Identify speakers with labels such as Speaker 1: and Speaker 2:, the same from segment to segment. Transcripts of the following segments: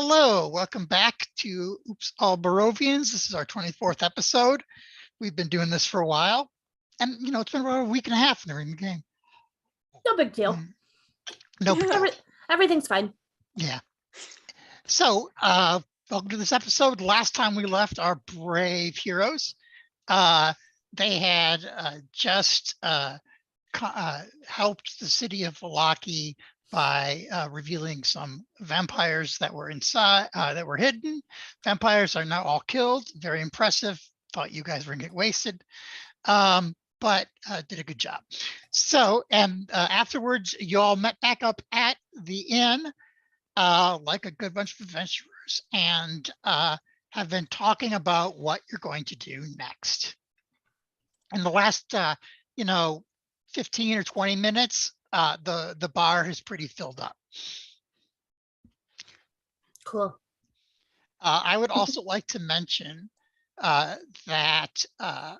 Speaker 1: Hello, welcome back to Oops All Barovians. This is our 24th episode. We've been doing this for a while, and it's been about a week and a half in the game.
Speaker 2: No big deal.
Speaker 1: No big deal.
Speaker 2: Everything's fine.
Speaker 1: Yeah. So, welcome to this episode. Last time we left our brave heroes, they had just helped the city of Valaki by revealing some vampires that were inside, that were hidden. Vampires are now all killed. Very impressive. Thought you guys were gonna get wasted, but did a good job. So, and afterwards, you all met back up at the inn, like a good bunch of adventurers, and have been talking about what you're going to do next. In the last, 15 or 20 minutes, the bar is pretty filled up.
Speaker 2: Cool.
Speaker 1: I would also like to mention that I'll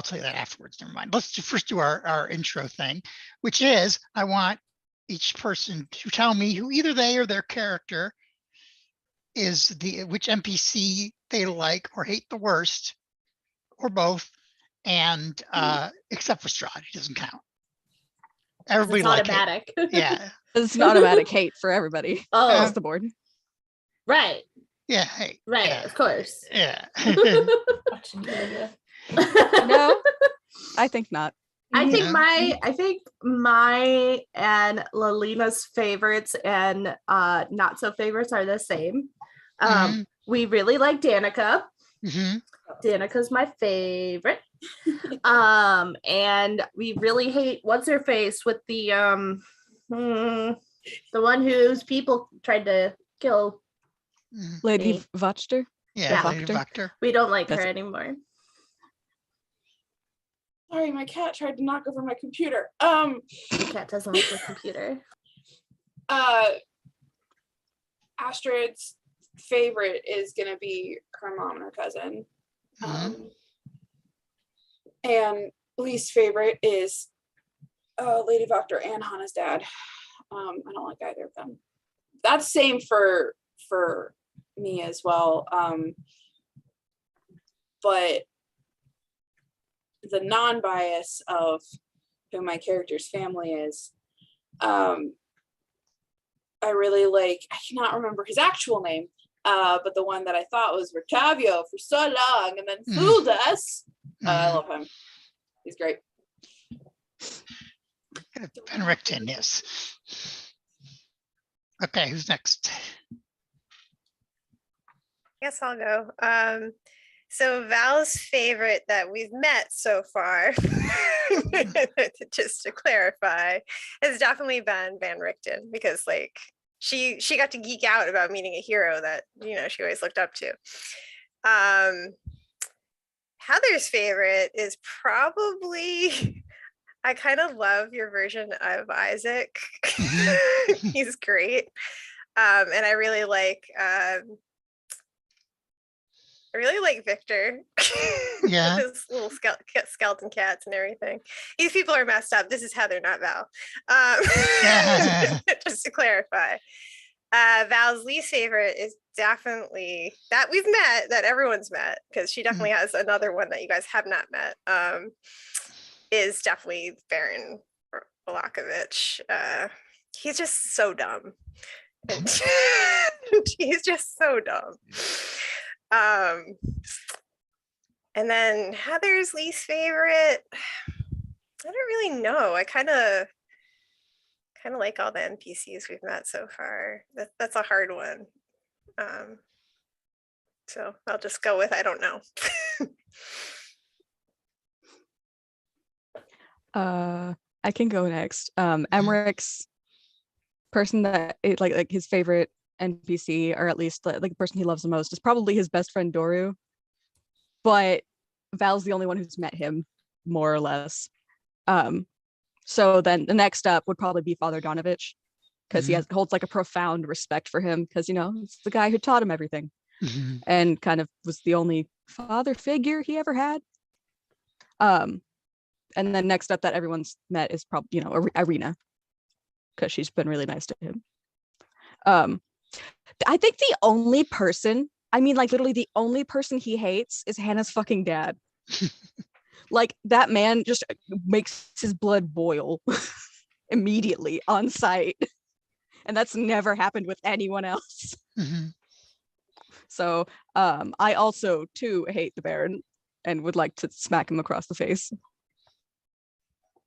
Speaker 1: tell you that afterwards. Never mind. Let's first do our intro thing, which is I want each person to tell me who either they or their character is, which NPC they like or hate the worst, or both, and except for Strahd, he doesn't count. Everybody
Speaker 2: it's automatic.
Speaker 1: Yeah.
Speaker 3: It's an automatic hate for everybody.
Speaker 2: Oh,
Speaker 3: Across the board.
Speaker 2: Right.
Speaker 1: Yeah. Hey.
Speaker 2: Right.
Speaker 1: Yeah.
Speaker 2: Of course.
Speaker 1: Yeah.
Speaker 3: No, I think not.
Speaker 2: I think my and Lalina's favorites and not so favorites are the same. We really like Danica.
Speaker 1: Mm-hmm.
Speaker 2: Danica's my favorite. And we really hate what's her face with the one whose people tried to kill.
Speaker 3: Lady Vochter.
Speaker 1: Yeah, Lady Vochter.
Speaker 2: We don't like her anymore.
Speaker 4: Sorry, my cat tried to knock over my computer.
Speaker 2: The cat doesn't like the computer.
Speaker 4: Astrid's favorite is gonna be her mom and her cousin. And least favorite is Lady Vochter and Hannah's dad. I don't like either of them. That's same for me as well. But the non-bias of who my character's family is, I really like, I cannot remember his actual name, but the one that I thought was Rictavio for so long and then fooled us. I love him. He's great.
Speaker 1: Penricton, yes. Okay, who's next?
Speaker 5: Guess I'll go. So Val's favorite that we've met so far, just to clarify, has definitely been Van Richten, because like she got to geek out about meeting a hero that she always looked up to. Heather's favorite is probably, I kind of love your version of Isaac. He's great. And I really like Victor.
Speaker 1: Yeah.
Speaker 5: His little skeleton cats and everything. These people are messed up. This is Heather, not Val. Just to clarify. Val's least favorite is definitely that we've met, that everyone's met, because she definitely has another one that you guys have not met. Is definitely Baron Balakovich. He's just so dumb. And he's just so dumb. And then Heather's least favorite, I don't really know. I kind of like all the NPCs we've met so far. That's a hard one. So I'll just go with I don't know.
Speaker 3: I can go next. Emmerich's person that like his favorite NPC, or at least like the person he loves the most, is probably his best friend Doru. But Val's the only one who's met him, more or less. So then the next up would probably be Father Donovich, because he holds like a profound respect for him, because it's the guy who taught him everything, and kind of was the only father figure he ever had. And then next up that everyone's met is probably Irina, because she's been really nice to him. I think the only person, I mean, like literally the only person he hates is Hannah's fucking dad. Like that man just makes his blood boil immediately on sight. And that's never happened with anyone else. So I also too hate the Baron and would like to smack him across the face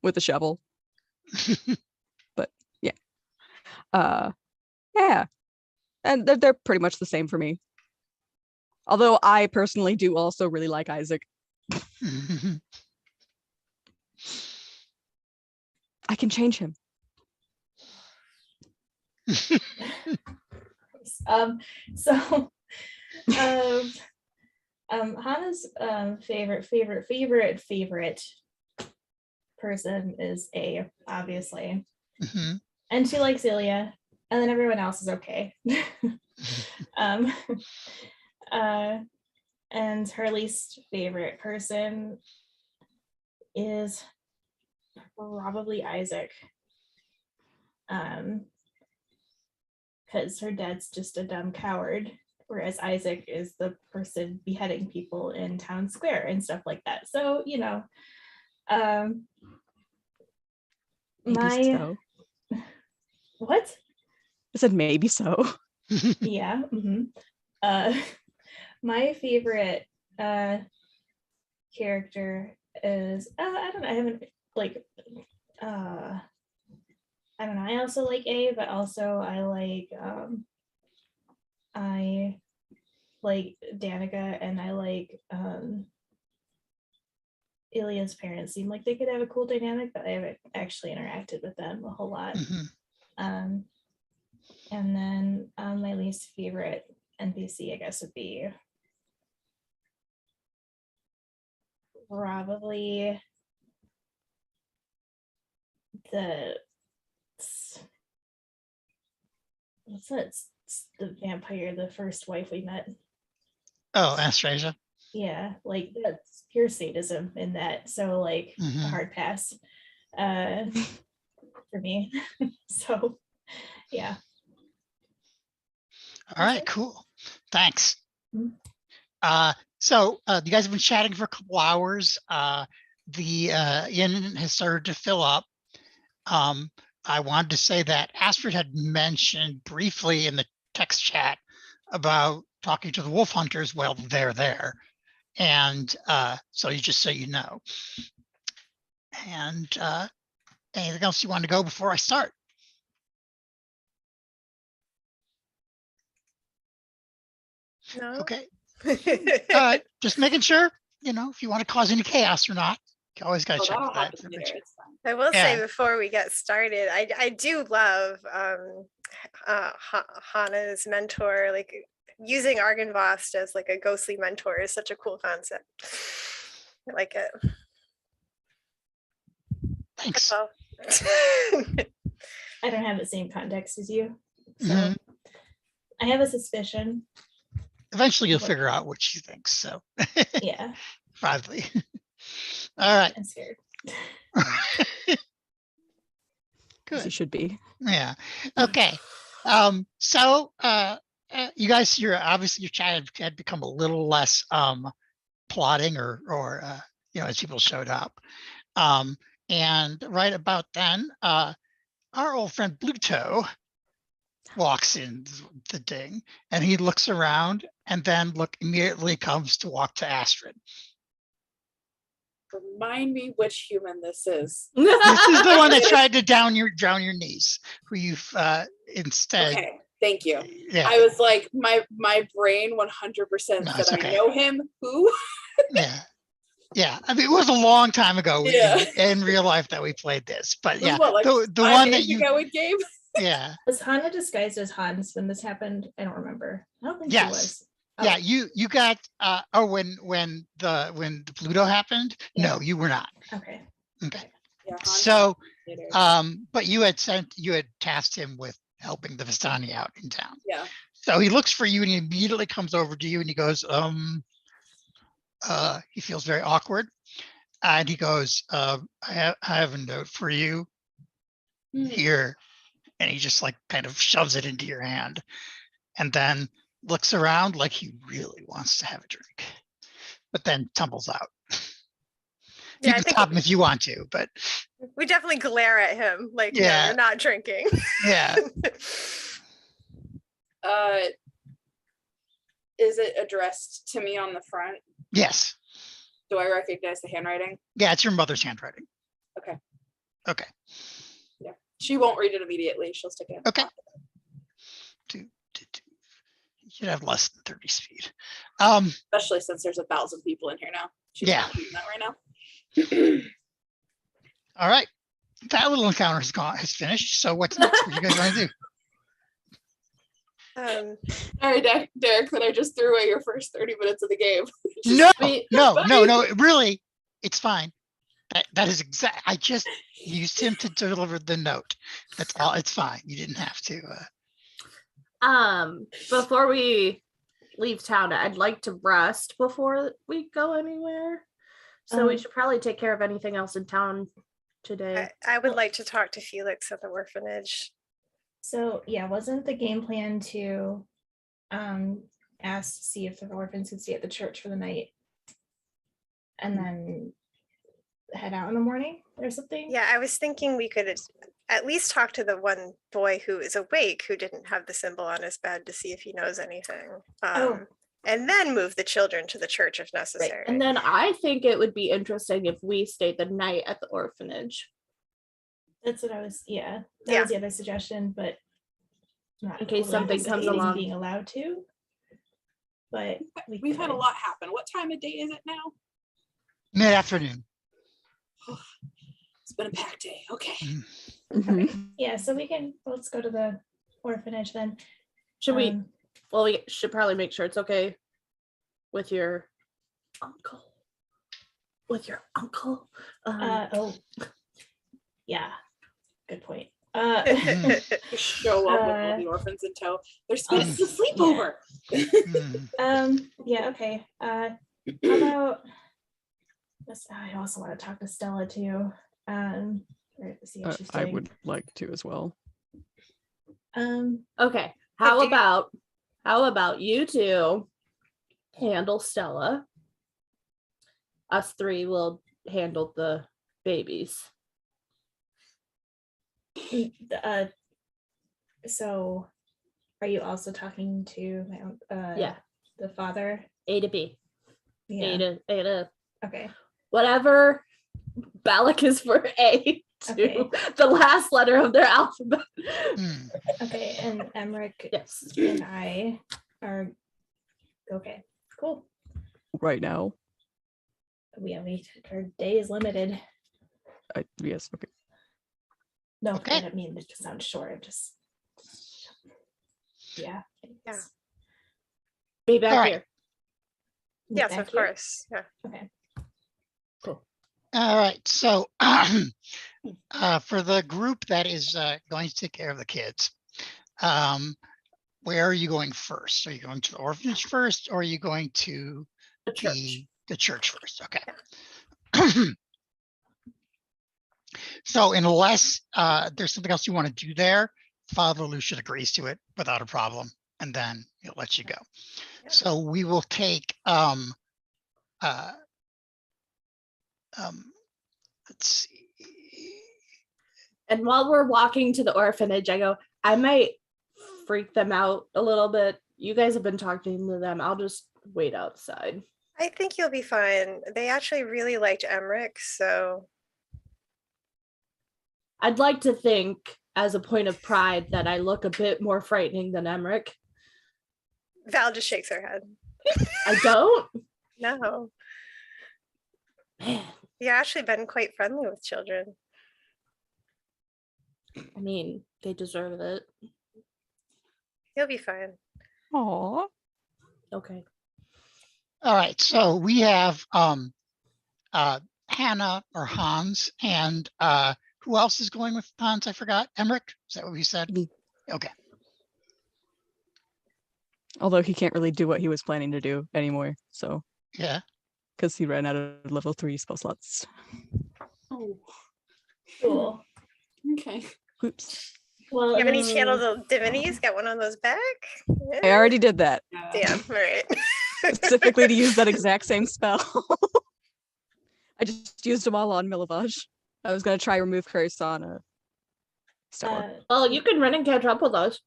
Speaker 3: with a shovel. But yeah. Yeah. And they're pretty much the same for me. Although I personally do also really like Isaac. I can change him.
Speaker 6: So Hannah's favorite person is A, obviously. And she likes Ilya, and then everyone else is okay. And her least favorite person is probably Isaac. Because her dad's just a dumb coward, whereas Isaac is the person beheading people in town square and stuff like that. So, you know,
Speaker 3: Maybe so.
Speaker 6: What?
Speaker 3: I said maybe so.
Speaker 6: Yeah. My favorite character is I don't know. I haven't like I don't know. I also like A, but also I like Danica, and I like Ilya's parents. Seem like they could have a cool dynamic, but I haven't actually interacted with them a whole lot. And then my least favorite NPC, I guess, would be probably the vampire, the first wife we met.
Speaker 1: Oh, Anastasia.
Speaker 6: Yeah, like that's pure sadism in that. So like a hard pass for me. So yeah.
Speaker 1: All right, cool. Thanks.
Speaker 6: Mhm.
Speaker 1: So you guys have been chatting for a couple hours. The inn has started to fill up. I wanted to say that Astrid had mentioned briefly in the text chat about talking to the wolf hunters. Well, they're there. And so you know. And anything else you want to go before I start?
Speaker 5: No.
Speaker 1: Okay. Just making sure, you know, if you want to cause any chaos or not, you always got to check
Speaker 4: that'll
Speaker 1: that
Speaker 4: happen later.
Speaker 1: information.
Speaker 4: It's fine.
Speaker 5: I will say
Speaker 1: Yeah.
Speaker 5: before we get started, I do love Hannah's mentor, like using Argynvost as like a ghostly mentor is such a cool concept. I like it.
Speaker 1: Thanks.
Speaker 5: That's all.
Speaker 6: I don't have the same context as you. So I have a suspicion.
Speaker 1: Eventually you'll figure out what she thinks. So
Speaker 6: Yeah.
Speaker 1: probably. All right.
Speaker 6: I'm scared.
Speaker 3: As you
Speaker 1: Good.
Speaker 3: should be.
Speaker 1: Yeah. Okay. So you guys, obviously your chat had become a little less plotting or you know, as people showed up. And right about then, our old friend Bluto walks in the ding, and he looks around and then immediately comes to walk to Astrid.
Speaker 4: Remind me which human this is.
Speaker 1: This is the one that tried to drown your niece, who you've instead.
Speaker 4: Okay, thank you.
Speaker 1: Yeah.
Speaker 4: I was like, my brain 100%
Speaker 1: No,
Speaker 4: said
Speaker 1: it's
Speaker 4: I
Speaker 1: okay.
Speaker 4: know him. Who?
Speaker 1: Yeah. Yeah. I mean, it was a long time ago
Speaker 4: Yeah.
Speaker 1: in real life that we played this, but yeah,
Speaker 4: What, like
Speaker 1: the
Speaker 4: 5
Speaker 1: one that
Speaker 4: days
Speaker 1: you,
Speaker 4: ago in game?
Speaker 1: yeah.
Speaker 6: Was Hannah disguised as Hans when this happened? I don't remember. I don't think
Speaker 1: Yes.
Speaker 6: she was.
Speaker 1: Yeah, you got when the Pluto happened,
Speaker 6: Yeah.
Speaker 1: no, you were not.
Speaker 6: Okay.
Speaker 1: Okay.
Speaker 4: Yeah,
Speaker 1: So
Speaker 4: later.
Speaker 1: but you had tasked him with helping the Vistani out in town.
Speaker 4: Yeah.
Speaker 1: So he looks for you and he immediately comes over to you and he goes, he feels very awkward. And he goes, I have a note for you here. And he just like kind of shoves it into your hand. and then looks around like he really wants to have a drink, but then tumbles out.
Speaker 5: Yeah,
Speaker 1: You
Speaker 5: I
Speaker 1: can
Speaker 5: think
Speaker 1: stop him if you want to, but
Speaker 5: we definitely glare at him like, no,
Speaker 1: Yeah.
Speaker 5: you're not drinking.
Speaker 1: yeah.
Speaker 4: Is it addressed to me on the front?
Speaker 1: Yes.
Speaker 4: Do I recognize the handwriting?
Speaker 1: Yeah, it's your mother's handwriting.
Speaker 4: Okay.
Speaker 1: Okay.
Speaker 4: Yeah. She won't read it immediately. She'll stick it in.
Speaker 1: Okay. You should have less than 30 speed.
Speaker 4: Especially since there's 1,000 people in here now. She's
Speaker 1: Yeah.
Speaker 4: not doing that right now.
Speaker 1: All right. That little encounter has finished. So what's next? What do you guys want to do?
Speaker 4: Sorry, Derek, that I just threw away your first 30 minutes of the game.
Speaker 1: No,
Speaker 2: Wait,
Speaker 1: no, really, it's fine. That is exact. I just used him to deliver the note. That's all. It's fine. You didn't have to.
Speaker 2: Before we leave town, I'd like to rest before we go anywhere. So we should probably take care of anything else in town today.
Speaker 5: I would like to talk to Felix at the orphanage.
Speaker 6: So yeah, wasn't the game plan to ask to see if the orphans could stay at the church for the night and then head out in the morning or something?
Speaker 5: Yeah, I was thinking we could at least talk to the one boy who is awake who didn't have the symbol on his bed to see if he knows anything. And then move the children to the church if necessary.
Speaker 2: And then I think it would be interesting if we stayed the night at the orphanage.
Speaker 6: That's what I was, that
Speaker 5: Yeah.
Speaker 6: was the other suggestion, but not
Speaker 2: In case something comes
Speaker 6: anticipating
Speaker 2: along.
Speaker 6: being allowed to. But
Speaker 4: We've had a lot happen. What time of day is it now?
Speaker 1: Mid-afternoon.
Speaker 4: It's been a packed day. Okay.
Speaker 6: Okay. Yeah, so let's go to the orphanage then.
Speaker 2: Should we? Well, we should probably make sure it's okay with your uncle. With your uncle.
Speaker 6: Yeah, good point.
Speaker 4: Show up with all the orphans in tow. They're supposed to sleepover.
Speaker 6: Yeah, okay. How about I also want to talk to Stella too. See how she's doing.
Speaker 3: I would like to as well.
Speaker 2: Okay. How about you two handle Stella? Us three will handle the babies.
Speaker 6: So are you also talking to my own the father?
Speaker 2: A to B.
Speaker 6: Yeah.
Speaker 2: A to
Speaker 6: Okay.
Speaker 2: whatever Balak is for A to
Speaker 6: Okay.
Speaker 2: the last letter of their alphabet.
Speaker 6: Okay, and Emmerich
Speaker 2: Yes.
Speaker 6: and I are okay. Cool.
Speaker 3: Right now.
Speaker 6: Our day is limited.
Speaker 3: Yes. Okay.
Speaker 6: No,
Speaker 1: Okay.
Speaker 6: I don't mean it to sound short. I'm just
Speaker 5: Yeah.
Speaker 2: Be back
Speaker 1: All right.
Speaker 2: here.
Speaker 5: Yes,
Speaker 6: Back
Speaker 5: of
Speaker 6: here?
Speaker 5: course. Yeah.
Speaker 6: Okay.
Speaker 1: All right. So for the group that is going to take care of the kids, where are you going first? Are you going to the orphanage first, or are you going to
Speaker 2: The church.
Speaker 1: the church first? Okay. So unless there's something else you want to do there, Father Lucian agrees to it without a problem, and then he'll let you go.
Speaker 5: Yeah.
Speaker 1: So we will take let's see.
Speaker 2: And while we're walking to the orphanage, I go, I might freak them out a little bit. You guys have been talking to them. I'll just wait outside.
Speaker 5: I think you'll be fine. They actually really liked Emmerich, so
Speaker 2: I'd like to think, as a point of pride, that I look a bit more frightening than Emmerich.
Speaker 5: Val just shakes her head.
Speaker 2: I don't?
Speaker 5: No.
Speaker 2: Man,
Speaker 5: You've actually been quite friendly with children.
Speaker 2: I mean, they deserve it.
Speaker 5: You'll be fine.
Speaker 3: Aw.
Speaker 2: Okay.
Speaker 1: All right. So we have Hannah or Hans, and who else is going with Hans? I forgot. Emmerich? Is that what we said?
Speaker 3: Me.
Speaker 1: Okay.
Speaker 3: Although he can't really do what he was planning to do anymore. So
Speaker 1: Yeah.
Speaker 3: because he ran out of level 3 spell slots.
Speaker 2: Oh.
Speaker 4: Cool. Okay.
Speaker 3: Oops.
Speaker 6: Well,
Speaker 5: You have any
Speaker 6: then-
Speaker 5: channels of divinities? Got one of those back?
Speaker 3: I already did that
Speaker 5: Damn. All right.
Speaker 3: specifically to use that exact same spell. I just used them all on Milavage. I was gonna try remove curse on a Stella.
Speaker 2: Well, you can run and catch up with us,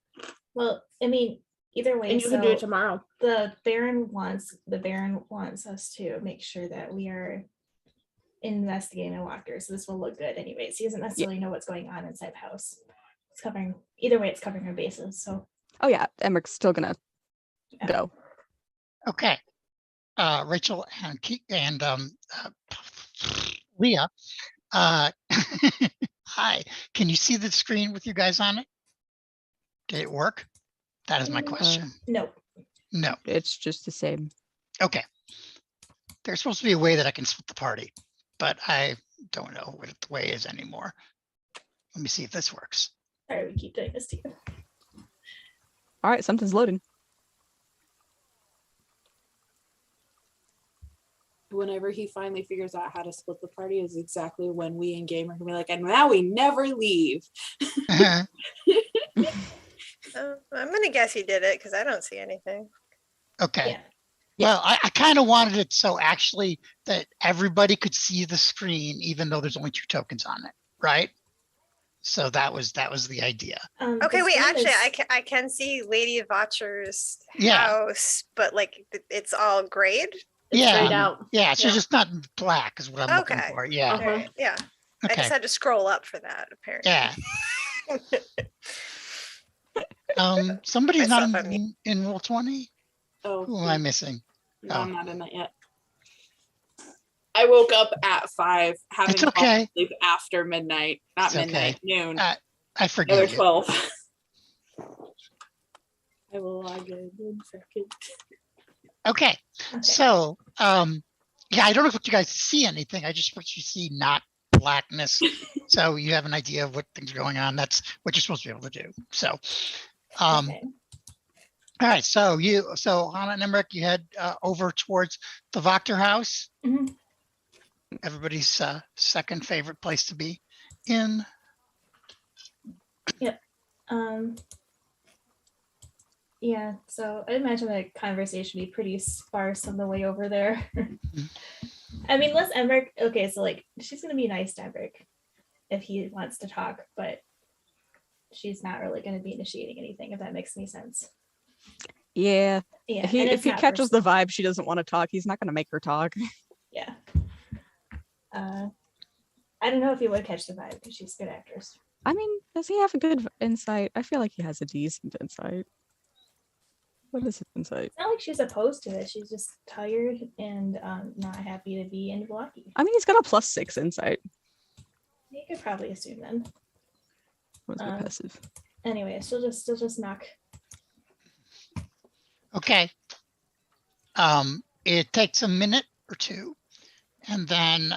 Speaker 6: well, I mean, either way,
Speaker 2: and you can do it
Speaker 6: so
Speaker 2: tomorrow.
Speaker 6: the Baron wants us to make sure that we are investigating walkers. So this will look good anyways. He doesn't necessarily know what's going on inside the house. It's covering either way, it's covering our bases. So
Speaker 3: Oh yeah, Emmerich's still gonna go.
Speaker 1: Okay. Rachel and Leah. Hi. Can you see the screen with you guys on it? Did it work? That is my question.
Speaker 6: no.
Speaker 1: No.
Speaker 3: It's just the same.
Speaker 1: Okay. There's supposed to be a way that I can split the party, but I don't know what the way is anymore. Let me see if this works.
Speaker 6: Sorry, we keep doing this to you.
Speaker 3: All right, something's loading.
Speaker 4: Whenever he finally figures out how to split the party is exactly when we in game are gonna be like, and now we never leave.
Speaker 5: I'm gonna guess he did it because I don't see anything.
Speaker 1: Okay.
Speaker 6: Yeah.
Speaker 1: Well, I kind of wanted it so actually that everybody could see the screen, even though there's only 2 tokens on it, right? So that was the idea.
Speaker 5: Okay,
Speaker 6: the
Speaker 5: wait.
Speaker 6: screen
Speaker 5: Actually,
Speaker 6: is-
Speaker 5: I can see Lady Voucher's
Speaker 1: Yeah.
Speaker 5: house, but like it's all grayed.
Speaker 2: It's
Speaker 1: Yeah.
Speaker 2: grayed out.
Speaker 1: Yeah, it's
Speaker 2: Yeah.
Speaker 1: just not black is what I'm looking
Speaker 5: Okay.
Speaker 1: for. Yeah.
Speaker 2: Uh-huh.
Speaker 5: Alright, yeah. I
Speaker 1: Okay.
Speaker 5: just had to scroll up for that. Apparently.
Speaker 1: Yeah. Somebody's not
Speaker 5: Myself on
Speaker 1: in roll 20.
Speaker 4: Oh,
Speaker 1: Who am I missing?
Speaker 4: no,
Speaker 1: Oh.
Speaker 4: I'm not in that yet. I woke up at 5, having
Speaker 1: It's
Speaker 4: fallen
Speaker 1: okay.
Speaker 4: asleep after midnight, not
Speaker 1: It's okay.
Speaker 4: midnight, noon.
Speaker 1: I
Speaker 4: Other
Speaker 1: forgive you.
Speaker 4: 12. I will log in 1 second.
Speaker 1: Okay.
Speaker 6: Okay.
Speaker 1: So, yeah, I don't expect you guys to see anything. I just want you to see not blackness. So you have an idea of what things are going on. That's what you're supposed to be able to do. So,
Speaker 6: Okay.
Speaker 1: all right. So Hannah and Emmerich, you head over towards the Wachter house.
Speaker 6: Mhm.
Speaker 1: Everybody's second favorite place to be in.
Speaker 6: Yeah, so I imagine the conversation would be pretty sparse on the way over there. I mean, unless Emmerich, okay, so like she's gonna be nice to Emmerich if he wants to talk, but she's not really gonna be initiating anything, if that makes any sense.
Speaker 3: Yeah.
Speaker 6: Yeah,
Speaker 3: If he
Speaker 6: and
Speaker 3: if
Speaker 6: it's
Speaker 3: he
Speaker 6: not
Speaker 3: catches the
Speaker 6: personal.
Speaker 3: vibe she doesn't want to talk, he's not gonna make her talk.
Speaker 6: Yeah. I don't know if he would catch the vibe because she's a good actress.
Speaker 3: I mean, does he have a good insight? I feel like he has a decent insight. What is his insight?
Speaker 6: It's not like she's opposed to it. She's just tired and not happy to be in Milwaukee.
Speaker 3: I mean, he's got a +6 insight.
Speaker 6: You could probably assume then.
Speaker 3: What is my
Speaker 6: Um,
Speaker 3: passive?
Speaker 6: Anyway, she'll just knock.
Speaker 1: Okay. It takes a minute or two, and then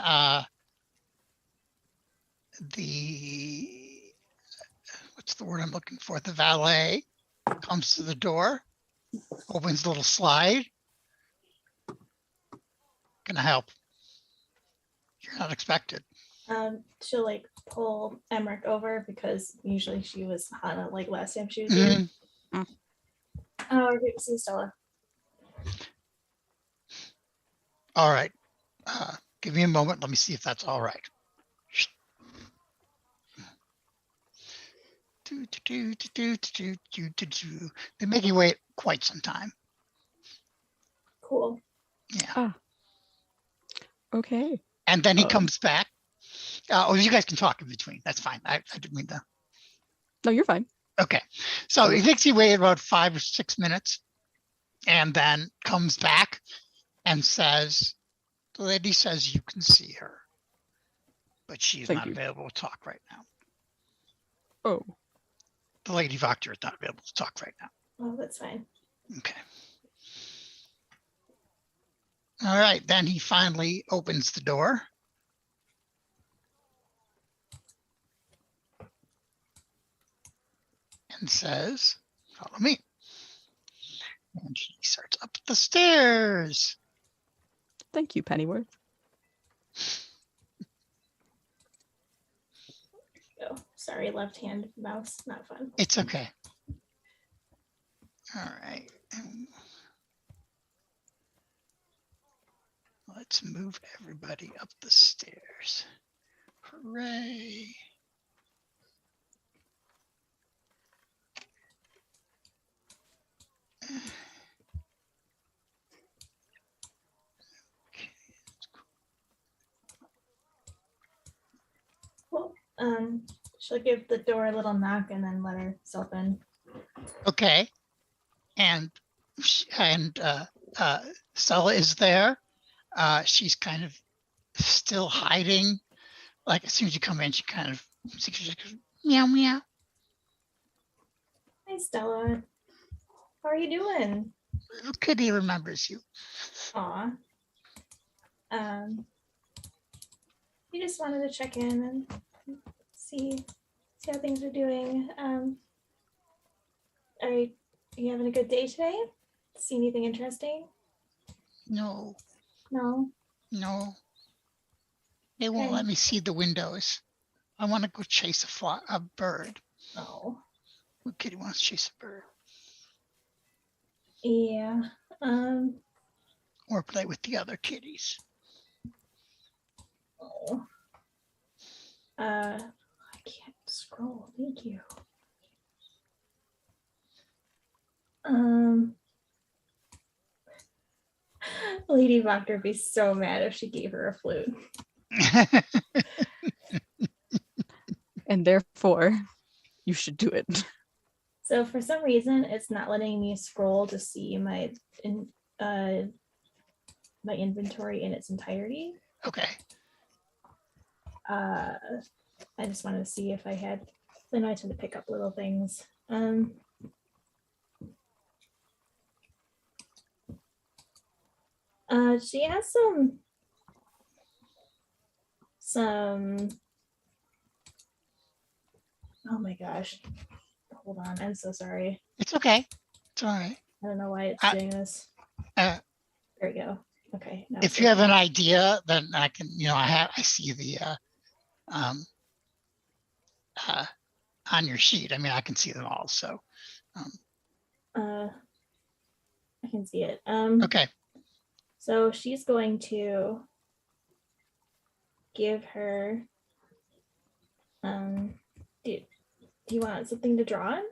Speaker 1: what's the word I'm looking for? The valet comes to the door, opens the little slide. Can I help? You're not expected.
Speaker 6: She'll like pull Emmerich over because usually she was Hannah like last time she was here.
Speaker 1: Mhm.
Speaker 6: Oh, great to see Stella.
Speaker 1: All right. Give me a moment. Let me see if that's all right. They make you wait quite some time.
Speaker 6: Cool.
Speaker 1: Yeah.
Speaker 3: Okay.
Speaker 1: And then he
Speaker 3: Um,
Speaker 1: comes back. Oh, you guys can talk in between. That's fine. I didn't mean to.
Speaker 3: No, you're fine.
Speaker 1: Okay. So he thinks he waited about 5 or 6 minutes and then comes back and says, the lady says you can see her, but she's
Speaker 3: Thank
Speaker 1: not
Speaker 3: you.
Speaker 1: available to talk right now.
Speaker 3: Oh,
Speaker 1: The lady Wachter is not available to talk right now.
Speaker 6: Oh, that's fine.
Speaker 1: Okay. All right. Then he finally opens the door. And says, follow me. And he starts up the stairs.
Speaker 3: thank you, Pennyworth.
Speaker 6: Go. Sorry, left hand mouse, not fun.
Speaker 1: It's okay. All right. Let's move everybody up the stairs. Hooray.
Speaker 6: Well, she'll give the door a little knock and then let herself in.
Speaker 1: Okay. And Stella is there. She's kind of still hiding. Like as soon as you come in, she kind of meow meow.
Speaker 6: Hi, Stella. How are you doing?
Speaker 1: Little kitty remembers you.
Speaker 6: Aw. We just wanted to check in and see how things are doing. Are you having a good day today? See anything interesting?
Speaker 1: No,
Speaker 6: No.
Speaker 1: no. They won't
Speaker 6: Okay.
Speaker 1: let me see the windows. I want to go chase a bird.
Speaker 6: Oh.
Speaker 1: What kitty wants to chase a bird?
Speaker 6: Yeah.
Speaker 1: Or play with the other kitties.
Speaker 6: Oh. I can't scroll. Thank you. Lady Doctor would be so mad if she gave her a flute.
Speaker 3: And therefore, you should do it.
Speaker 6: So for some reason, it's not letting me scroll to see my inventory in its entirety.
Speaker 1: Okay.
Speaker 6: I just wanted to see if I had. Then I tend to pick up little things. She has some. Oh my gosh! Hold on, I'm so sorry.
Speaker 1: It's okay. It's all right.
Speaker 6: I don't know why it's doing this.
Speaker 1: There
Speaker 6: we go. Okay.
Speaker 1: If you have an idea, then I can, I see the on your sheet. I mean, I can see them all. So
Speaker 6: I can see it.
Speaker 1: Okay.
Speaker 6: So she's going to give her do you want something to draw on?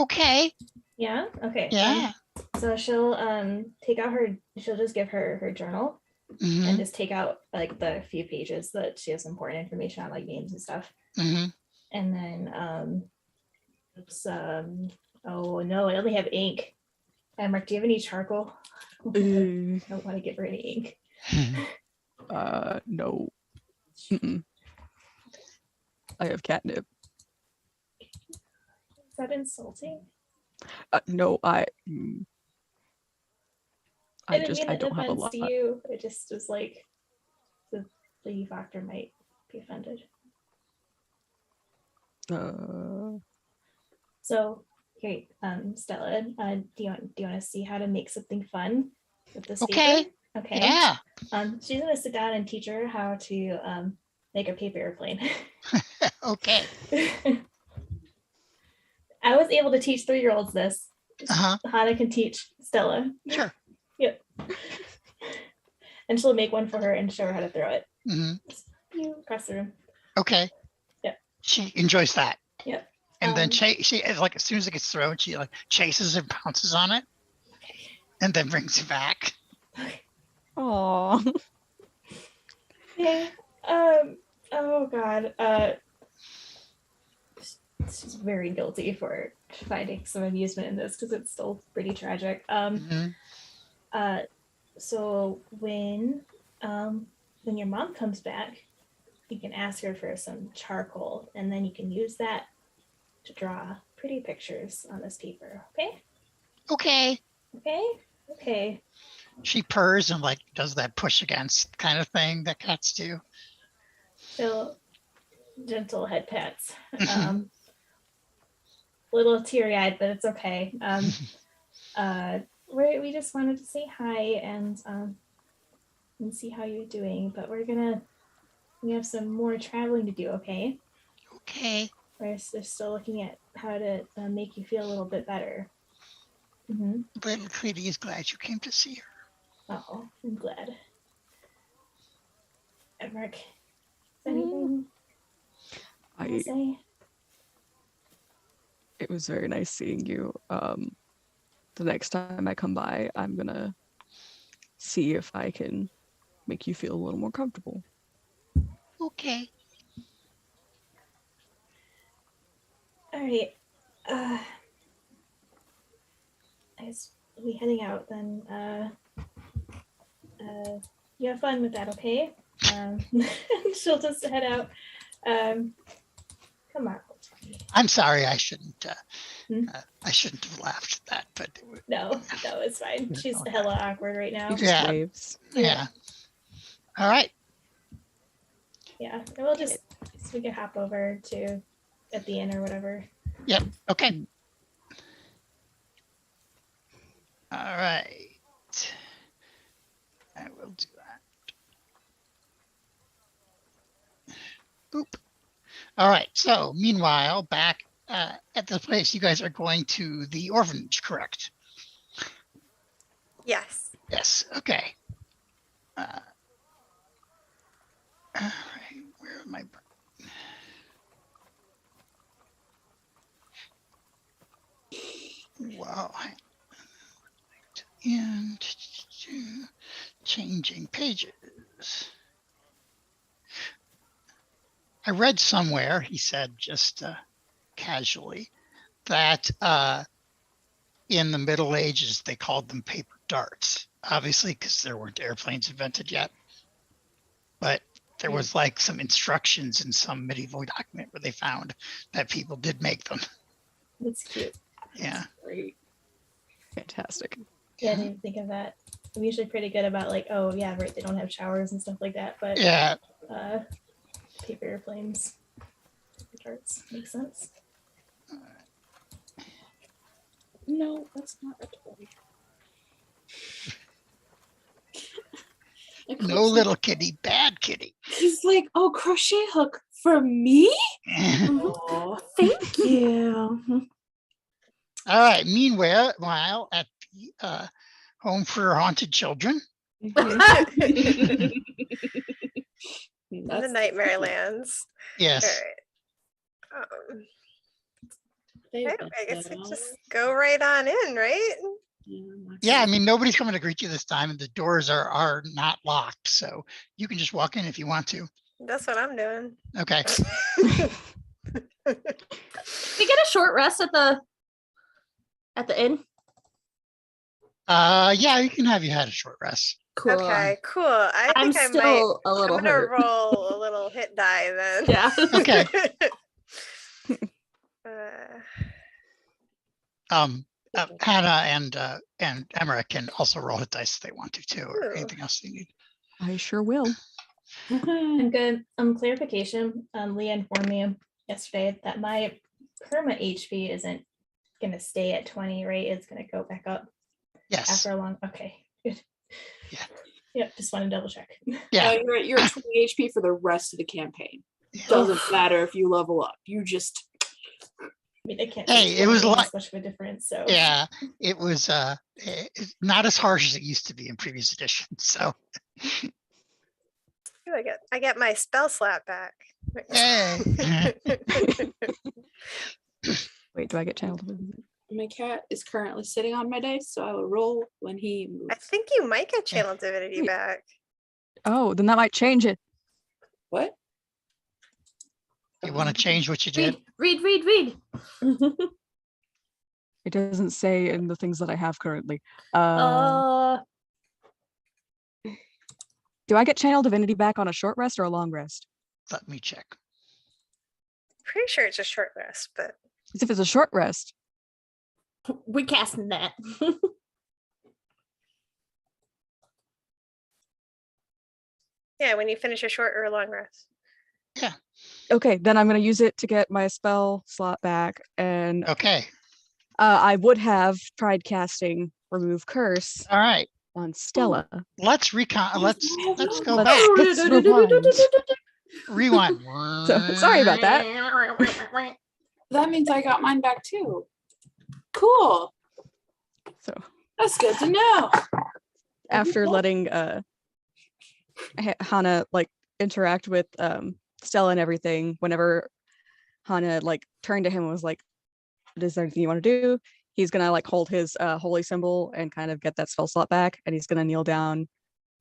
Speaker 1: Okay.
Speaker 6: Yeah. Okay.
Speaker 1: Yeah.
Speaker 6: So she'll she'll just give her journal and just take out like the few pages that she has important information on, like names and stuff. And then oh no, I only have ink. Mark, do you have any charcoal? I don't want to give her any ink.
Speaker 3: No. Mm-mm. I have catnip.
Speaker 6: Is that insulting?
Speaker 3: No, I
Speaker 6: didn't mean
Speaker 3: I don't have a lot.
Speaker 6: To you. It just was like the Lady Doctor might be offended. So, okay, Stella, do you want to see how to make something fun with this paper? Okay.
Speaker 1: Yeah.
Speaker 6: She's gonna sit down and teach her how to make a paper airplane.
Speaker 1: Okay.
Speaker 6: I was able to teach 3-year-olds this. Hannah can teach Stella.
Speaker 1: Sure.
Speaker 6: Yep. And she'll make one for her and show her how to throw it. You across the room.
Speaker 1: Okay.
Speaker 6: Yep.
Speaker 1: She enjoys that.
Speaker 6: Yep.
Speaker 1: And then she like as soon as it gets thrown, she like chases and pounces on it.
Speaker 6: Okay.
Speaker 1: And then brings it back.
Speaker 6: Okay.
Speaker 3: Aww.
Speaker 6: Yeah. Oh God. She's very guilty for finding some amusement in this because it's still pretty tragic. So when your mom comes back, you can ask her for some charcoal, and then you can use that to draw pretty pictures on this paper. Okay?
Speaker 1: Okay.
Speaker 6: Okay? Okay.
Speaker 1: She purrs and like does that push against kind of thing that cats do.
Speaker 6: So gentle head pats. Little teary-eyed, but it's okay. We just wanted to say hi and see how you're doing, but we have some more traveling to do. Okay.
Speaker 1: Okay.
Speaker 6: They're still looking at how to make you feel a little bit better. Mm-hmm.
Speaker 1: Little Kitty is glad you came to see her.
Speaker 6: Oh, I'm glad. Emmerich, is there anything you want to say?
Speaker 3: It was very nice seeing you. The next time I come by, I'm gonna see if I can make you feel a little more comfortable.
Speaker 1: Okay.
Speaker 6: All right. I guess we'll be heading out then. You have fun with that, okay? She'll just head out. Come on.
Speaker 1: I'm sorry. I shouldn't.
Speaker 6: Hmm?
Speaker 1: I shouldn't have laughed at that. But
Speaker 6: No, it's fine. She's hella awkward right now.
Speaker 3: He just
Speaker 1: Yeah.
Speaker 3: waves.
Speaker 1: yeah. All right.
Speaker 6: Yeah, and we'll just so we can hop over to at the inn or whatever.
Speaker 1: Yep. Okay. All right. I will do that. Boop. All right. So meanwhile, back at the place, you guys are going to the orphanage, correct?
Speaker 5: Yes.
Speaker 1: Yes. Okay. All right. Where am I? Wow. And changing pages. I read somewhere, he said just casually, that in the Middle Ages they called them paper darts, obviously because there weren't airplanes invented yet. But there was like some instructions in some medieval document where they found that people did make them.
Speaker 6: That's cute.
Speaker 1: Yeah.
Speaker 2: Great.
Speaker 3: Fantastic.
Speaker 6: Yeah, I didn't even think of that. I'm usually pretty good about like, oh yeah, right, they don't have showers and stuff like that, but
Speaker 1: Yeah.
Speaker 6: Paper airplanes, paper darts, makes sense.
Speaker 2: No, that's not a toy.
Speaker 1: No little kitty, bad kitty.
Speaker 2: He's like, oh, crochet hook for me? Oh, thank you.
Speaker 1: All right. Meanwhile, at the Home for Haunted Children.
Speaker 5: In the Nightmare Lands.
Speaker 1: Yes.
Speaker 5: All right. I guess we just go right on in, right?
Speaker 1: Yeah, I mean, nobody's coming to greet you this time, and the doors are not locked, so you can just walk in if you want to.
Speaker 5: That's what I'm doing.
Speaker 1: Okay.
Speaker 2: We get a short rest at the inn.
Speaker 1: Yeah, you can have you had a short rest.
Speaker 2: Cool.
Speaker 5: Okay, cool. I
Speaker 2: I'm
Speaker 5: think I
Speaker 2: still
Speaker 5: might.
Speaker 2: a little
Speaker 5: I'm gonna
Speaker 2: hurt.
Speaker 5: roll a little hit die then.
Speaker 2: Yeah.
Speaker 1: Okay.
Speaker 5: uh,
Speaker 1: Hannah and Emmerich can also roll hit dice if they want to too, or
Speaker 5: Ooh.
Speaker 1: anything else they need.
Speaker 3: I sure will.
Speaker 6: I'm good. Clarification. Leah informed me yesterday that my perma HP isn't gonna stay at 20, right? It's gonna go back up
Speaker 1: Yes.
Speaker 6: after a long. Okay, good.
Speaker 1: Yeah.
Speaker 6: Yep. Just want to double check.
Speaker 1: Yeah.
Speaker 7: You're at 20 HP for the rest of the campaign.
Speaker 1: Yeah.
Speaker 7: Doesn't matter if you level up. You just
Speaker 6: I mean, I can't.
Speaker 1: Hey,
Speaker 6: say
Speaker 1: it was
Speaker 6: 20
Speaker 1: like-
Speaker 6: makes much of a difference. So
Speaker 1: Yeah, it was not as harsh as it used to be in previous editions. So
Speaker 5: Ooh, I get my spell slap back.
Speaker 1: hey.
Speaker 3: Wait, do I get channeled?
Speaker 7: my cat is currently sitting on my dice, so I will roll when he moves.
Speaker 5: I think you might get channel divinity
Speaker 3: Wait.
Speaker 5: back.
Speaker 3: Oh, then that might change it.
Speaker 7: What?
Speaker 1: You want to change what you did?
Speaker 2: Read.
Speaker 3: It doesn't say in the things that I have currently. Do I get channel divinity back on a short rest or a long rest?
Speaker 1: Let me check.
Speaker 5: Pretty sure it's a short rest, but
Speaker 3: Because if it's a short rest,
Speaker 2: we casting that.
Speaker 5: yeah, when you finish a short or a long rest.
Speaker 3: okay, then I'm going to use it to get my spell slot back. And
Speaker 1: Okay.
Speaker 3: I would have tried casting Remove Curse
Speaker 1: All right.
Speaker 3: on Stella.
Speaker 1: Let's recon. Let's go
Speaker 3: Let's-
Speaker 1: back.
Speaker 3: let's rewind.
Speaker 1: Rewind.
Speaker 3: So, sorry about that.
Speaker 7: That means I got mine back too. Cool.
Speaker 3: So
Speaker 7: That's good to know.
Speaker 3: after letting Hana like interact with Stella and everything, whenever Hana like turned to him and was like, is there anything you want to do? He's gonna like hold his holy symbol and kind of get that spell slot back, and he's gonna kneel down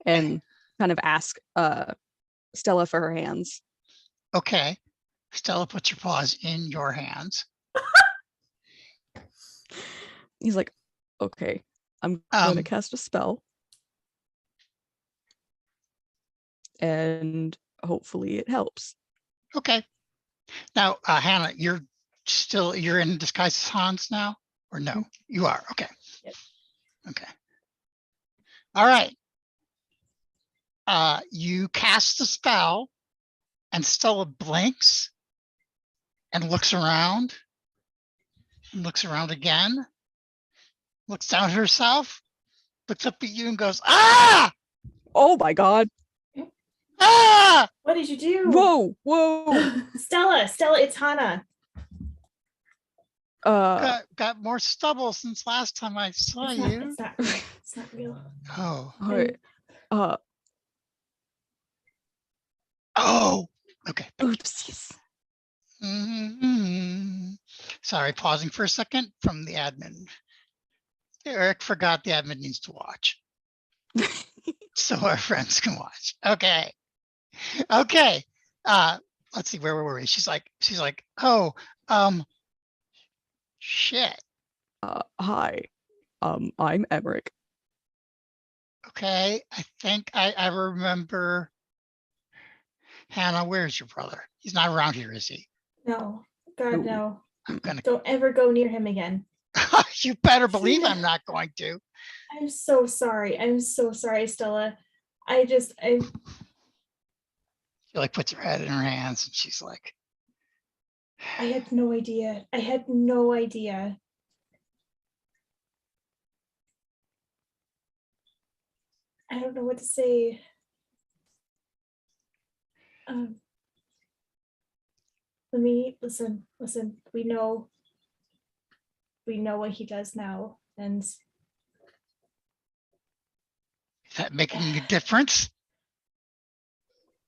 Speaker 3: and kind of ask Stella for her hands.
Speaker 1: Okay. Stella puts her paws in your hands.
Speaker 3: He's like, okay, I'm gonna cast a spell. And hopefully it helps.
Speaker 1: Okay. Now, Hannah, you're in disguise as Hans now, or no? You are. Okay.
Speaker 6: Yep.
Speaker 1: Okay. All right. You cast the spell, and Stella blinks and looks around, and looks around again, looks down at herself, looks up at you and goes, ah!
Speaker 3: Oh my God.
Speaker 1: Ah!
Speaker 6: What did you do?
Speaker 3: Whoa.
Speaker 6: Stella, it's Hana.
Speaker 1: Got more stubble since last time I saw you.
Speaker 6: It's not real. It's not real.
Speaker 1: Oh. Oh. Okay.
Speaker 3: Oopsies.
Speaker 1: Sorry, pausing for a second from the admin. Eric forgot the admin needs to watch. So our friends can watch. Okay. Let's see, where were we? She's like, oh, shit.
Speaker 3: Hi. I'm Emmerich.
Speaker 1: Okay. I think I remember. Hannah, where's your brother? He's not around here, is he?
Speaker 6: No. God, no.
Speaker 1: I'm gonna.
Speaker 6: Don't ever go near him again.
Speaker 1: You better believe I'm not going to.
Speaker 6: I'm so sorry. I'm so sorry, Stella.
Speaker 1: She like puts her head in her hands and she's like,
Speaker 6: I had no idea. I don't know what to say. Let me listen. We know what he does now, and
Speaker 1: is that making a difference?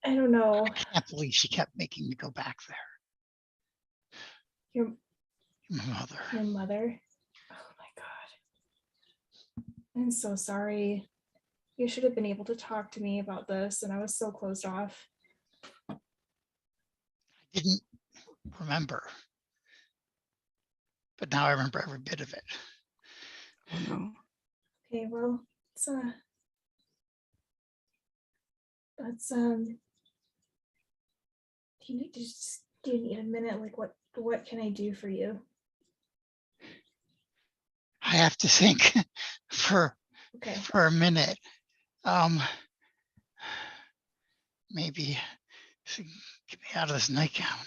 Speaker 6: I don't know.
Speaker 1: I can't believe she kept making me go back there.
Speaker 6: Your
Speaker 1: mother.
Speaker 6: Oh my God. I'm so sorry. You should have been able to talk to me about this, and I was so closed off.
Speaker 1: I didn't remember. But now I remember every bit of it.
Speaker 3: Oh no.
Speaker 6: Okay, well, do you need a minute? Like, what can I do for you?
Speaker 1: I have to think for a minute. Maybe get me out of this nightgown.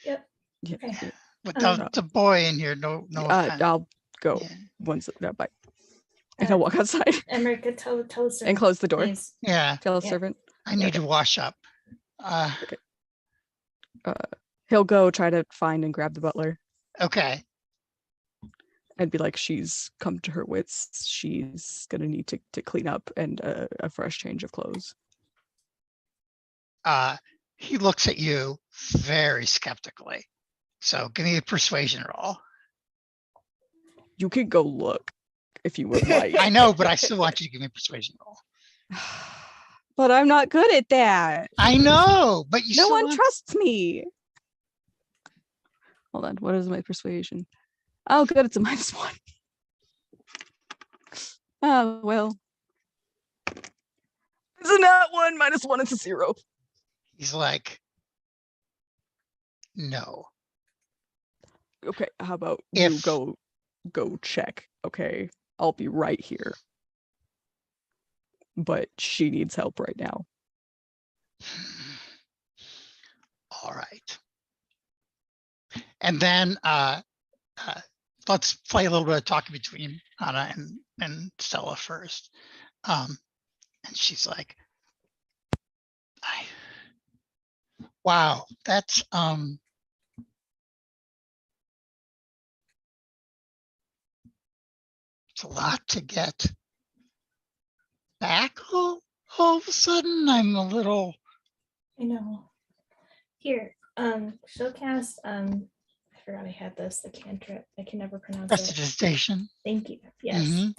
Speaker 6: Yep. Okay.
Speaker 1: Without the boy in here, no offense.
Speaker 3: I'll go once. Bye. And I'll walk outside.
Speaker 6: Emmerich, tell the servant.
Speaker 3: And close the door.
Speaker 6: Please.
Speaker 1: Yeah.
Speaker 3: Tell the servant.
Speaker 1: I need to wash up.
Speaker 3: Okay. He'll go try to find and grab the butler.
Speaker 1: Okay.
Speaker 3: And be like, she's come to her wits. She's gonna need to clean up and a fresh change of clothes.
Speaker 1: He looks at you very skeptically. So give me a persuasion roll.
Speaker 3: You can go look if you would like.
Speaker 1: I know, but I still want you to give me a persuasion roll.
Speaker 3: But I'm not good at that.
Speaker 1: I know, but
Speaker 3: no one trusts me. Hold on, what is my persuasion? Oh, good, it's a -1. Oh, well. It's a not one, -1, it's a 0.
Speaker 1: He's like, no.
Speaker 3: Okay, how about you go check, okay? I'll be right here. But she needs help right now.
Speaker 1: All right. And then let's play a little bit of talking between Anna and Stella first. And she's like, wow, that's It's a lot to get back all of a sudden. I'm a little.
Speaker 6: I know. Here, she'll cast, I forgot I had this, the cantrip. I can never pronounce it.
Speaker 1: Prestidigitation.
Speaker 6: Thank you. Yes.
Speaker 1: Mhm.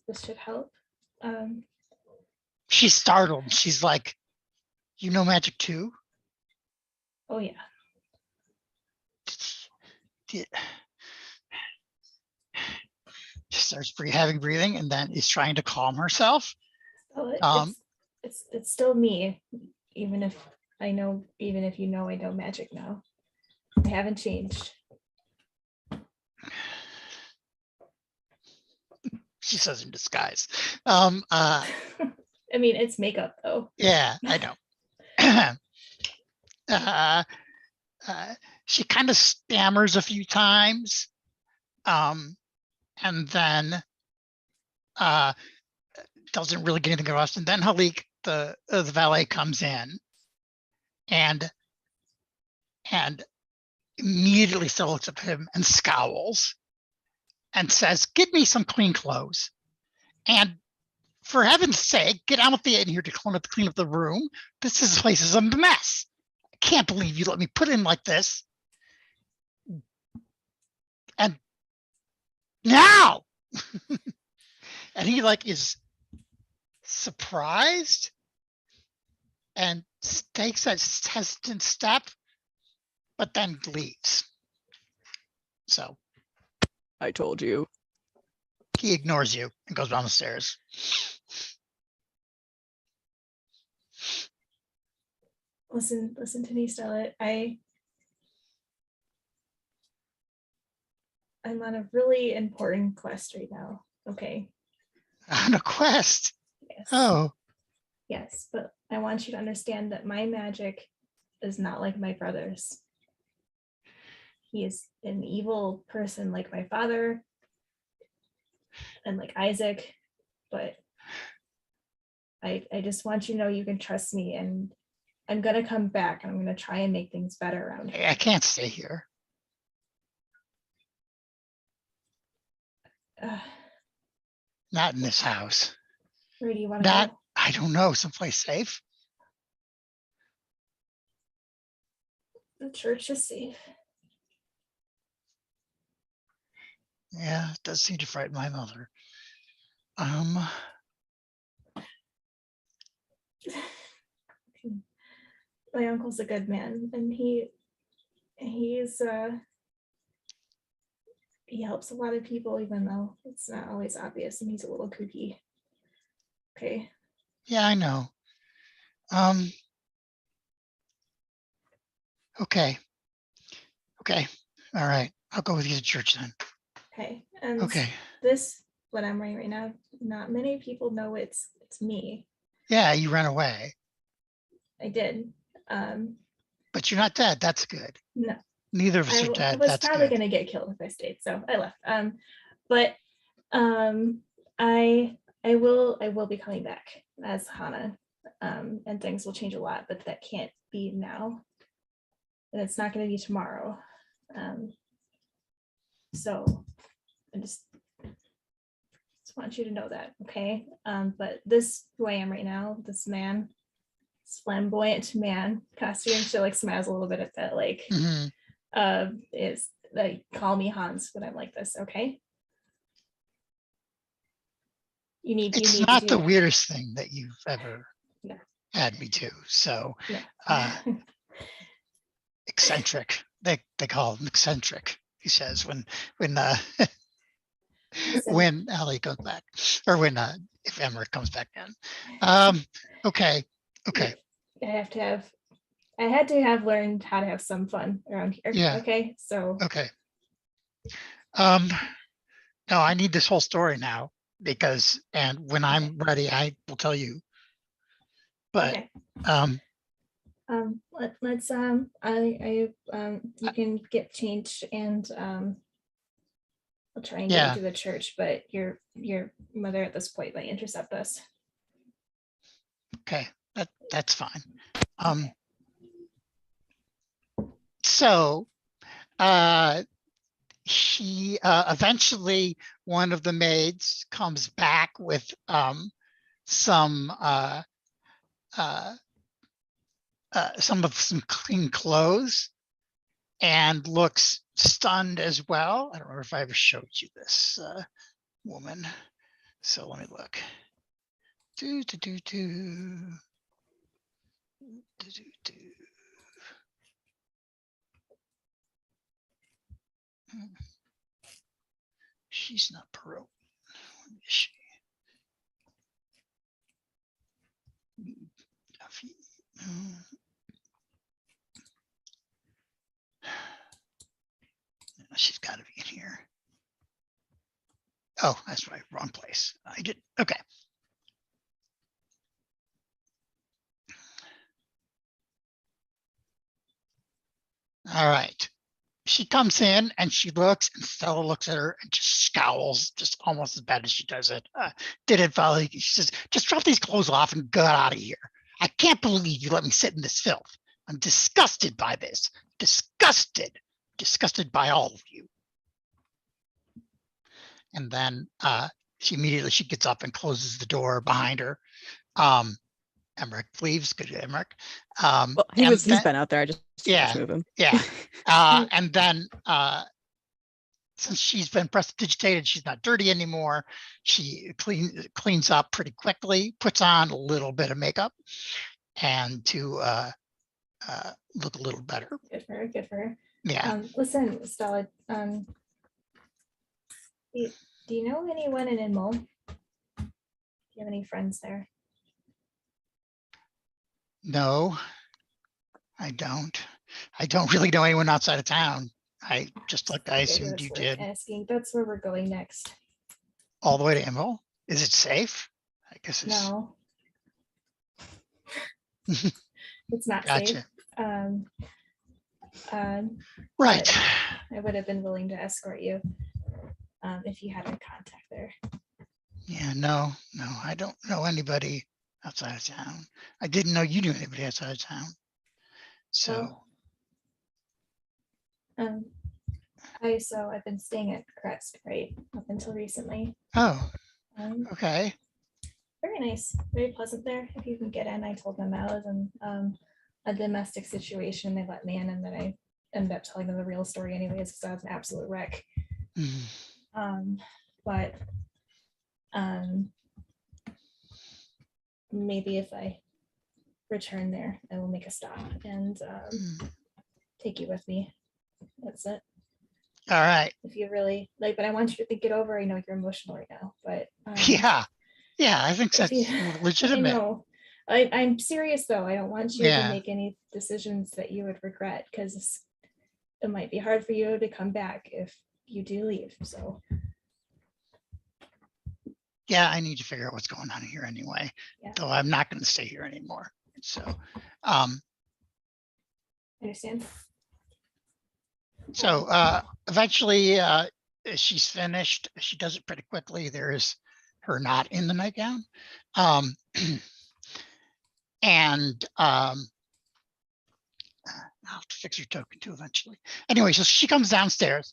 Speaker 6: This should help.
Speaker 1: She's startled. She's like, "You know magic too?"
Speaker 6: Oh yeah.
Speaker 1: She starts heavy breathing and then is trying to calm herself.
Speaker 6: So it's still me, even if I know, even if you know I know magic now. I haven't changed.
Speaker 1: She says in disguise.
Speaker 6: I mean, it's makeup though.
Speaker 1: Yeah, I know. She kind of stammers a few times, and then doesn't really get anything across. And then Halik, the valet, comes in and immediately still looks at him and scowls and says, "Get me some clean clothes. And for heaven's sake, get on with the in here to clean up the room. This place is a mess. I can't believe you let me put in like this. And now," and he like is surprised and takes a hesitant step, but then leaves. So
Speaker 3: I told you.
Speaker 1: he ignores you and goes down the stairs.
Speaker 6: Listen to me, Stella. I'm on a really important quest right now. Okay.
Speaker 1: On a quest.
Speaker 6: Yes.
Speaker 1: Oh.
Speaker 6: Yes, but I want you to understand that my magic is not like my brother's. He is an evil person like my father and like Isaac, but I just want you to know you can trust me, and I'm gonna come back and I'm gonna try and make things better around here.
Speaker 1: I can't stay here. Not in this house.
Speaker 6: Where do you want to go?
Speaker 1: I don't know, someplace safe.
Speaker 6: The church is safe.
Speaker 1: Yeah, it does seem to frighten my mother.
Speaker 6: My uncle's a good man, and he helps a lot of people, even though it's not always obvious, and he's a little kooky. Okay.
Speaker 1: Yeah, I know. Okay. All right. I'll go with you to church then.
Speaker 6: Okay. And
Speaker 1: okay.
Speaker 6: This, what I'm wearing right now, not many people know it's me.
Speaker 1: Yeah, you ran away.
Speaker 6: I did.
Speaker 1: But you're not dead. That's good.
Speaker 6: No.
Speaker 1: Neither of us are dead.
Speaker 6: I was
Speaker 1: That's
Speaker 6: probably
Speaker 1: good.
Speaker 6: going to get killed if I stayed, so I left. I will be coming back as Hana, and things will change a lot, but that can't be now, and it's not going to be tomorrow. So I just want you to know that, okay? But this, who I am right now, this man, this flamboyant man, costume, she like smiles a little bit at that, like, is like, call me Hans when I'm like this, okay?
Speaker 1: It's not the weirdest thing that you've ever had me do. So eccentric. They call him eccentric, he says when when Ali goes back, or when if Emmerich comes back in. Okay.
Speaker 6: I had to have learned how to have some fun around here.
Speaker 1: Yeah.
Speaker 6: Okay. So
Speaker 1: okay. No, I need this whole story now, because when I'm ready, I will tell you. But
Speaker 6: let's you can get changed, and I'll try and get you to the church, but your mother at this point might intercept us.
Speaker 1: Okay, that's fine. So she eventually, one of the maids comes back with some clean clothes and looks stunned as well. I don't remember if I ever showed you this woman. So let me look. Do. She's not Barovian. Is she? She's got to be in here. Oh, that's right. Wrong place. I did. Okay. All right. She comes in and she looks, and Stella looks at her and just scowls, just almost as bad as she does it. Did it, Valley? She says, just drop these clothes off and get out of here. I can't believe you let me sit in this filth. I'm disgusted by this. Disgusted. Disgusted by all of you. And then she gets up and closes the door behind her. Emmerich leaves. Good, Emmerich.
Speaker 3: Well, he's been out there. I just move him.
Speaker 1: Yeah. And then since she's been prestidigitated, she's not dirty anymore. She cleans up pretty quickly, puts on a little bit of makeup, and to look a little better.
Speaker 6: Good for her. Good for her.
Speaker 1: Yeah.
Speaker 6: Listen, Stella. Do you know anyone in Inmol? Do you have any friends there?
Speaker 1: No, I don't. I don't really know anyone outside of town. I assumed you did.
Speaker 6: Asking. That's where we're going next.
Speaker 1: All the way to Immo? Is it safe? I guess it's
Speaker 6: No. It's not
Speaker 1: gotcha.
Speaker 6: safe.
Speaker 1: Right.
Speaker 6: I would have been willing to escort you if you had a contact there.
Speaker 1: Yeah, no, I don't know anybody outside of town. I didn't know you knew anybody outside of town. So.
Speaker 6: I've been staying at Crest, right, up until recently.
Speaker 1: Oh, okay.
Speaker 6: Very nice, very pleasant there. If you can get in, I told them I was in a domestic situation. They let me in, and then I ended up telling them the real story anyways, because I was an absolute wreck. But maybe if I return there, I will make a stop and take you with me. That's it.
Speaker 1: All right.
Speaker 6: If you really like, but I want you to think it over. I know you're emotional right now, but
Speaker 1: yeah, I think that's legitimate.
Speaker 6: I know. I'm serious though. I don't want you to make any decisions that you would regret, because it might be hard for you to come back if you do leave. So
Speaker 1: yeah, I need to figure out what's going on here anyway. Though I'm not going to stay here anymore. So
Speaker 6: I understand.
Speaker 1: So eventually she's finished. She does it pretty quickly. There is her not in the nightgown. And I'll have to fix her token too eventually. Anyway, so she comes downstairs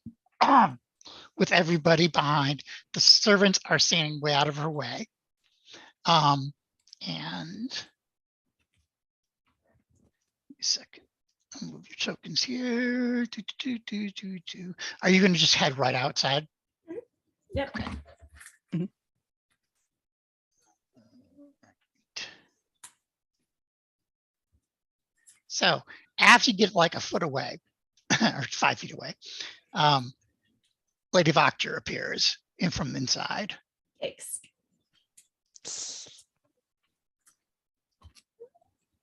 Speaker 1: with everybody behind. The servants are standing way out of her way. And a second. I'll move your tokens here. Are you going to just head right outside?
Speaker 6: Yep.
Speaker 1: Okay. So after you get like a foot away or 5 feet away, Lady Voctor appears in from inside.
Speaker 6: Yikes.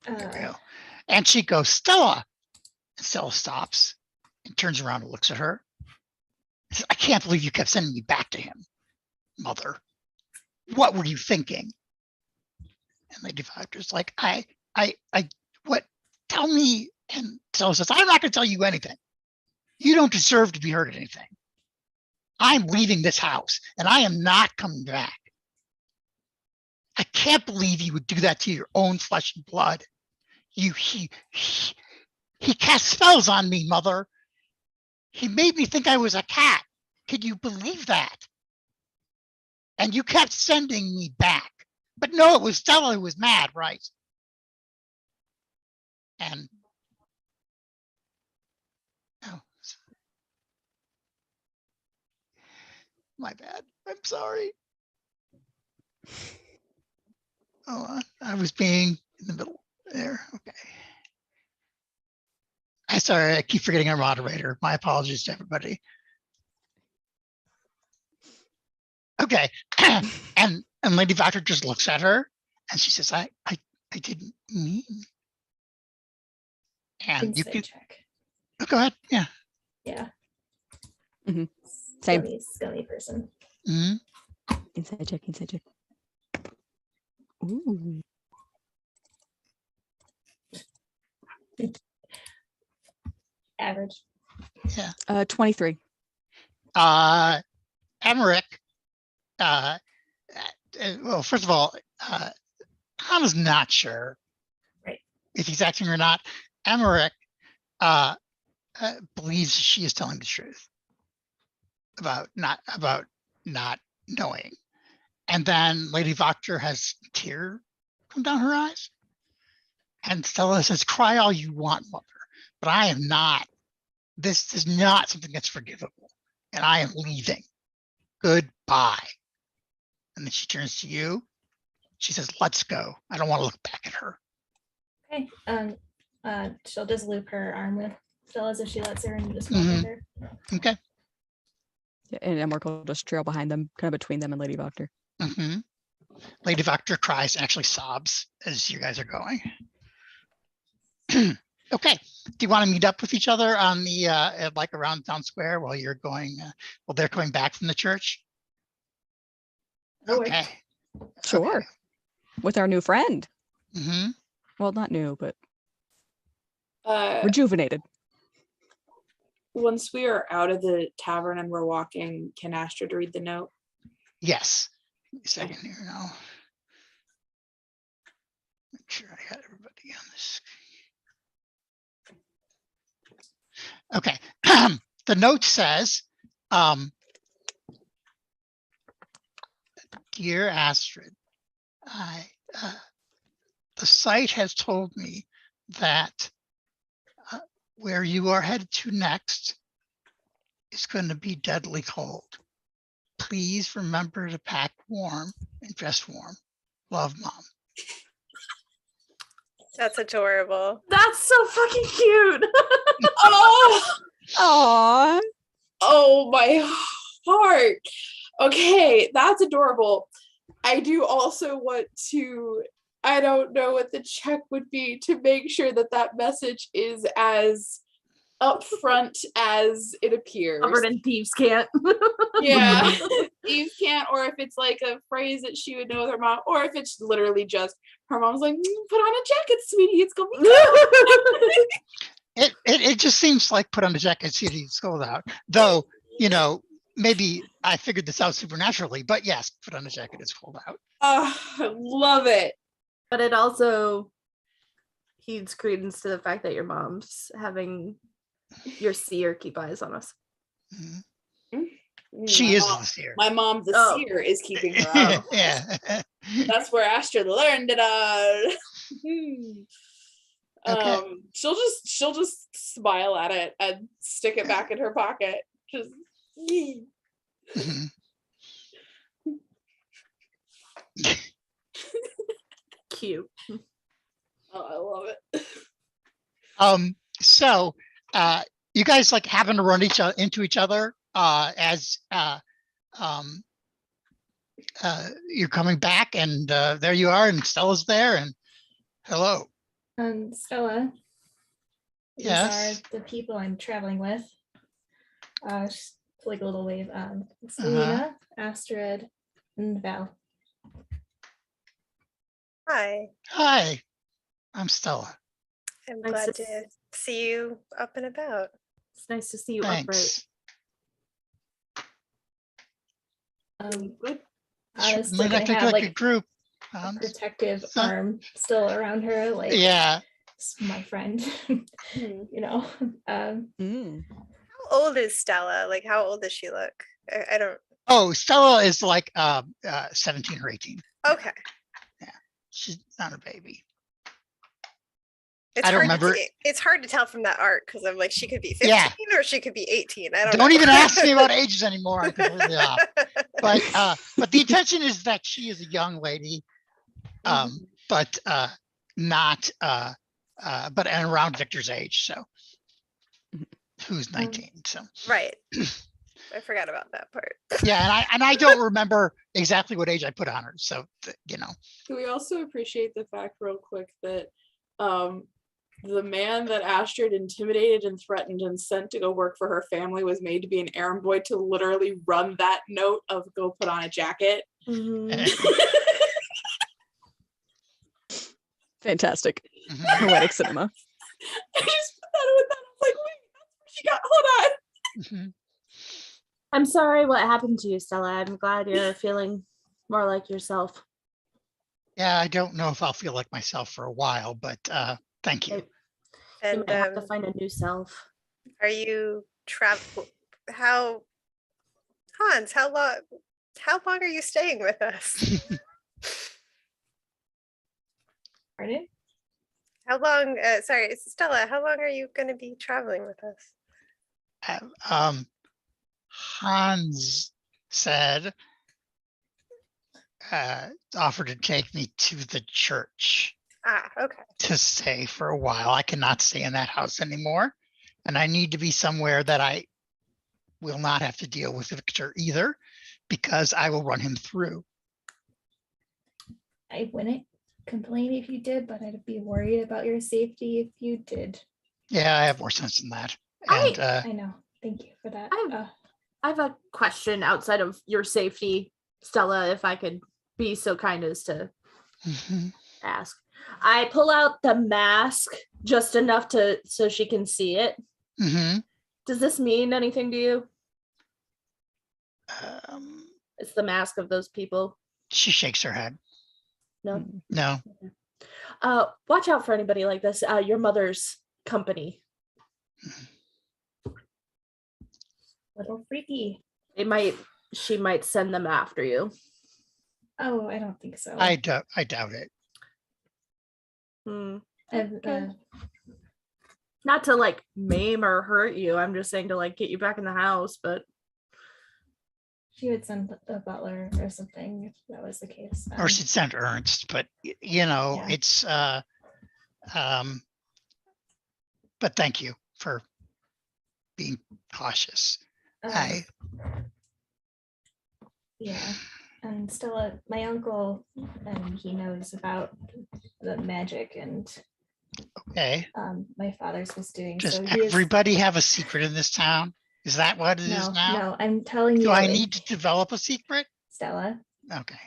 Speaker 1: There we go. And she goes, Stella. And Stella stops and turns around and looks at her. Says, I can't believe you kept sending me back to him, Mother. What were you thinking? And Lady Voctor's like, what? Tell me. And Stella says, I'm not going to tell you anything. You don't deserve to be heard anything. I'm leaving this house and I am not coming back. I can't believe you would do that to your own flesh and blood. He cast spells on me, Mother. He made me think I was a cat. Can you believe that? And you kept sending me back. But no, it was Stella who was mad, right? And oh, my bad. I'm sorry. Oh, I was being in the middle there. Okay. I'm sorry. I keep forgetting our moderator. My apologies to everybody. Okay. and Lady Doctor just looks at her and she says, I didn't mean. And you
Speaker 6: Insight
Speaker 1: can
Speaker 6: check.
Speaker 1: oh, go ahead. Yeah.
Speaker 6: Yeah.
Speaker 3: Mhm. Same.
Speaker 6: Scummy person.
Speaker 1: Mhm.
Speaker 3: Inside check, inside check. Ooh.
Speaker 6: Average.
Speaker 1: Yeah.
Speaker 3: 23.
Speaker 1: Emmerich, well, first of all, Hannah's not sure
Speaker 6: Right.
Speaker 1: if he's acting or not. Emmerich believes she is telling the truth about not knowing. And then Lady Voctor has a tear come down her eyes. And Stella says, cry all you want, mother, but I am not. This is not something that's forgivable. And I am leaving. Goodbye. And then she turns to you. She says, let's go. I don't want to look back at her.
Speaker 6: Okay. She'll just loop her arm with Stella as if she lets her and just walk with her.
Speaker 1: Okay.
Speaker 3: Yeah, and Emmerich will just trail behind them, kind of between them and Lady Voctor.
Speaker 1: Lady Voctor cries and actually sobs as you guys are going. Okay. Do you want to meet up with each other on the like around town square while you're going? While they're coming back from the church?
Speaker 6: Sure.
Speaker 1: Okay.
Speaker 3: Sure.
Speaker 1: Okay.
Speaker 3: With our new friend.
Speaker 1: Mm-hmm.
Speaker 3: Well, not new, but
Speaker 4: Uh,
Speaker 3: rejuvenated.
Speaker 4: once we are out of the tavern and we're walking, can Astrid read the note?
Speaker 1: Yes. Give me a second here now. Make sure I got everybody on this. Okay. The note says, Dear Astrid, the site has told me that where you are headed to next is going to be deadly cold. Please remember to pack warm and dress warm. Love, Mom.
Speaker 5: That's adorable.
Speaker 2: That's so fucking cute.
Speaker 4: Oh,
Speaker 3: Aww.
Speaker 4: oh my heart. Okay, that's adorable. I do also want to, I don't know what the check would be to make sure that that message is as upfront as it appears.
Speaker 2: Covered in thieves can't.
Speaker 4: Yeah, Eve can't, or if it's like a phrase that she would know with her mom, or if it's literally just her mom's like, put on a jacket, sweetie, it's gonna be cold.
Speaker 1: It just seems like put on a jacket, see it's cold out. Though, you know, maybe I figured this out supernaturally, but yes, put on a jacket, it's cold out.
Speaker 4: I love it.
Speaker 2: But it also heeds credence to the fact that your mom's having your seer keep eyes on us.
Speaker 1: Mhm.
Speaker 4: She
Speaker 1: She
Speaker 4: my
Speaker 1: is
Speaker 4: mom,
Speaker 1: the seer.
Speaker 4: my mom, the
Speaker 2: Oh.
Speaker 4: seer, is keeping her out.
Speaker 1: Yeah.
Speaker 4: That's where Astrid learned it.
Speaker 1: Okay.
Speaker 4: She'll just smile at it and stick it back in her pocket. Just
Speaker 1: Mhm.
Speaker 2: Cute.
Speaker 4: oh, I love it.
Speaker 1: So you guys like happen to run into each other as you're coming back, and there you are, and Stella's there, and hello.
Speaker 6: Stella, these
Speaker 1: Yes.
Speaker 6: are the people I'm traveling with. Just like a little wave. It's
Speaker 1: Uh-huh.
Speaker 6: Lena, Astrid, and Val.
Speaker 5: Hi,
Speaker 1: Hi, I'm Stella.
Speaker 5: I'm
Speaker 2: Nice
Speaker 5: glad
Speaker 2: to
Speaker 5: to see you up and about.
Speaker 2: It's nice to see you upright.
Speaker 1: Thanks.
Speaker 4: Good.
Speaker 6: Honestly,
Speaker 1: Might
Speaker 6: I
Speaker 1: act like
Speaker 6: have
Speaker 1: a
Speaker 6: like
Speaker 1: group.
Speaker 6: a protective
Speaker 1: So-
Speaker 6: arm still around her, like
Speaker 1: Yeah.
Speaker 6: it's my friend,
Speaker 4: Hmm.
Speaker 6: you know.
Speaker 3: Mm.
Speaker 5: How old is Stella? Like, how old does she look? I don't.
Speaker 1: Oh, Stella is like 17 or 18.
Speaker 5: Okay.
Speaker 1: She's not a baby.
Speaker 5: It's
Speaker 1: I don't
Speaker 5: hard
Speaker 1: remember.
Speaker 5: It's hard to tell from that art because I'm like, she could be 15
Speaker 1: Yeah.
Speaker 5: or she could be 18. I don't
Speaker 1: Don't
Speaker 5: know.
Speaker 1: even ask me about ages anymore. I'm completely off. But the intention is that she is a young lady, but not but and around Victor's age. So who's 19? So
Speaker 5: Right. I forgot about that part.
Speaker 1: yeah, and I don't remember exactly what age I put on her. So you know.
Speaker 7: Can we also appreciate the fact real quick that the man that Astrid intimidated and threatened and sent to go work for her family was made to be an errand boy to literally run that note of go put on a jacket.
Speaker 3: Fantastic. Poetic cinema.
Speaker 7: I just put that with that. I was like, wait, that's what she got. Hold on.
Speaker 2: I'm sorry what happened to you, Stella. I'm glad you're feeling more like yourself.
Speaker 1: Yeah, I don't know if I'll feel like myself for a while, but thank you.
Speaker 2: You
Speaker 5: And
Speaker 2: might have to find a new self.
Speaker 5: are you Hans, how long are you staying with us?
Speaker 6: Pardon?
Speaker 5: How long, sorry, Stella, how long are you going to be traveling with us?
Speaker 1: Hans said, offered to take me to the church
Speaker 5: Ah, okay.
Speaker 1: to stay for a while. I cannot stay in that house anymore. And I need to be somewhere that I will not have to deal with Victor either, because I will run him through.
Speaker 6: I wouldn't complain if you did, but I'd be worried about your safety if you did.
Speaker 1: Yeah, I have more sense than that. And
Speaker 6: I know. Thank you for that.
Speaker 2: I have a question outside of your safety, Stella, if I could be so kind as to ask. I pull out the mask just enough so she can see it. Does this mean anything to you? It's the mask of those people.
Speaker 1: She shakes her head.
Speaker 2: No.
Speaker 1: No.
Speaker 2: Watch out for anybody like this. Your mother's company.
Speaker 6: Little freaky.
Speaker 2: She might send them after you.
Speaker 6: Oh, I don't think so.
Speaker 1: I doubt it.
Speaker 2: Okay. Not to like maim or hurt you. I'm just saying to like get you back in the house, but
Speaker 6: she would send the butler or something if that was the case.
Speaker 1: Or she'd send Ernst, but you know,
Speaker 6: Yeah.
Speaker 1: it's but thank you for being cautious.
Speaker 6: Yeah. And Stella, my uncle, and he knows about the magic and
Speaker 1: Okay.
Speaker 6: my father's was doing.
Speaker 1: Does
Speaker 6: So
Speaker 1: everybody have a secret in this town? Is that what it is now?
Speaker 6: No, I'm telling you.
Speaker 1: Do I need to develop a secret?
Speaker 6: Stella,
Speaker 1: Okay.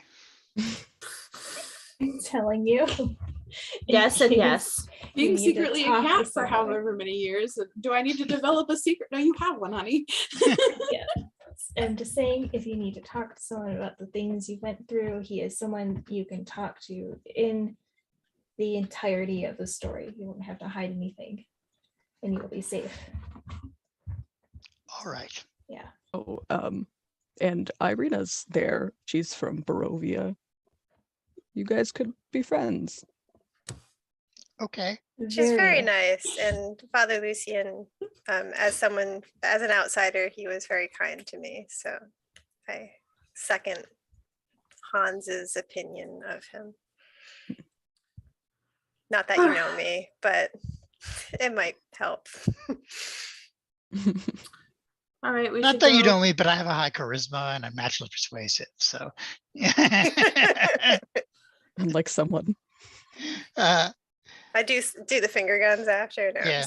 Speaker 6: I'm telling you.
Speaker 2: Yes and yes.
Speaker 7: Being
Speaker 6: need to
Speaker 7: secretly a
Speaker 6: talk to
Speaker 7: cat for
Speaker 6: someone.
Speaker 7: however many years. Do I need to develop a secret? No, you have one, honey.
Speaker 6: Yeah. I'm just saying, if you need to talk to someone about the things you went through, he is someone you can talk to in the entirety of the story. You won't have to hide anything, and you will be safe.
Speaker 1: All right.
Speaker 6: Yeah.
Speaker 3: Oh, and Irina's there. She's from Barovia. You guys could be friends.
Speaker 1: Okay.
Speaker 5: She's very nice, and Father Lucien, as an outsider, he was very kind to me. So I second Hans's opinion of him. Not that you know me, but it might help.
Speaker 2: All right.
Speaker 1: Not that you know me, but I have a high charisma and I'm naturally persuasive. So
Speaker 3: Unlike someone.
Speaker 5: I do the finger guns after. No,
Speaker 1: Yeah.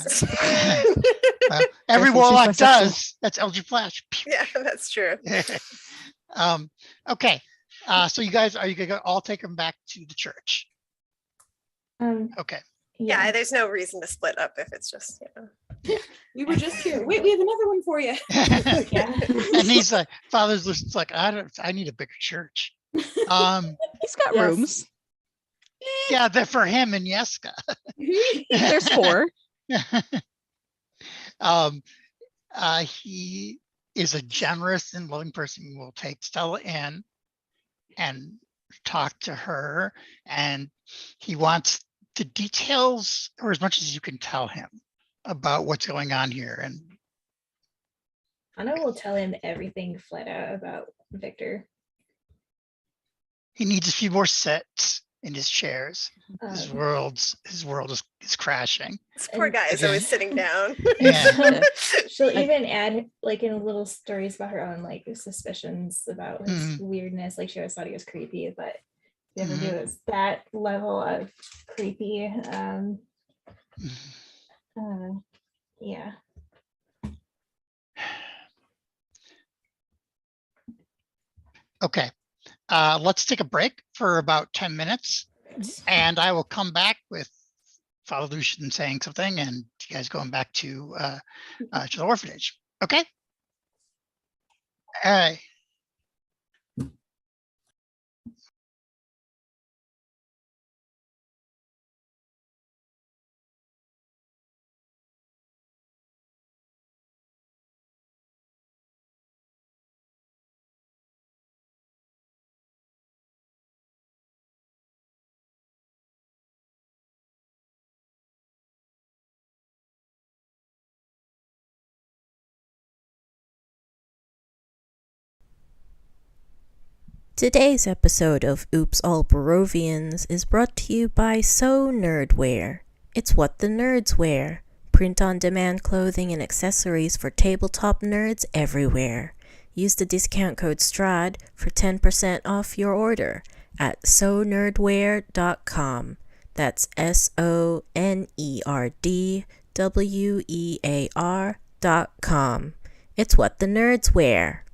Speaker 5: well,
Speaker 1: every
Speaker 3: Careful, she's
Speaker 1: warlock
Speaker 3: bisexual.
Speaker 1: does. That's LG Flash.
Speaker 5: yeah, that's true.
Speaker 1: Okay. So you guys, are you gonna all take them back to the church? Okay.
Speaker 5: Yeah, there's no reason to split up if it's just,
Speaker 7: We were just here. Wait, we have another one for you.
Speaker 6: Yeah.
Speaker 1: And he's like, Father's Lucian's like, I need a bigger church.
Speaker 3: He's got
Speaker 2: Yes.
Speaker 3: rooms.
Speaker 1: Yeah, they're for him and Yeska.
Speaker 3: There's 4.
Speaker 1: He is a generous and loving person who will take Stella in and talk to her, and he wants the details, or as much as you can tell him, about what's going on here. And
Speaker 6: Anna will tell him everything flat out about Victor.
Speaker 1: he needs a few more sets in his chairs. His
Speaker 6: Um,
Speaker 1: world is crashing.
Speaker 5: This poor
Speaker 6: And-
Speaker 5: guy is always sitting down.
Speaker 1: Yeah.
Speaker 6: She'll even add like in little stories about her own like suspicions about his
Speaker 1: Mhm.
Speaker 6: weirdness. Like she always thought he was creepy, but never
Speaker 1: Mhm.
Speaker 6: knew it was that level of creepy. Yeah.
Speaker 1: Okay. Let's take a break for about 10 minutes, and I will come back with Father Lucian saying something and you guys going back to the orphanage. Okay. All right.
Speaker 8: Today's episode of Oops All Barovians is brought to you by So Nerdwear. It's what the nerds wear. Print-on-demand clothing and accessories for tabletop nerds everywhere. Use the discount code STRAD for 10% off your order at sonerdwear.com. That's SONERDWEAR.com. It's what the nerds wear.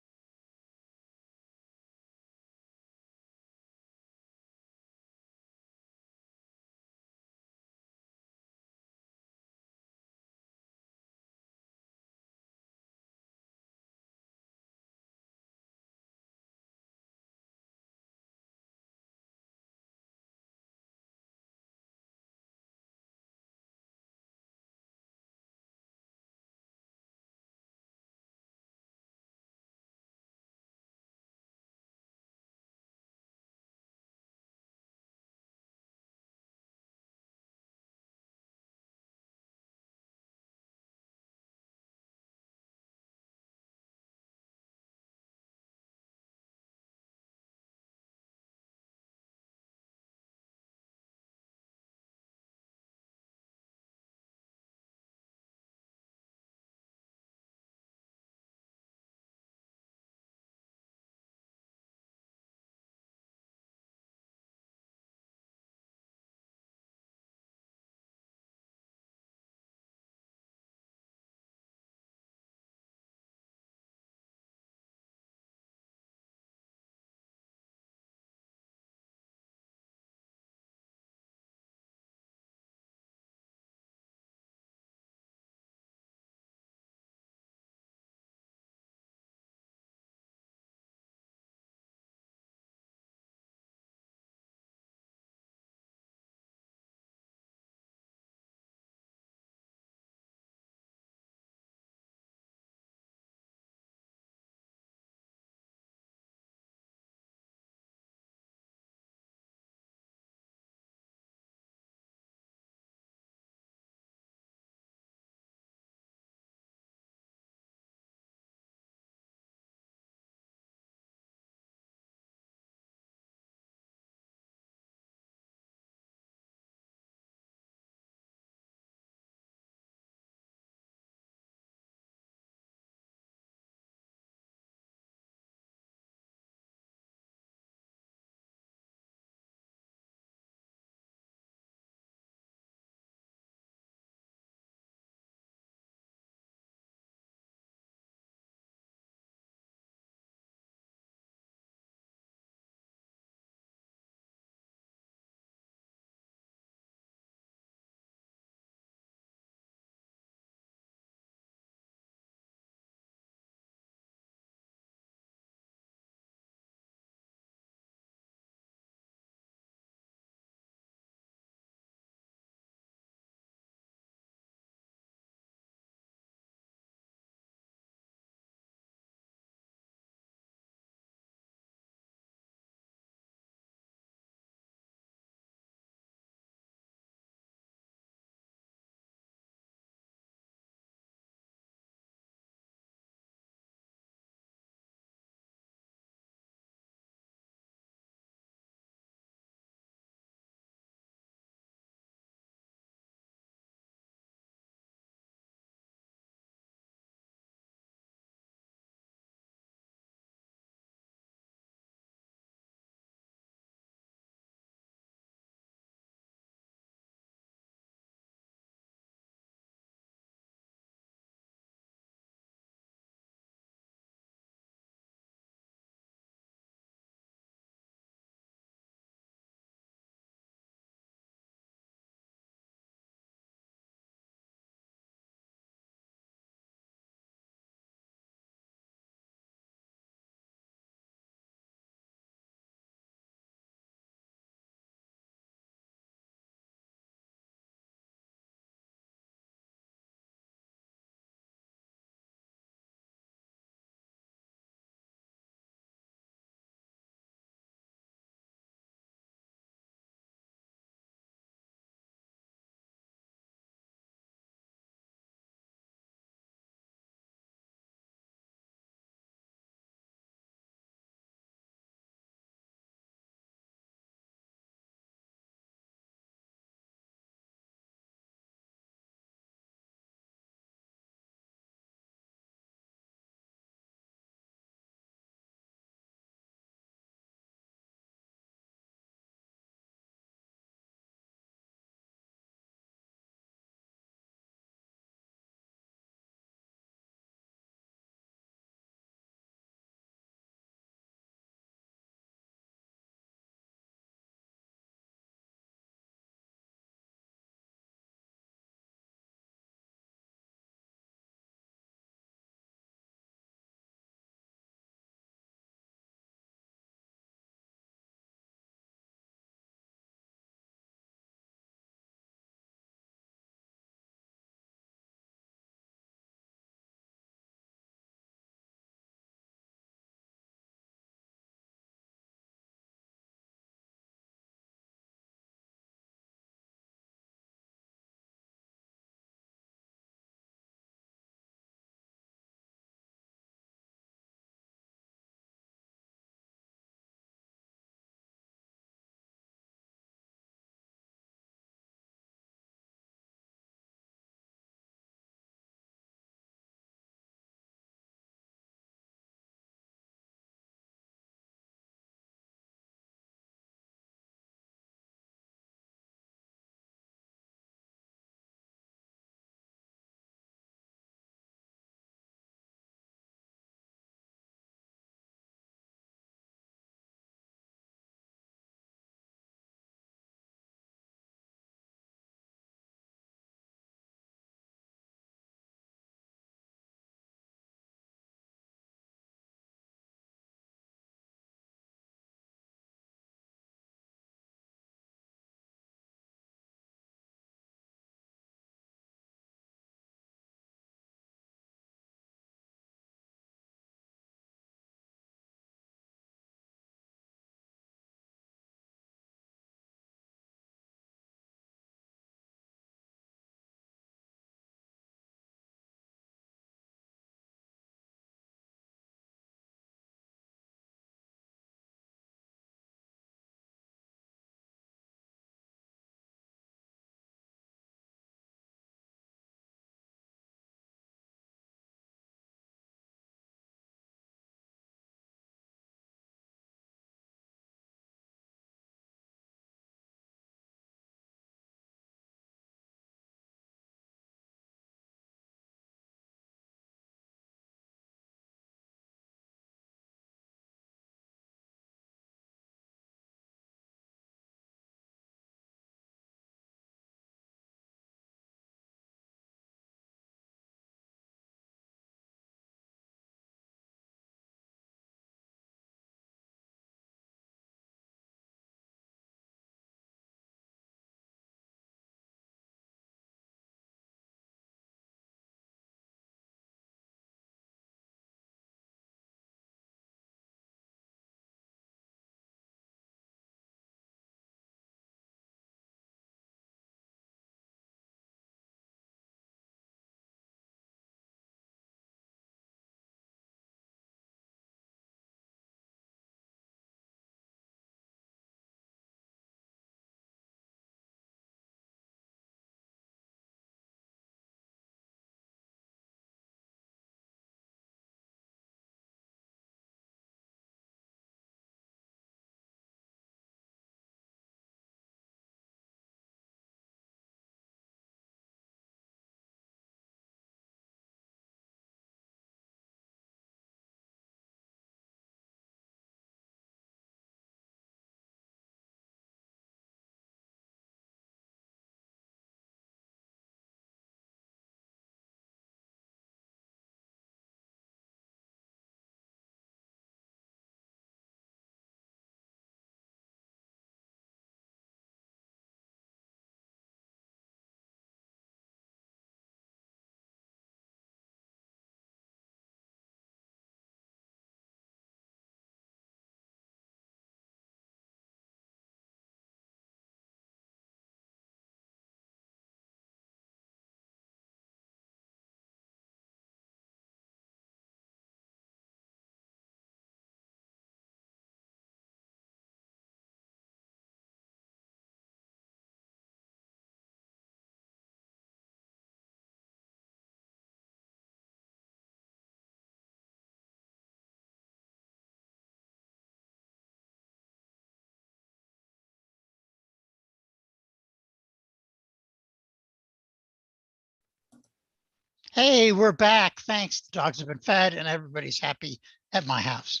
Speaker 1: Hey, we're back. Thanks. The dogs have been fed and everybody's happy at my house.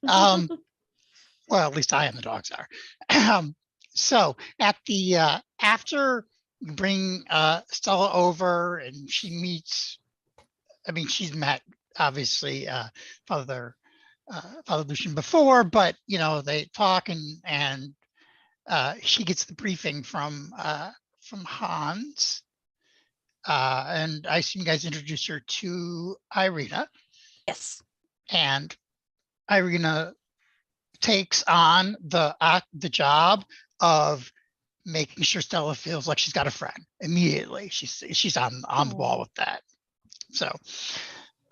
Speaker 1: Well, at least I am, the dogs are. So at the after you bring Stella over and she meets, I mean, she's met obviously Father Lucian before, but they talk and she gets the briefing from Hans. And I assume you guys introduced her to Irina,
Speaker 3: Yes.
Speaker 1: and Irina takes on the job of making sure Stella feels like she's got a friend immediately. She's on the ball with that. So,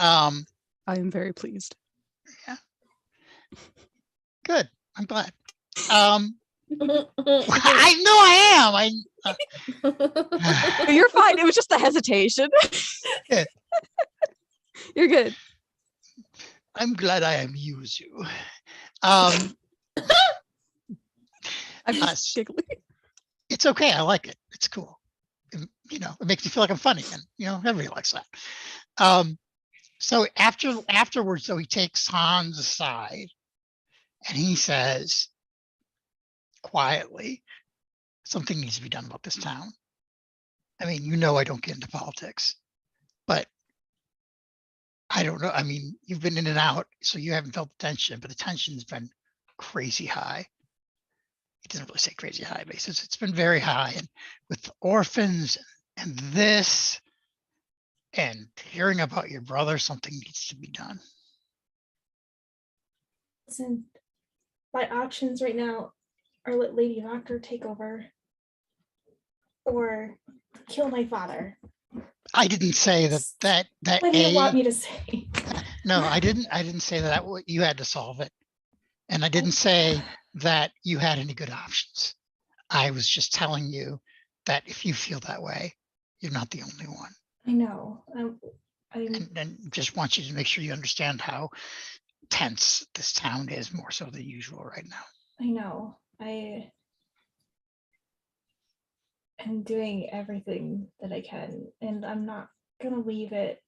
Speaker 3: I am very pleased.
Speaker 1: yeah, good. I'm glad. I know I am.
Speaker 3: You're fine. It was just the hesitation.
Speaker 1: Yeah.
Speaker 3: You're good.
Speaker 1: I'm glad I amuse you.
Speaker 3: I'm just giggling.
Speaker 1: It's okay. I like it. It's cool. It makes me feel like I'm funny, and everybody likes that. So afterwards, though, he takes Hans aside, and he says quietly, something needs to be done about this town. I mean, I don't get into politics, but I don't know. I mean, you've been in and out, so you haven't felt the tension, but the tension's been crazy high. He doesn't really say crazy high, but he says it's been very high. And with the orphans and this, and hearing about your brother, something needs to be done.
Speaker 6: Listen, my options right now are let Lady Doctor take over or kill my father.
Speaker 1: I didn't say that
Speaker 6: What do you want me to say?
Speaker 1: No, I didn't say that you had to solve it. And I didn't say that you had any good options. I was just telling you that if you feel that way, you're not the only one.
Speaker 6: I know.
Speaker 1: And just want you to make sure you understand how tense this town is, more so than usual right now.
Speaker 6: I know. I'm doing everything that I can, and I'm not gonna leave it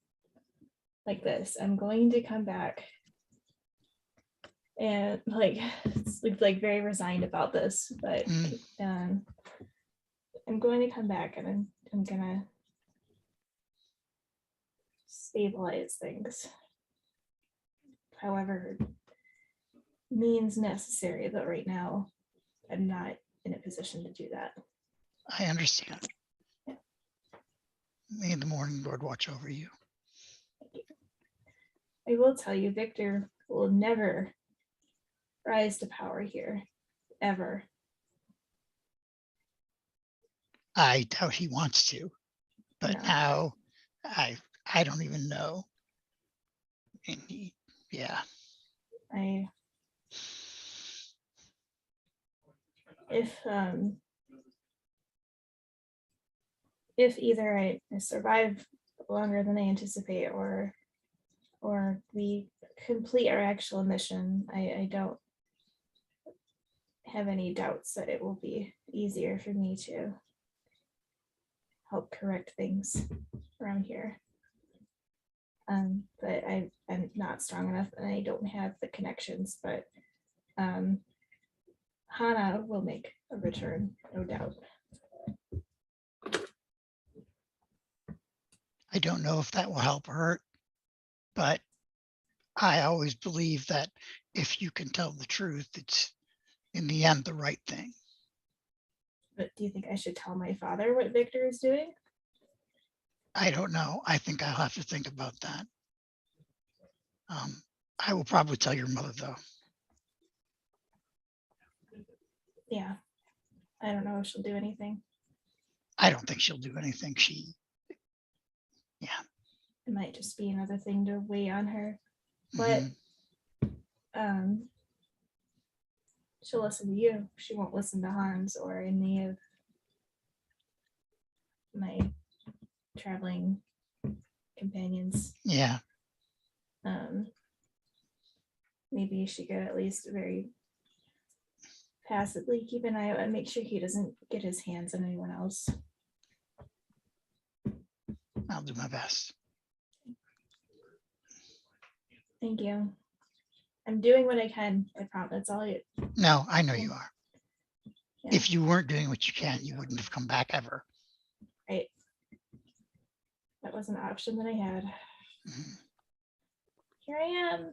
Speaker 6: like this. I'm going to come back, and it's like very resigned about this, but I'm going to come back, and I'm gonna stabilize things, however means necessary. But right now, I'm not in a position to do that.
Speaker 1: I understand. May the morning Lord watch over you.
Speaker 6: I will tell you, Victor will never rise to power here, ever.
Speaker 1: I doubt he wants to, but
Speaker 6: No.
Speaker 1: now I don't even know. And yeah.
Speaker 6: If either I survive longer than I anticipate, or we complete our actual mission, I don't have any doubts that it will be easier for me to help correct things around here. But I'm not strong enough, and I don't have the connections. But Hana will make a return, no doubt.
Speaker 1: I don't know if that will help or hurt, but I always believe that if you can tell the truth, it's in the end the right thing.
Speaker 6: But do you think I should tell my father what Victor is doing?
Speaker 1: I don't know. I think I'll have to think about that. I will probably tell your mother, though.
Speaker 6: Yeah. I don't know if she'll do anything.
Speaker 1: I don't think she'll do anything.
Speaker 6: It might just be another thing to weigh on her. But she'll listen to you. She won't listen to Hans or any of my traveling companions.
Speaker 1: Yeah.
Speaker 6: Maybe she could at least very passively keep an eye out and make sure he doesn't get his hands on anyone else.
Speaker 1: I'll do my best.
Speaker 6: Thank you. I'm doing what I can. I promise. That's all I.
Speaker 1: No, I know you are.
Speaker 6: Yeah.
Speaker 1: If you weren't doing what you can, you wouldn't have come back ever.
Speaker 6: Right. That was an option that I had. Here I am.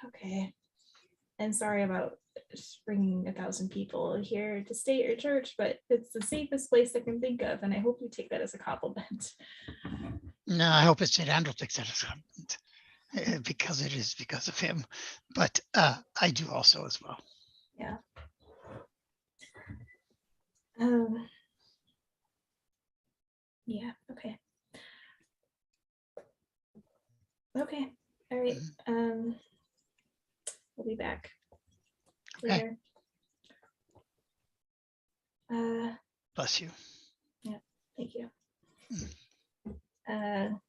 Speaker 6: Okay. And sorry about bringing 1,000 people here to state or church, but it's the safest place I can think of, and I hope you take that as a compliment.
Speaker 1: No, I hope it's St. Andrew takes that as a compliment, because it is because of him. But I do also as well.
Speaker 6: Yeah. Yeah. Okay. Okay. All right. We'll be back
Speaker 1: Okay.
Speaker 6: later.
Speaker 1: Bless you.
Speaker 6: Yeah. Thank you. All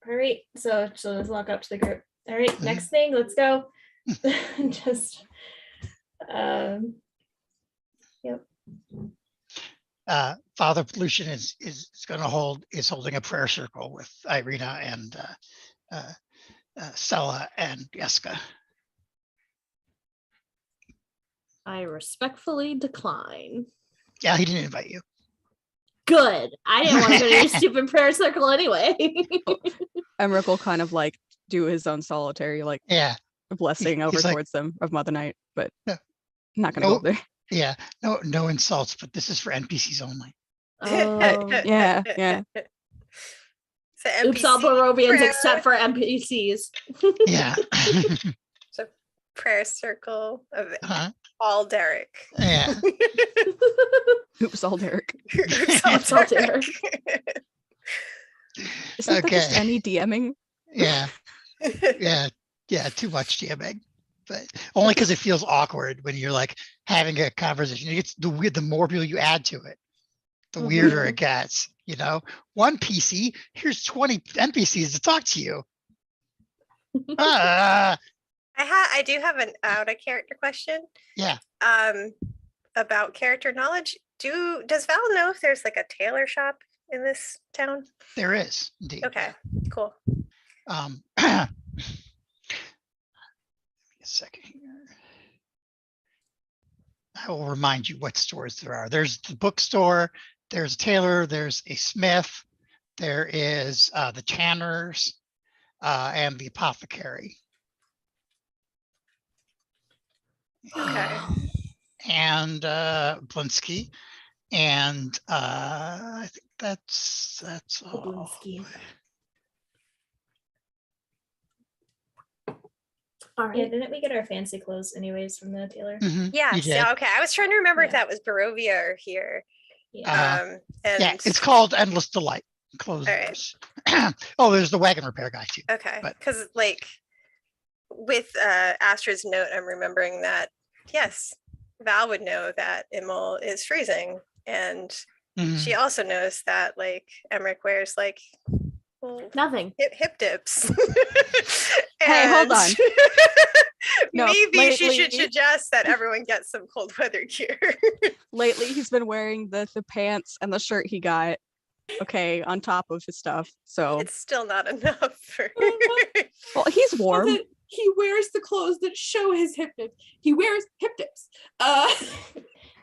Speaker 6: right. So let's walk up to the group. All right. Next thing. Let's go. Just. Yep.
Speaker 1: Father Pollution is holding a prayer circle with Irina and Stella and Jessica.
Speaker 2: I respectfully decline.
Speaker 1: Yeah, he didn't invite you.
Speaker 2: Good. I didn't want to go to your stupid prayer circle anyway.
Speaker 3: Emmerich will kind of like do his own solitary like blessing over
Speaker 1: He's like,
Speaker 3: towards them of Mother Night, but
Speaker 1: No.
Speaker 3: I'm not gonna go up there.
Speaker 1: Yeah, no insults, but this is for NPCs only.
Speaker 2: Oh,
Speaker 3: Yeah.
Speaker 5: So
Speaker 2: oops, all
Speaker 5: NPC
Speaker 2: Barovians
Speaker 5: prayer-
Speaker 2: except for NPCs.
Speaker 1: Yeah.
Speaker 5: So prayer circle of
Speaker 1: Uh-huh.
Speaker 5: all Derek.
Speaker 1: Yeah.
Speaker 3: Oops, all Derek.
Speaker 2: Oops, all Derek.
Speaker 3: Isn't that just any DMing?
Speaker 1: Yeah. Yeah. Too much DMing, but only because it feels awkward when you're like having a conversation. It's the weird. The more people you add to it, the weirder it gets. You know, one PC, here's 20 NPCs to talk to you.
Speaker 5: I do have an out of character question.
Speaker 1: Yeah.
Speaker 5: About character knowledge. Does Val know if there's like a tailor shop in this town?
Speaker 1: There is indeed.
Speaker 5: Okay, cool.
Speaker 1: A second here. I will remind you what stores there are. There's the bookstore, there's a tailor, there's a smith, there is the tanners, and the apothecary.
Speaker 5: Okay.
Speaker 1: And Blinsky. And I think that's all.
Speaker 2: Blinsky.
Speaker 6: All right. Yeah, didn't we get our fancy clothes anyways from the tailor?
Speaker 5: Yes. Yeah. Okay. I was trying to remember if that was Barovia or here.
Speaker 1: Yeah.
Speaker 5: And
Speaker 1: Yeah, it's called Endless Delight. Clothes. Right. Oh, there's the wagon repair guy too.
Speaker 5: Okay. Because like with Astra's note, I'm remembering that yes, Val would know that Immel is freezing, and she also knows that like Emmerich wears like
Speaker 2: nothing
Speaker 5: hip dips.
Speaker 3: Hey, hold on. No,
Speaker 5: maybe she should suggest that everyone gets some cold weather gear.
Speaker 3: Lately, he's been wearing the pants and the shirt he got, on top of his stuff. So
Speaker 5: it's still not enough for.
Speaker 3: Well, he's warm.
Speaker 7: He wears the clothes that show his hip dips. He wears hip dips.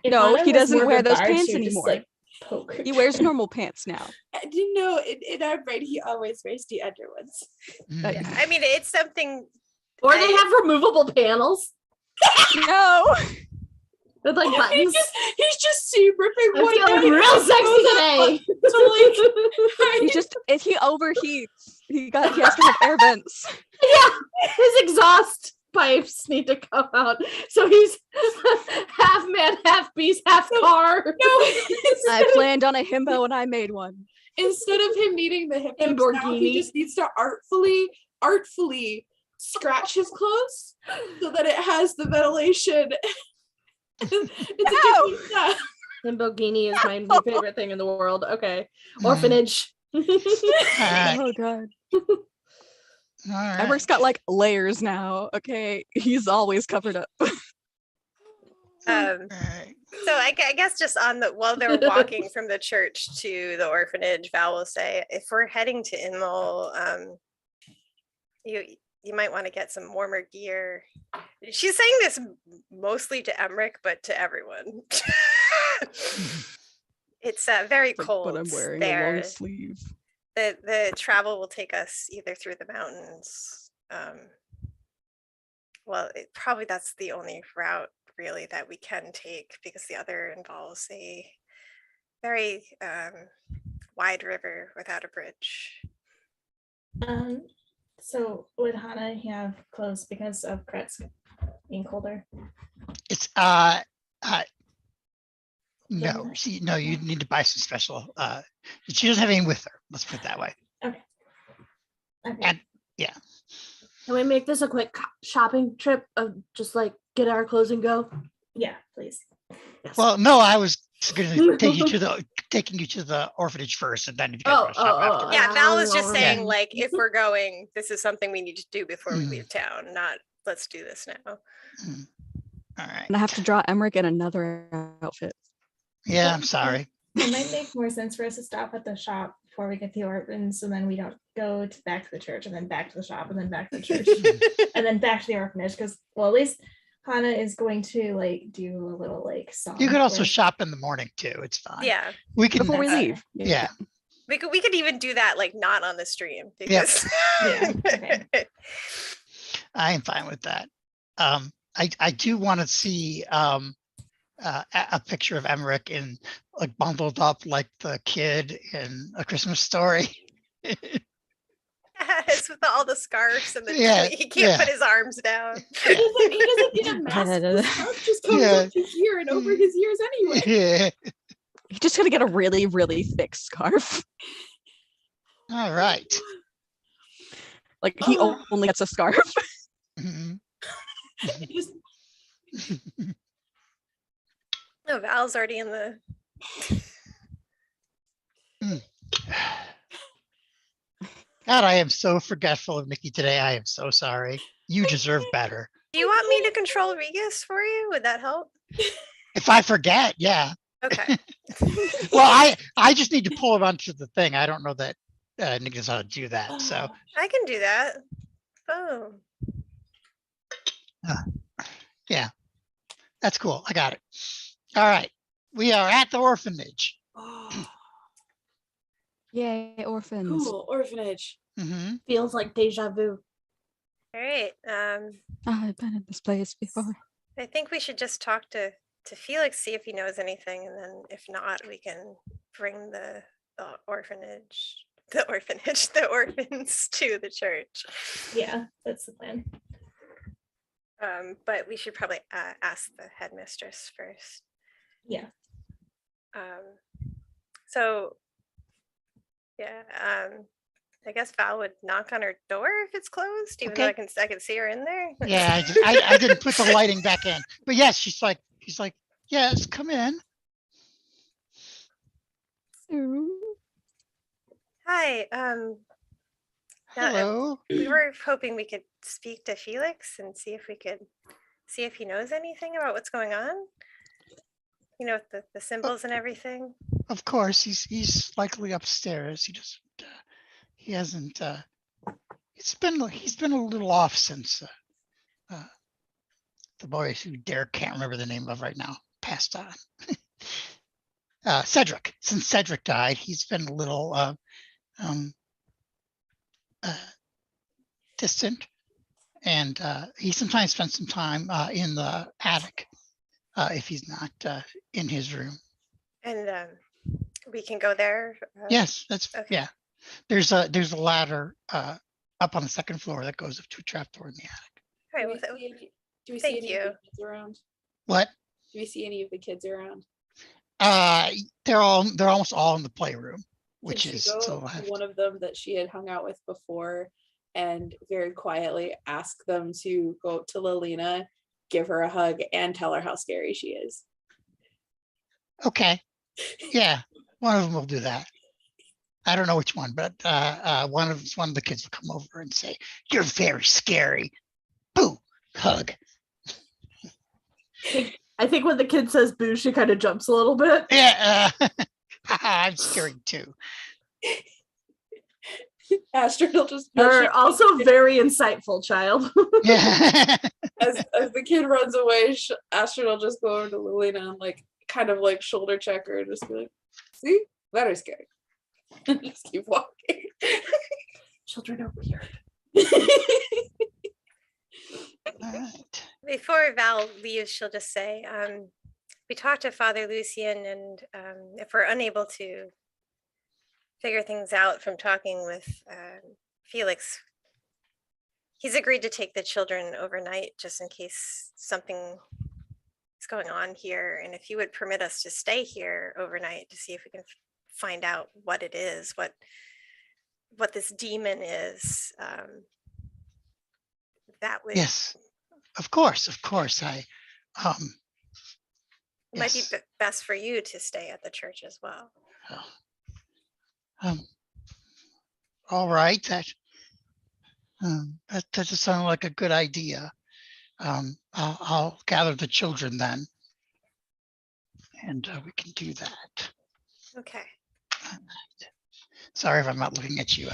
Speaker 3: No, he doesn't wear those pants
Speaker 6: just,
Speaker 3: anymore.
Speaker 6: like, poke.
Speaker 3: He wears normal pants now.
Speaker 7: I didn't know in our brain he always wears the under ones.
Speaker 5: I mean, it's something.
Speaker 2: Or they have removable panels.
Speaker 3: No.
Speaker 2: With like buttons.
Speaker 7: He's just ripping
Speaker 2: I'm
Speaker 7: one
Speaker 2: feeling real sexy today.
Speaker 3: If he overheats, he has to have air vents.
Speaker 2: Yeah, his exhaust pipes need to come out. So he's half man, half beast, half car.
Speaker 7: No,
Speaker 3: I planned on a himbo and I made one.
Speaker 7: Instead of him needing the hip dips now, he just needs to artfully scratch his clothes so that it has the ventilation. It's a different stuff.
Speaker 2: Lamborghini is my new favorite thing in the world. Okay. Orphanage.
Speaker 3: Oh god.
Speaker 1: Right.
Speaker 3: Emmerich's got like layers now. Okay. He's always covered up.
Speaker 1: Right.
Speaker 5: So I guess just on the while they're walking from the church to the orphanage, Val will say, if we're heading to Inmol, you might want to get some warmer gear. She's saying this mostly to Emmerich, but to everyone. It's very
Speaker 3: Like,
Speaker 5: cold
Speaker 3: but I'm wearing a
Speaker 5: there.
Speaker 3: long sleeve.
Speaker 5: The travel will take us either through the mountains. Well, probably that's the only route really that we can take, because the other involves a very wide river without a bridge.
Speaker 6: So would Hana have clothes because of Kretz being colder?
Speaker 1: It's no, no, you need to buy some special. She doesn't have any with her. Let's put it that way.
Speaker 6: Okay.
Speaker 1: And
Speaker 2: Can we make this a quick shopping trip of just like get our clothes and go?
Speaker 6: Yeah, please.
Speaker 2: Yes.
Speaker 1: well, no, I was going to taking you to the orphanage first, and then if you guys want to shop afterwards.
Speaker 5: Yeah, Val was just saying,
Speaker 1: Yeah.
Speaker 5: like, if we're going, this is something we need to do before we leave town, not let's do this now.
Speaker 1: All right.
Speaker 3: And I have to draw Emmerich in another outfit.
Speaker 1: Yeah, I'm sorry.
Speaker 6: It might make more sense for us to stop at the shop before we get the orphans, so then we don't go back to the church and then back to the shop and then back to the church and then back to the orphanage. Because, well, at least Hana is going to like do a little like song.
Speaker 1: You could also
Speaker 6: where-
Speaker 1: shop in the morning too. It's fine.
Speaker 5: Yeah,
Speaker 1: We can
Speaker 3: Before we leave.
Speaker 1: Yeah.
Speaker 5: we could even do that, like, not on the stream, because
Speaker 6: Yeah, okay.
Speaker 1: I am fine with that. I do want to see a picture of Emmerich in like bundled up like the kid in A Christmas Story.
Speaker 5: Yes, with all the scarves and
Speaker 1: Yeah,
Speaker 5: he can't
Speaker 1: yeah.
Speaker 5: put his arms down.
Speaker 7: He doesn't need a mask. The scarf just comes
Speaker 1: Yeah.
Speaker 7: up to here and over his ears anyway.
Speaker 1: Yeah.
Speaker 3: You're just gonna get a really, really thick scarf.
Speaker 1: All right.
Speaker 3: Like he
Speaker 7: Oh.
Speaker 3: only gets a scarf.
Speaker 1: Mhm.
Speaker 7: He just-
Speaker 5: No, Val's already in the.
Speaker 1: God, I am so forgetful of Nikki today. I am so sorry. You deserve better.
Speaker 5: Do you want me to control Regis for you? Would that help?
Speaker 1: If I forget, yeah.
Speaker 5: Okay.
Speaker 1: Well, I just need to pull it onto the thing. I don't know that Nikki knows how to do that. So
Speaker 5: I can do that. Boom.
Speaker 1: yeah, that's cool. I got it. All right. We are at the orphanage.
Speaker 7: Oh,
Speaker 3: Yay, orphans.
Speaker 7: cool. Orphanage.
Speaker 1: Hmm.
Speaker 2: Feels like deja vu.
Speaker 5: All right.
Speaker 3: I've been in this place before.
Speaker 5: I think we should just talk to Felix, see if he knows anything, and then if not, we can bring the orphans to the church.
Speaker 6: Yeah, that's the plan.
Speaker 5: But we should probably ask the headmistress first.
Speaker 6: Yeah.
Speaker 5: So yeah, I guess Val would knock on her door if it's closed, even though I can see her in there.
Speaker 1: Yeah, I didn't put the lighting back in, but yes, she's like, yes, come in.
Speaker 5: Hi.
Speaker 1: Hello.
Speaker 5: We were hoping we could speak to Felix and see if he knows anything about what's going on. You know, with the symbols and everything.
Speaker 1: Of course, he's likely upstairs. He hasn't. He's been a little off since the boy who Derek can't remember the name of right now passed on. Cedric. Since Cedric died, he's been a little distant, and he sometimes spends some time in the attic if he's not in his room.
Speaker 5: And we can go there.
Speaker 1: Yes, that's
Speaker 5: okay.
Speaker 1: yeah. There's a ladder up on the second floor that goes up to a trapdoor in the attic.
Speaker 5: All right,
Speaker 7: Do
Speaker 5: well,
Speaker 7: we see
Speaker 5: thank
Speaker 7: any
Speaker 5: you.
Speaker 7: of the kids around?
Speaker 1: What?
Speaker 7: Do we see any of the kids around?
Speaker 1: They're almost all in the playroom, which
Speaker 7: Can she
Speaker 1: is
Speaker 7: go
Speaker 1: to the
Speaker 7: to
Speaker 1: left.
Speaker 7: one of them that she had hung out with before and very quietly ask them to go up to Lilina, give her a hug, and tell her how scary she is.
Speaker 1: Okay. Yeah, one of them will do that. I don't know which one, but one of the kids will come over and say, "You're very scary." Boo, hug.
Speaker 2: I think when the kid says boo, she kind of jumps a little bit.
Speaker 1: Yeah. I'm scared too.
Speaker 7: Astrid will just
Speaker 2: You're also very insightful, child.
Speaker 1: Yeah.
Speaker 7: as the kid runs away, Astrid will just go over to Lilina and like kind of like shoulder check her and just be like, see, very scary. And just keep walking.
Speaker 2: Children are weird.
Speaker 1: All right.
Speaker 5: Before Val leaves, she'll just say, we talked to Father Lucian, and if we're unable to figure things out from talking with Felix, he's agreed to take the children overnight just in case something is going on here. And if he would permit us to stay here overnight to see if we can find out what it is, what this demon is, that would
Speaker 1: Yes, of course. I
Speaker 5: it might be
Speaker 1: yes.
Speaker 5: best for you to stay at the church as well.
Speaker 1: All right. That doesn't sound like a good idea. I'll gather the children then, and we can do that.
Speaker 5: Okay.
Speaker 1: Sorry if I'm not looking at you.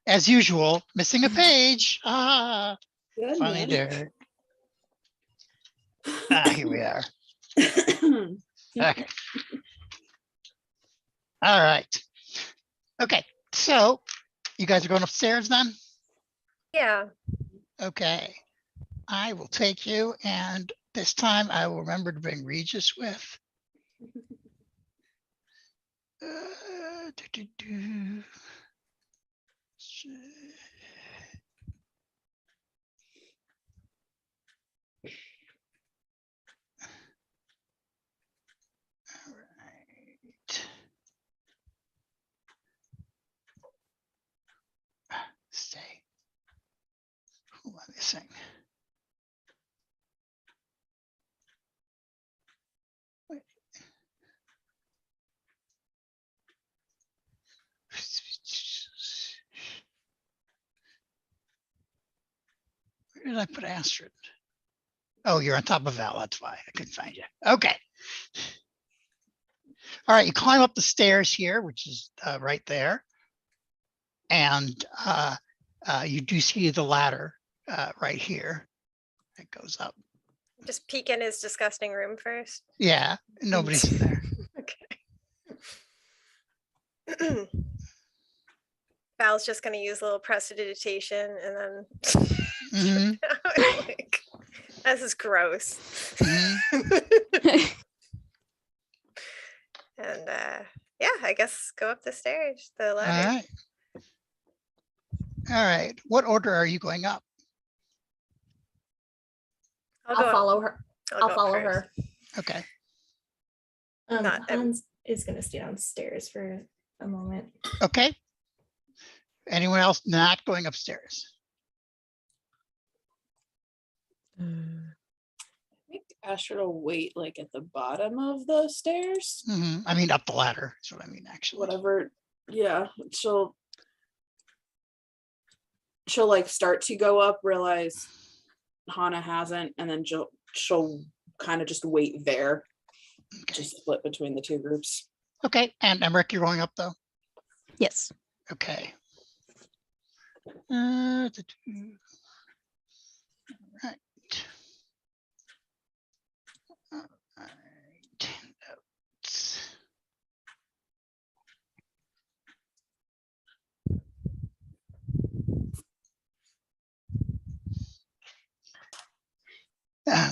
Speaker 1: As usual, missing a page. Ah,
Speaker 7: Good,
Speaker 1: funny
Speaker 7: man.
Speaker 1: dirt. Here we are. Okay. All right. Okay. So you guys are going upstairs then?
Speaker 5: Yeah.
Speaker 1: Okay. I will take you, and this time I will remember to bring Regis with. Do. All right. Stay. Who am I missing? Wait. Where did I put Astrid? Oh, you're on top of Val. That's why I couldn't find you. Okay. All right, you climb up the stairs here, which is right there. And you do see the ladder right here. It goes up.
Speaker 5: Just peek in his disgusting room first.
Speaker 1: Yeah, nobody's in there.
Speaker 5: Okay. Val's just going to use a little prestidigitation and then
Speaker 1: Mhm.
Speaker 5: like, this is gross.
Speaker 1: Mhm.
Speaker 5: And yeah, I guess go up the stairs, the
Speaker 1: All
Speaker 5: ladder.
Speaker 1: right. All right. What order are you going up?
Speaker 2: I'll
Speaker 5: go up-
Speaker 2: follow her.
Speaker 5: go
Speaker 2: I'll
Speaker 5: up
Speaker 2: follow
Speaker 5: first.
Speaker 2: her.
Speaker 1: Okay.
Speaker 5: Not-
Speaker 6: Hans is gonna stay downstairs for a moment.
Speaker 1: Okay. Anyone else not going upstairs?
Speaker 4: I think Astrid will wait like at the bottom of the stairs.
Speaker 1: Mhm. I mean, up the ladder is what I mean, actually.
Speaker 7: Whatever. Yeah, she'll like start to go up, realize Hana hasn't, and then she'll kind of just wait there,
Speaker 1: Okay.
Speaker 7: just split between the two groups.
Speaker 1: Okay. And Emmerich, you're going up though?
Speaker 3: Yes.
Speaker 1: Okay. Right. All right. Notes.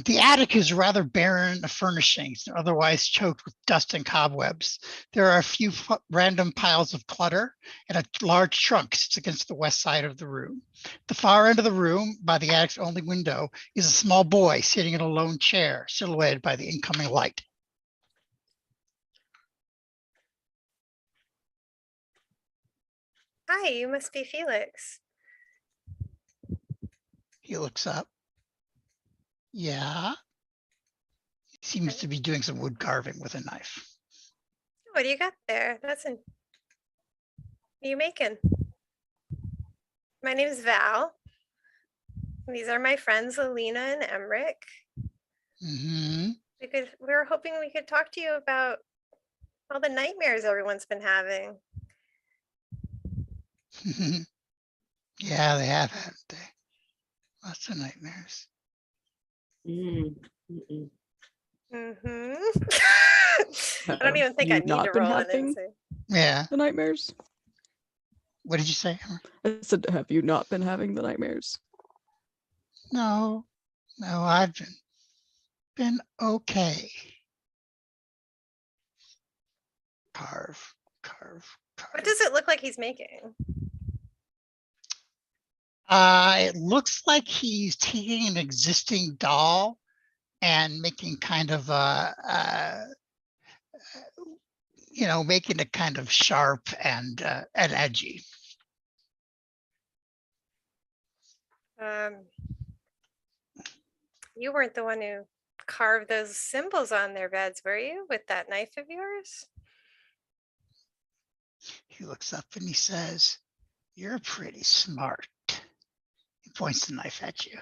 Speaker 1: The attic is rather barren of furnishings, otherwise choked with dust and cobwebs. There are a few random piles of clutter, and a large trunk sits against the west side of the room. The far end of the room, by the attic's only window, is a small boy sitting in a lone chair, silhouetted by the incoming light.
Speaker 5: Hi, you must be Felix.
Speaker 1: He looks up. Yeah. He seems to be doing some wood carving with a knife.
Speaker 5: What do you got there? What are you making? My name is Val. These are my friends, Alina and Emmerich.
Speaker 1: Mm-hmm.
Speaker 5: We were hoping we could talk to you about all the nightmares everyone's been having.
Speaker 1: Yeah, they have, haven't they? Lots of nightmares.
Speaker 5: Mm-hmm. I don't even think I
Speaker 3: You've
Speaker 5: need
Speaker 3: not
Speaker 5: to
Speaker 3: been
Speaker 5: roll in and
Speaker 3: having
Speaker 5: say.
Speaker 1: Yeah.
Speaker 3: the nightmares.
Speaker 1: What did you say?
Speaker 3: I said, have you not been having the nightmares?
Speaker 1: No, I've been okay. Carve.
Speaker 5: What does it look like he's making?
Speaker 1: It looks like he's taking an existing doll and making kind of making it kind of sharp and edgy.
Speaker 5: You weren't the one who carved those symbols on their beds, were you, with that knife of yours?
Speaker 1: He looks up and he says, "You're pretty smart." He points the knife at you.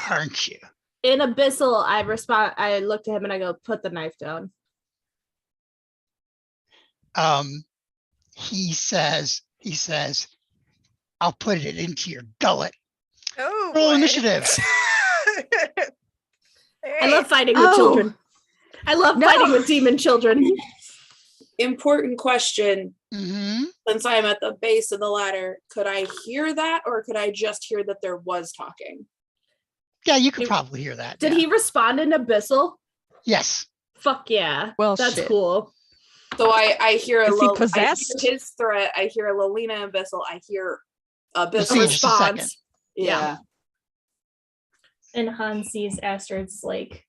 Speaker 1: Aren't you?
Speaker 2: In Abyssal, I look at him and I go, put the knife down.
Speaker 1: He says, "I'll put it into your gullet."
Speaker 5: Oh,
Speaker 1: Roll
Speaker 5: boy.
Speaker 1: initiative.
Speaker 2: I love fighting with children. I love fighting with demon children.
Speaker 4: Important question.
Speaker 1: Mm-hmm.
Speaker 4: Since I'm at the base of the ladder, could I hear that, or could I just hear that there was talking?
Speaker 1: Yeah, you could probably hear that.
Speaker 2: Did he respond in Abyssal?
Speaker 1: Yes.
Speaker 2: Fuck yeah.
Speaker 3: Well,
Speaker 2: that's
Speaker 3: shit.
Speaker 2: cool.
Speaker 4: So I hear
Speaker 3: Is he possessed?
Speaker 4: I hear his threat. I hear a Lolina Abyssal. I hear Abyssal
Speaker 1: See, just a second.
Speaker 4: response. Yeah.
Speaker 6: And Han sees Astrid's like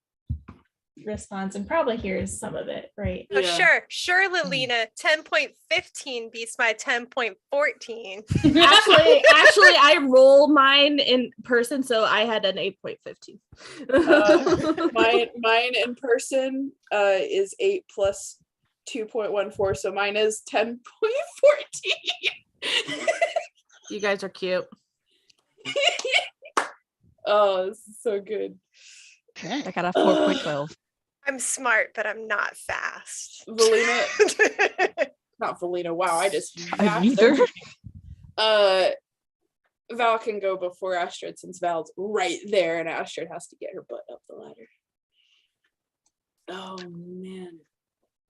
Speaker 6: response and probably hears some of it, right?
Speaker 5: Oh,
Speaker 4: Yeah.
Speaker 5: sure, Lilina. 10.15 beats my 10.14.
Speaker 2: Actually, I roll mine in person, so I had an 8.15.
Speaker 4: Mine in person is 8 plus 2.14, so mine is 10.14.
Speaker 2: You guys are cute.
Speaker 4: Oh, this is so good.
Speaker 1: Okay.
Speaker 3: I got a 4.12.
Speaker 5: I'm smart, but I'm not fast.
Speaker 4: Valina, not Valina. Wow, I just
Speaker 3: I'm
Speaker 4: mashed
Speaker 3: neither.
Speaker 4: everything. Val can go before Astrid since Val's right there, and Astrid has to get her butt up the ladder. Oh man.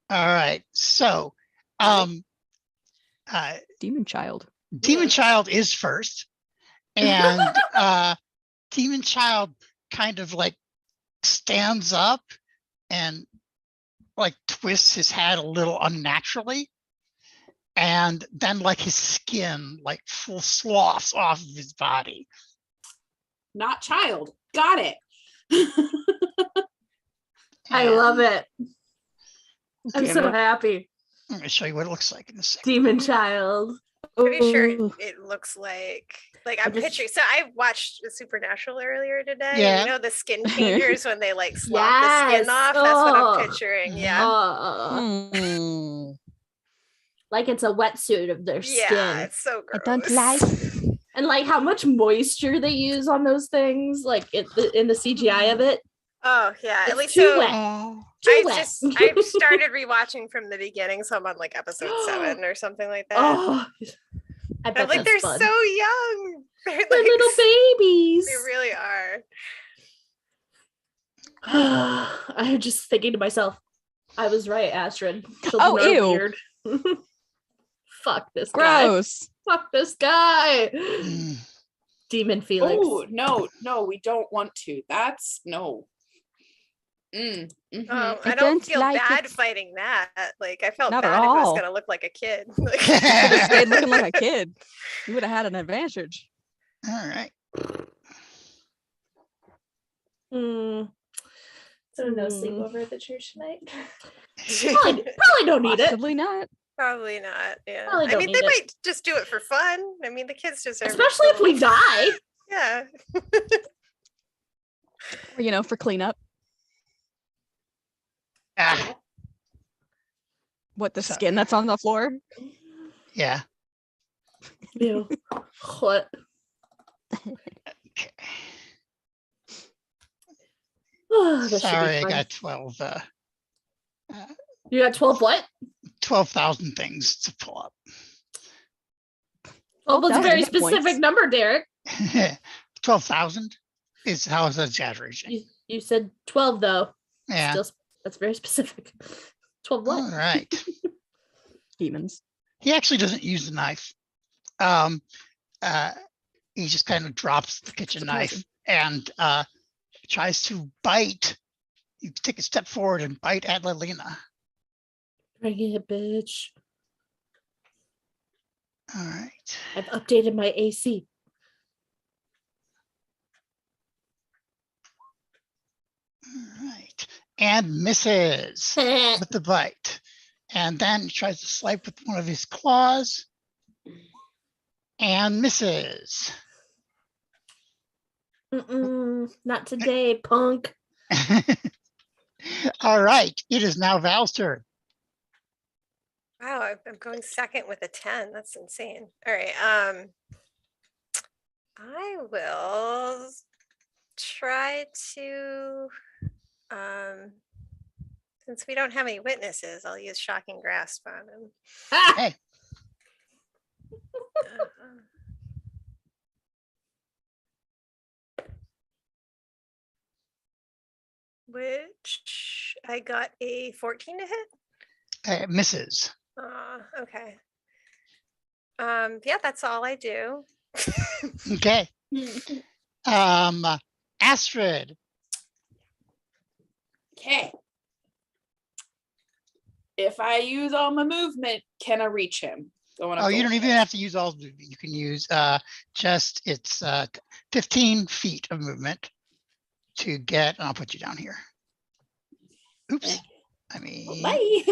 Speaker 1: All right. So,
Speaker 3: Demon child.
Speaker 1: Demon Child is first, and Demon Child kind of like stands up and like twists his head a little unnaturally, and then like his skin like full sloughs off of his body.
Speaker 4: Not child. Got it.
Speaker 2: I love it. I'm
Speaker 3: Damn
Speaker 2: so
Speaker 3: it.
Speaker 2: happy.
Speaker 1: I'm gonna show you what it looks like in a second.
Speaker 2: Demon child.
Speaker 5: Pretty sure
Speaker 3: Ooh.
Speaker 5: it looks like I'm picturing. So I watched Supernatural earlier today.
Speaker 1: Yeah.
Speaker 5: You know the skin changers when they like slop the skin
Speaker 2: Yes.
Speaker 5: off. That's what
Speaker 2: Oh.
Speaker 5: I'm picturing. Yeah.
Speaker 3: Hmm.
Speaker 2: Like it's a wetsuit of their
Speaker 5: Yeah,
Speaker 2: skin.
Speaker 5: it's so
Speaker 3: I
Speaker 5: gross.
Speaker 3: don't like.
Speaker 2: And like how much moisture they use on those things, like in the CGI of it.
Speaker 5: Oh yeah, at
Speaker 2: It's
Speaker 5: least
Speaker 2: too
Speaker 5: so.
Speaker 2: wet.
Speaker 1: Oh,
Speaker 5: I've started rewatching from the beginning, so I'm on like episode 7 or something like that.
Speaker 2: Oh, I
Speaker 5: And
Speaker 2: bet
Speaker 5: I'm like,
Speaker 2: that's
Speaker 5: they're
Speaker 2: fun.
Speaker 5: so young. They're
Speaker 2: They're
Speaker 5: like,
Speaker 2: little babies.
Speaker 5: They really are.
Speaker 2: I'm just thinking to myself, I was right, Astrid. Children
Speaker 3: Oh,
Speaker 2: are
Speaker 3: ew.
Speaker 2: weird. Fuck this guy.
Speaker 3: Gross.
Speaker 2: Fuck this guy.
Speaker 1: mm.
Speaker 2: Demon Felix.
Speaker 4: Oh no, we don't want to. That's no. Mhm.
Speaker 5: I
Speaker 3: I
Speaker 5: don't
Speaker 3: don't
Speaker 5: feel
Speaker 3: like
Speaker 5: bad
Speaker 3: it.
Speaker 5: fighting that. Like I felt
Speaker 3: Not at
Speaker 5: bad if I was
Speaker 3: all.
Speaker 5: gonna look like a kid. Like,
Speaker 3: Should have stayed looking like a kid. You would have had an advantage.
Speaker 1: All right.
Speaker 2: Mm,
Speaker 6: So no
Speaker 2: Hmm.
Speaker 6: sleepover at the church tonight.
Speaker 2: probably don't need it.
Speaker 3: Possibly not.
Speaker 5: Probably not. Yeah.
Speaker 2: Probably
Speaker 5: I
Speaker 2: don't
Speaker 5: mean,
Speaker 2: need
Speaker 5: they
Speaker 2: it.
Speaker 5: might just do it for fun. I mean, the kids deserve it
Speaker 2: Especially if
Speaker 5: too.
Speaker 2: we die.
Speaker 5: Yeah.
Speaker 3: Or, you know, for cleanup.
Speaker 1: Ah,
Speaker 3: What, the
Speaker 1: So-
Speaker 3: skin that's on the floor?
Speaker 1: yeah.
Speaker 2: Ew. What?
Speaker 1: Okay.
Speaker 2: Oh, that should be
Speaker 1: Sorry, I
Speaker 2: fun.
Speaker 1: got 12,
Speaker 2: You got 12 what?
Speaker 1: 12,000 things to pull up.
Speaker 2: Oh, that's a
Speaker 3: 12,000
Speaker 2: very
Speaker 3: hit points.
Speaker 2: specific number, Derek.
Speaker 1: 12,000 is how it's exaggeration.
Speaker 2: You said 12 though.
Speaker 1: Yeah.
Speaker 2: Still, that's very specific. 12 what?
Speaker 1: All right.
Speaker 3: Demons.
Speaker 1: He actually doesn't use the knife. He just kind of drops the kitchen
Speaker 3: Surprising.
Speaker 1: knife and tries to bite. You take a step forward and bite at Lilina.
Speaker 2: Bring it, bitch.
Speaker 1: All right.
Speaker 2: I've updated my AC.
Speaker 1: All right. And misses with the bite. And then he tries to swipe with one of his claws and misses.
Speaker 2: Not today, punk.
Speaker 1: All right. It is now Val's turn.
Speaker 5: Wow, I'm going second with a 10. That's insane. All right. I will try to, since we don't have any witnesses, I'll use shocking grasp on him.
Speaker 1: Hey.
Speaker 5: Which I got a 14 to hit.
Speaker 1: Misses.
Speaker 5: Okay. Yeah, that's all I do.
Speaker 1: Okay. Astrid.
Speaker 4: Okay. If I use all my movement, can I reach him?
Speaker 1: Oh, you don't even have to use all of it. You can use just it's 15 feet of movement to get. I'll put you down here. Oops. I mean,
Speaker 4: Bye.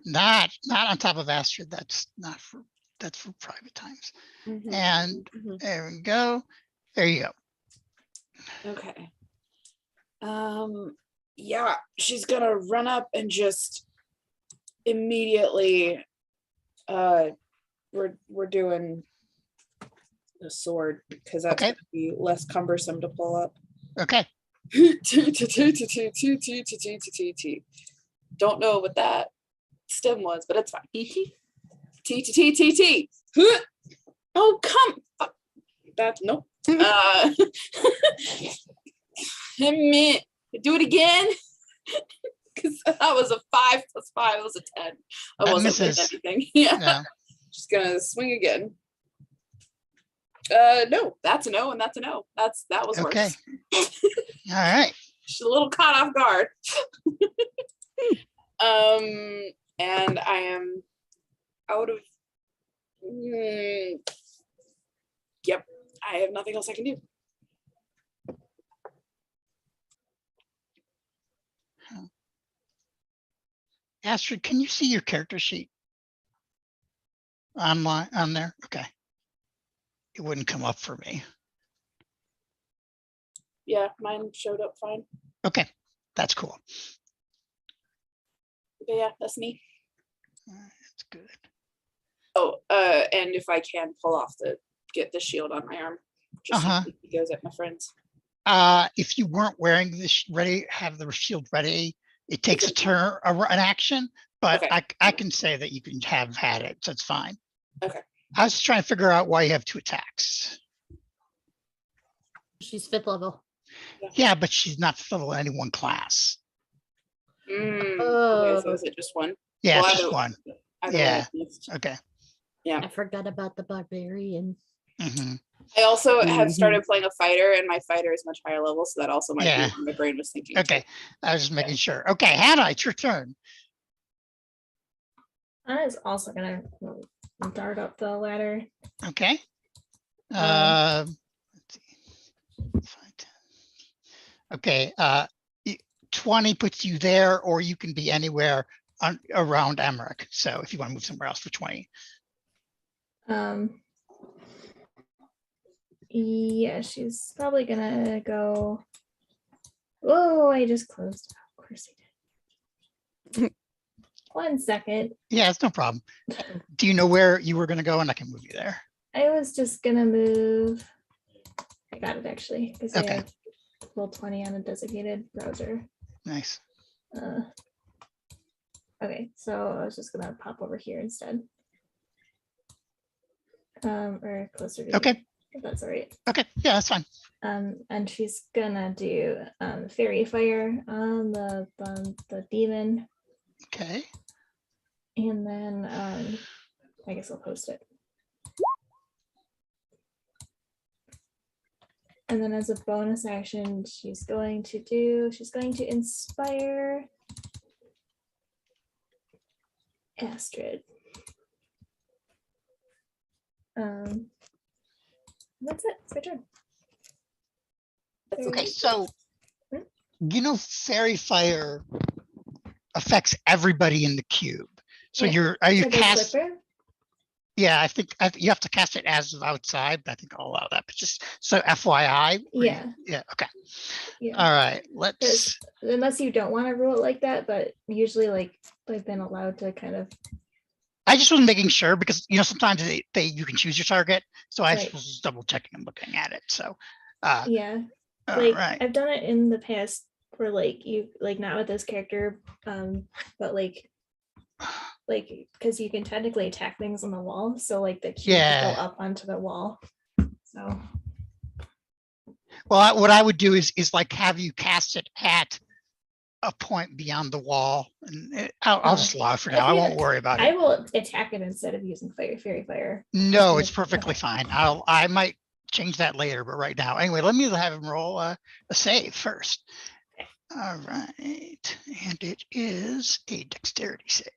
Speaker 1: not on top of Astrid. That's not for private times. And there we go. There you go.
Speaker 4: Okay. Yeah, she's gonna run up and just immediately we're doing the sword because that's
Speaker 1: Okay.
Speaker 4: gonna be less cumbersome to pull up.
Speaker 1: Okay.
Speaker 4: Don't know what that stem was, but it's fine. T. Oh, come. That's nope. Do it again. Because that was a 5 + 5 was a 10. I
Speaker 1: That
Speaker 4: wasn't doing
Speaker 1: misses.
Speaker 4: anything. Yeah.
Speaker 1: No.
Speaker 4: Just gonna swing again. No, that's a no, and that's a no. That was
Speaker 1: Okay.
Speaker 4: worse.
Speaker 1: All right.
Speaker 4: She's a little caught off guard. And I am out of. Yep, I have nothing else I can do.
Speaker 1: Astrid, can you see your character sheet on there? Okay. It wouldn't come up for me.
Speaker 4: Yeah, mine showed up fine.
Speaker 1: Okay, that's cool.
Speaker 4: But yeah, that's me.
Speaker 1: That's good.
Speaker 4: Oh, and if I can pull off get the shield on my arm, just in case he goes at my friends.
Speaker 1: If you weren't wearing this ready, have the shield ready. It takes a turn, an action, but
Speaker 4: Okay.
Speaker 1: I can say that you can have had it, so it's fine.
Speaker 4: Okay.
Speaker 1: I was just trying to figure out why you have 2 attacks.
Speaker 2: She's 5th level.
Speaker 1: Yeah, but she's not level in any one class.
Speaker 4: Okay,
Speaker 2: Oh,
Speaker 4: so is it just one?
Speaker 1: Yeah,
Speaker 4: Well,
Speaker 1: it's just one. Yeah. Okay.
Speaker 2: I forgot about the barbarian.
Speaker 1: hmm
Speaker 4: I also have started playing a fighter, and my fighter is much higher level, so that also might
Speaker 1: Yeah.
Speaker 4: be what my brain was thinking.
Speaker 1: Okay. I was just making sure. Okay, Hannah, it's your turn.
Speaker 6: I was also gonna dart up the ladder.
Speaker 1: Okay. Let's see. 5, 10. Okay. 20 puts you there, or you can be anywhere around Emmerich. So if you want to move somewhere else for 20.
Speaker 6: Yeah, she's probably gonna go. Oh, I just closed. Of course I did. 1 second.
Speaker 1: Yeah, it's no problem. Do you know where you were going to go? And I can move you there.
Speaker 6: I was just gonna move. I got it actually because
Speaker 1: Okay.
Speaker 6: I have roll 20 on a designated browser.
Speaker 1: Nice.
Speaker 6: Okay, so I was just gonna pop over here instead. Or closer to
Speaker 1: Okay.
Speaker 6: here, if that's all right.
Speaker 1: Okay. Yeah, that's fine.
Speaker 6: And she's gonna do fairy fire on the demon,
Speaker 1: Okay.
Speaker 6: and then I guess I'll post it. And then as a bonus action, she's going to inspire Astrid. That's it. It's my turn.
Speaker 1: Okay. So, fairy fire affects everybody in the cube. So
Speaker 6: Yeah,
Speaker 1: are you
Speaker 6: Like a
Speaker 1: cast?
Speaker 6: slipper?
Speaker 1: Yeah, I think you have to cast it as of outside, but I think I'll allow that. But just so FYI.
Speaker 6: Yeah.
Speaker 1: Yeah. Okay.
Speaker 6: Yeah.
Speaker 1: All right.
Speaker 6: There's, unless you don't want to rule it like that, but usually like they've been allowed to kind of.
Speaker 1: I just was making sure because sometimes you can choose your target, so I
Speaker 6: Right.
Speaker 1: was just double checking and looking at it. So.
Speaker 6: Yeah.
Speaker 1: All
Speaker 6: Like
Speaker 1: right.
Speaker 6: I've done it in the past where like you like not with this character, but like because you can technically attack things on the wall, so like the cubes go up onto the wall. So.
Speaker 1: Well, what I would do is like have you cast it at a point beyond the wall, and I'll just allow it for now. I won't worry about it.
Speaker 6: I will attack it instead of using fairy fire.
Speaker 1: No, it's perfectly fine. I might change that later, but right now, anyway, let me have him roll a save first. All right, and it is a dexterity save.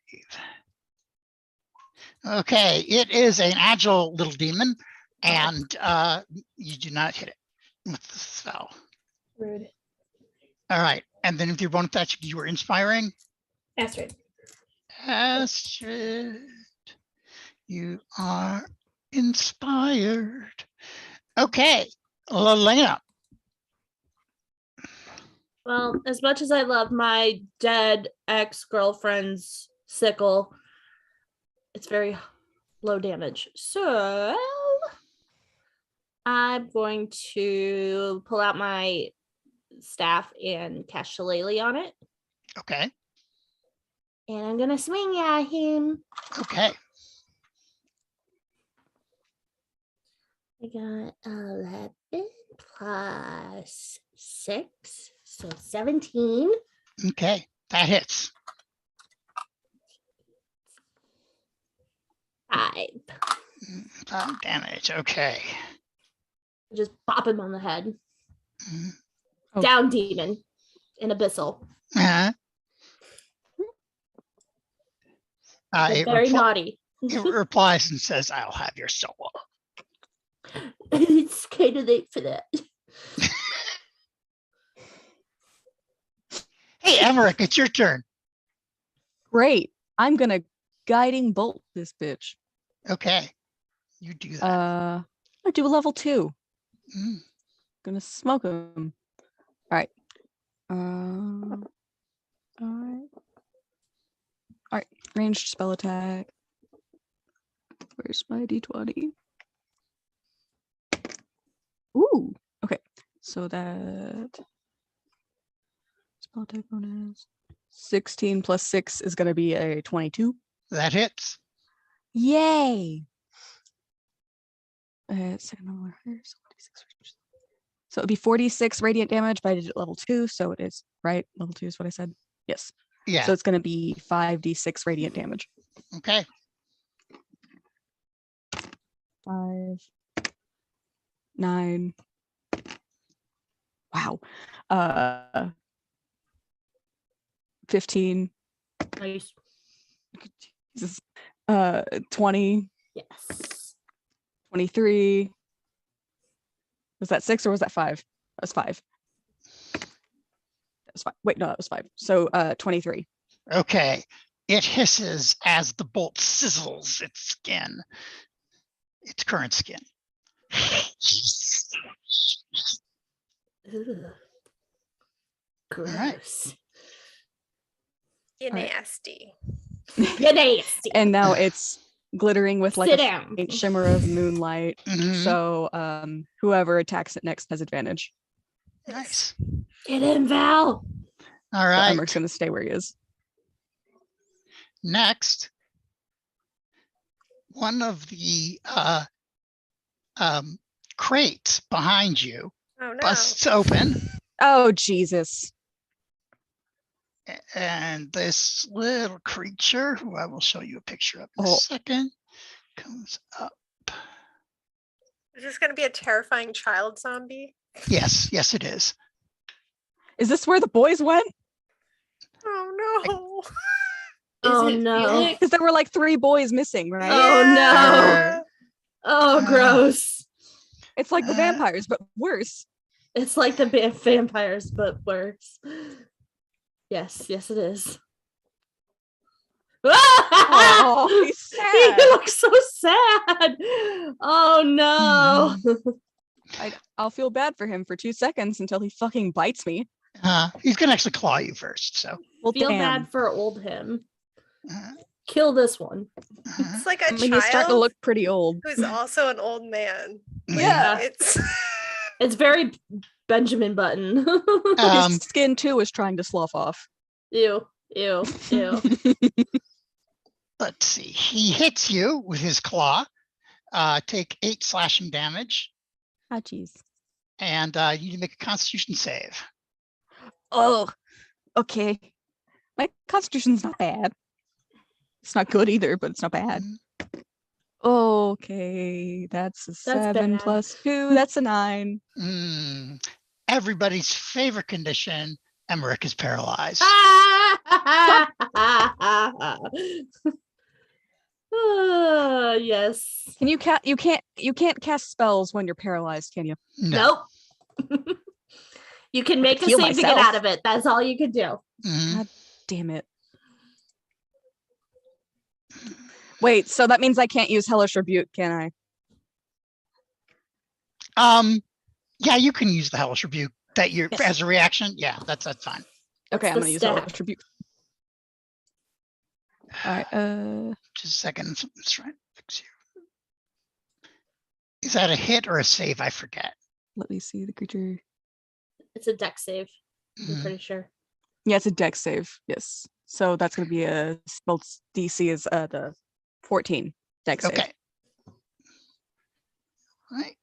Speaker 1: Okay, it is an agile little demon, and you do not hit it with the spell.
Speaker 6: Rude.
Speaker 1: All right, and then with your bonus action, you were inspiring.
Speaker 6: Astrid.
Speaker 1: Astrid, you are inspired. Okay, Lelena.
Speaker 2: Well, as much as I love my dead ex-girlfriend's sickle, it's very low damage. So I'm going to pull out my staff and cast Shillelagh on it.
Speaker 1: Okay.
Speaker 2: And I'm going to swing at him.
Speaker 1: Okay.
Speaker 2: I got 11 plus 6, so 17.
Speaker 1: Okay, that hits.
Speaker 2: 5.
Speaker 1: 5 damage. Okay.
Speaker 2: Just pop him on the head.
Speaker 3: Oh.
Speaker 2: Down, demon. In abyssal.
Speaker 1: Uh-huh. It
Speaker 2: Very naughty.
Speaker 1: It replies and says, "I'll have your soul."
Speaker 2: It's kind of late for that.
Speaker 1: Hey, Emmerich, it's your turn.
Speaker 3: Great. I'm gonna guiding bolt this bitch.
Speaker 1: Okay, you do that.
Speaker 3: I do a level 2.
Speaker 1: Mm.
Speaker 3: Gonna smoke him. All right. All right. Ranged spell attack. Where's my d20? Ooh. Okay. So that spell attack bonus 16 plus 6 is gonna be a 22.
Speaker 1: That hits.
Speaker 3: Yay! So it'd be 46 radiant damage, but I did it level 2, so it is right. Level 2 is what I said. Yes.
Speaker 1: Yeah.
Speaker 3: So it's going to be 5d6 radiant damage.
Speaker 1: Okay.
Speaker 3: 5, 9. Wow. 15.
Speaker 2: Nice.
Speaker 3: Jesus. 20.
Speaker 2: Yes.
Speaker 3: 23. Was that 6 or was that 5? That was 5. That was 5. Wait, no, that was 5. So 23.
Speaker 1: Okay. It hisses as the bolt sizzles its skin, its current skin.
Speaker 2: Ugh. Gross.
Speaker 1: right.
Speaker 5: You
Speaker 3: All right.
Speaker 5: nasty.
Speaker 2: You're nasty.
Speaker 3: And now it's glittering with like
Speaker 2: Sit
Speaker 3: a
Speaker 2: down.
Speaker 3: faint shimmer of moonlight.
Speaker 1: Mhm.
Speaker 3: So whoever attacks it next has advantage.
Speaker 1: Nice.
Speaker 2: Get in, Val.
Speaker 1: All
Speaker 3: But
Speaker 1: right.
Speaker 3: Emmerich gonna stay where he is.
Speaker 1: Next, one of the crates behind you
Speaker 5: Oh no.
Speaker 1: busts open,
Speaker 3: Oh Jesus.
Speaker 1: and this little creature, who I will show you a picture of in a
Speaker 3: Oh.
Speaker 1: second, comes up.
Speaker 5: Is this gonna be a terrifying child zombie?
Speaker 1: Yes, yes, it is.
Speaker 3: Is this where the boys went?
Speaker 5: Oh no.
Speaker 2: Oh,
Speaker 7: Is it
Speaker 2: no.
Speaker 7: Felix?
Speaker 3: Because there were like 3 boys missing, right?
Speaker 2: Oh, no.
Speaker 5: Yeah.
Speaker 2: Oh, gross.
Speaker 3: It's like the vampires, but worse.
Speaker 2: It's like the vampires, but worse. Yes, yes, it is.
Speaker 3: Oh, he's
Speaker 2: He
Speaker 3: sad.
Speaker 2: looks so sad. Oh no.
Speaker 3: I'll feel bad for him for 2 seconds until he fucking bites me.
Speaker 1: He's gonna actually claw you first, so.
Speaker 3: Well,
Speaker 2: Feel
Speaker 3: damn.
Speaker 2: bad for old him.
Speaker 1: Uh,
Speaker 2: Kill this one.
Speaker 5: It's like a
Speaker 3: I mean, he's starting to
Speaker 5: child
Speaker 3: look pretty old.
Speaker 5: who's also an old man.
Speaker 2: Yeah.
Speaker 5: It's
Speaker 2: It's very Benjamin Button.
Speaker 1: Um,
Speaker 3: His skin too is trying to slough off.
Speaker 2: Ew, ew, ew.
Speaker 1: Let's see. He hits you with his claw. Take 8 slashing damage,
Speaker 3: Ah, jeez.
Speaker 1: and you need to make a Constitution save.
Speaker 3: Oh, okay. My constitution's not bad. It's not good either, but it's not bad. Okay, that's a 7
Speaker 2: bad.
Speaker 3: plus 2. That's a 9.
Speaker 1: Everybody's favorite condition. Emmerich is paralyzed.
Speaker 2: Yes.
Speaker 3: Can you you can't cast spells when you're paralyzed, can you?
Speaker 1: No.
Speaker 2: Nope. You can make a
Speaker 3: heal
Speaker 2: save to get
Speaker 3: myself.
Speaker 2: out of it. That's all you can do.
Speaker 1: Mhm.
Speaker 3: Damn it. Wait, so that means I can't use Hellish Rebuke, can I?
Speaker 1: Yeah, you can use the Hellish Rebuke that you're
Speaker 3: Yes.
Speaker 1: as a reaction. Yeah, that's fine.
Speaker 3: Okay, I'm
Speaker 2: the
Speaker 3: gonna use
Speaker 2: stat?
Speaker 3: Hellish Rebuke. All right.
Speaker 1: Just a second. Something's trying to fix you. Is that a hit or a save? I forget.
Speaker 3: Let me see the creature.
Speaker 2: It's a deck save. I'm
Speaker 1: Mhm.
Speaker 2: pretty sure.
Speaker 3: Yeah, it's a dex save. Yes. So that's gonna be a spell DC is the 14 dex save.
Speaker 1: Okay. Right.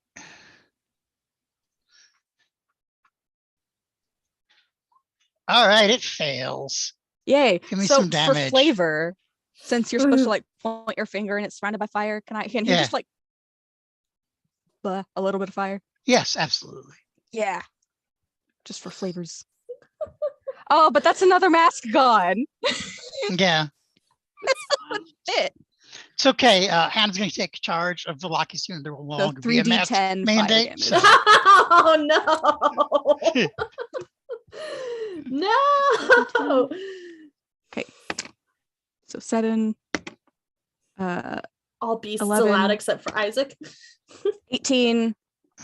Speaker 1: All right, it fails.
Speaker 3: Yay.
Speaker 1: Give me
Speaker 3: so
Speaker 1: some
Speaker 3: for
Speaker 1: damage.
Speaker 3: flavor, since you're supposed to like point your finger and it's surrounded by fire, can he
Speaker 1: Yeah.
Speaker 3: just like a little bit of fire?
Speaker 1: Yes, absolutely.
Speaker 3: Yeah. Just for flavors. Oh, but that's another mask gone.
Speaker 1: Yeah,
Speaker 3: Shit.
Speaker 1: it's okay. Hannah's going to take charge of the Locky soon. There will no
Speaker 3: So
Speaker 1: longer be a mask
Speaker 3: 3d10 fire
Speaker 1: mandate.
Speaker 3: damage.
Speaker 1: So.
Speaker 2: Oh no. No.
Speaker 3: So 7,
Speaker 2: All beasts
Speaker 3: 11.
Speaker 2: allowed except for Isaac.
Speaker 3: 18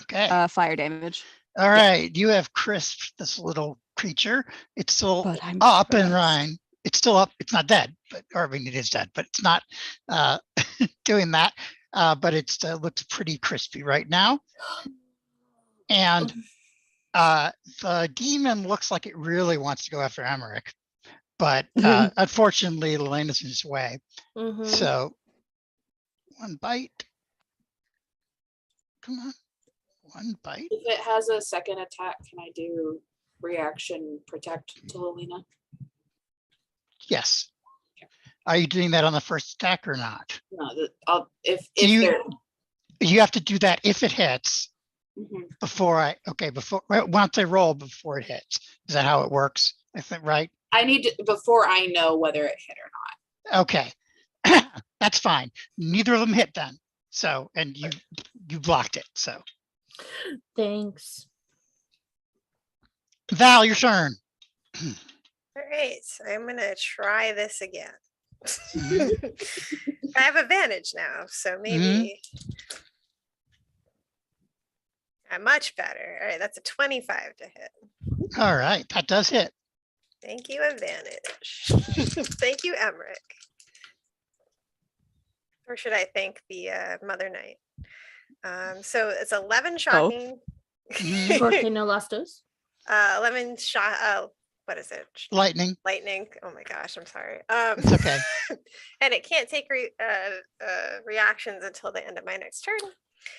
Speaker 1: Okay.
Speaker 3: fire damage.
Speaker 1: All right. You have crisped this little creature. It's still
Speaker 3: But I'm
Speaker 1: up and
Speaker 3: stressed.
Speaker 1: running. It's still up. It's not dead, or I mean, it is dead, but it's not doing that. But it looks pretty crispy right now. And the demon looks like it really wants to go after Emmerich, but unfortunately, Lena's in his way.
Speaker 2: Mhm.
Speaker 1: So 1 bite. Come on. 1 bite.
Speaker 4: If it has a second attack, can I do reaction protect to Lelina?
Speaker 1: Yes. Are you doing that on the first attack or not?
Speaker 4: No, I'll if
Speaker 1: You-
Speaker 4: they're
Speaker 1: You have to do that if it hits
Speaker 4: Mhm.
Speaker 1: once I roll before it hits. Is that how it works? I think, right?
Speaker 4: I need to before I know whether it hit or not.
Speaker 1: Okay. That's fine. Neither of them hit then. So, and you blocked it. So
Speaker 2: Thanks.
Speaker 1: Val, your turn.
Speaker 5: all right. So I'm gonna try this again.
Speaker 1: Mhm.
Speaker 5: I have advantage now, so maybe much better. All right, that's a 25 to hit.
Speaker 1: All right. That does hit.
Speaker 5: Thank you, advantage. Thank you, Emmerich. Or should I thank the Mother Knight? So it's 11 shocking.
Speaker 1: Mhm.
Speaker 2: Porque no lastos.
Speaker 5: lemon shot. Oh, what is it?
Speaker 1: Lightning.
Speaker 5: Lightning. Oh my gosh, I'm sorry.
Speaker 1: It's okay.
Speaker 5: And it can't take reactions until the end of my next turn.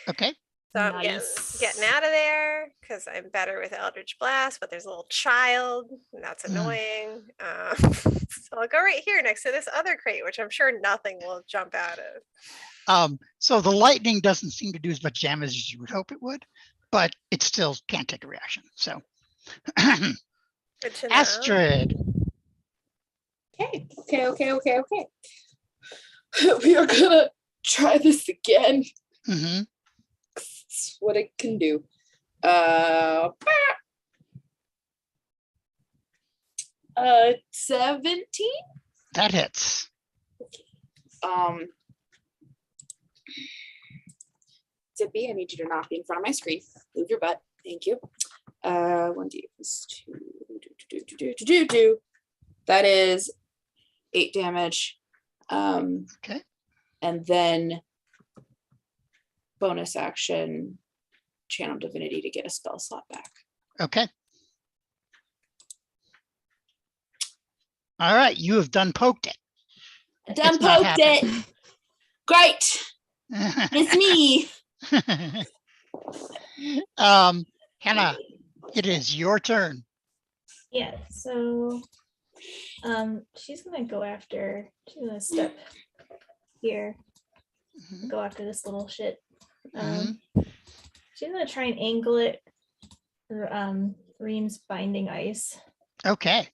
Speaker 1: Okay.
Speaker 5: So I'm
Speaker 2: Nice.
Speaker 5: getting out of there because I'm better with Eldritch Blast, but there's a little child, and that's annoying. So I'll go right here next to this other crate, which I'm sure nothing will jump out of.
Speaker 1: So the lightning doesn't seem to do as much damage as you would hope it would, but it still can't take a reaction. So
Speaker 5: Good to know.
Speaker 1: Astrid.
Speaker 4: Okay. We are gonna try this again.
Speaker 1: Mm-hmm.
Speaker 4: That's what it can do. 17.
Speaker 1: That hits.
Speaker 4: Zippy, I need you to not be in front of my screen. Move your butt. Thank you. 1d plus 2. That is 8 damage.
Speaker 1: Okay.
Speaker 4: And then bonus action, channel divinity to get a spell slot back.
Speaker 1: Okay. All right, you have done poked it.
Speaker 4: Done
Speaker 1: It's not
Speaker 4: poked it. Great. It's me.
Speaker 1: Hannah, it is your turn.
Speaker 6: Yeah, so she's gonna step here,
Speaker 1: Mhm.
Speaker 6: go after this little shit.
Speaker 1: Mhm.
Speaker 6: She's gonna try and angle it Ream's binding ice.
Speaker 1: Okay.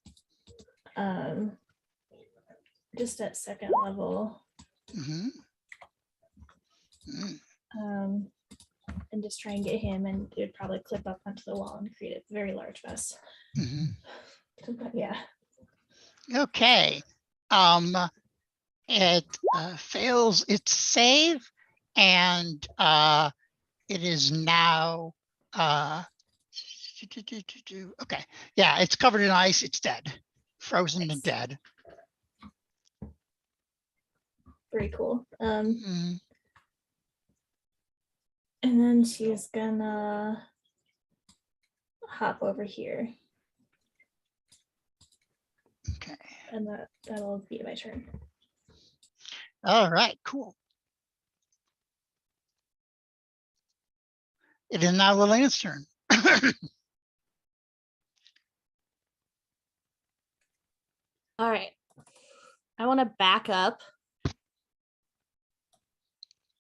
Speaker 6: Just at second level.
Speaker 1: Mhm. Mm.
Speaker 6: And just try and get him, and it would probably clip up onto the wall and create a very large mess.
Speaker 1: Mhm.
Speaker 6: But yeah.
Speaker 1: Okay. It fails its save, and it is now okay. Yeah, it's covered in ice. It's dead, frozen and dead.
Speaker 6: Very cool.
Speaker 1: Mhm.
Speaker 6: And then she's gonna hop over here,
Speaker 1: Okay.
Speaker 6: and that'll be my turn.
Speaker 1: All right. Cool. It is now Lelena's turn.
Speaker 2: All right. I want to back up.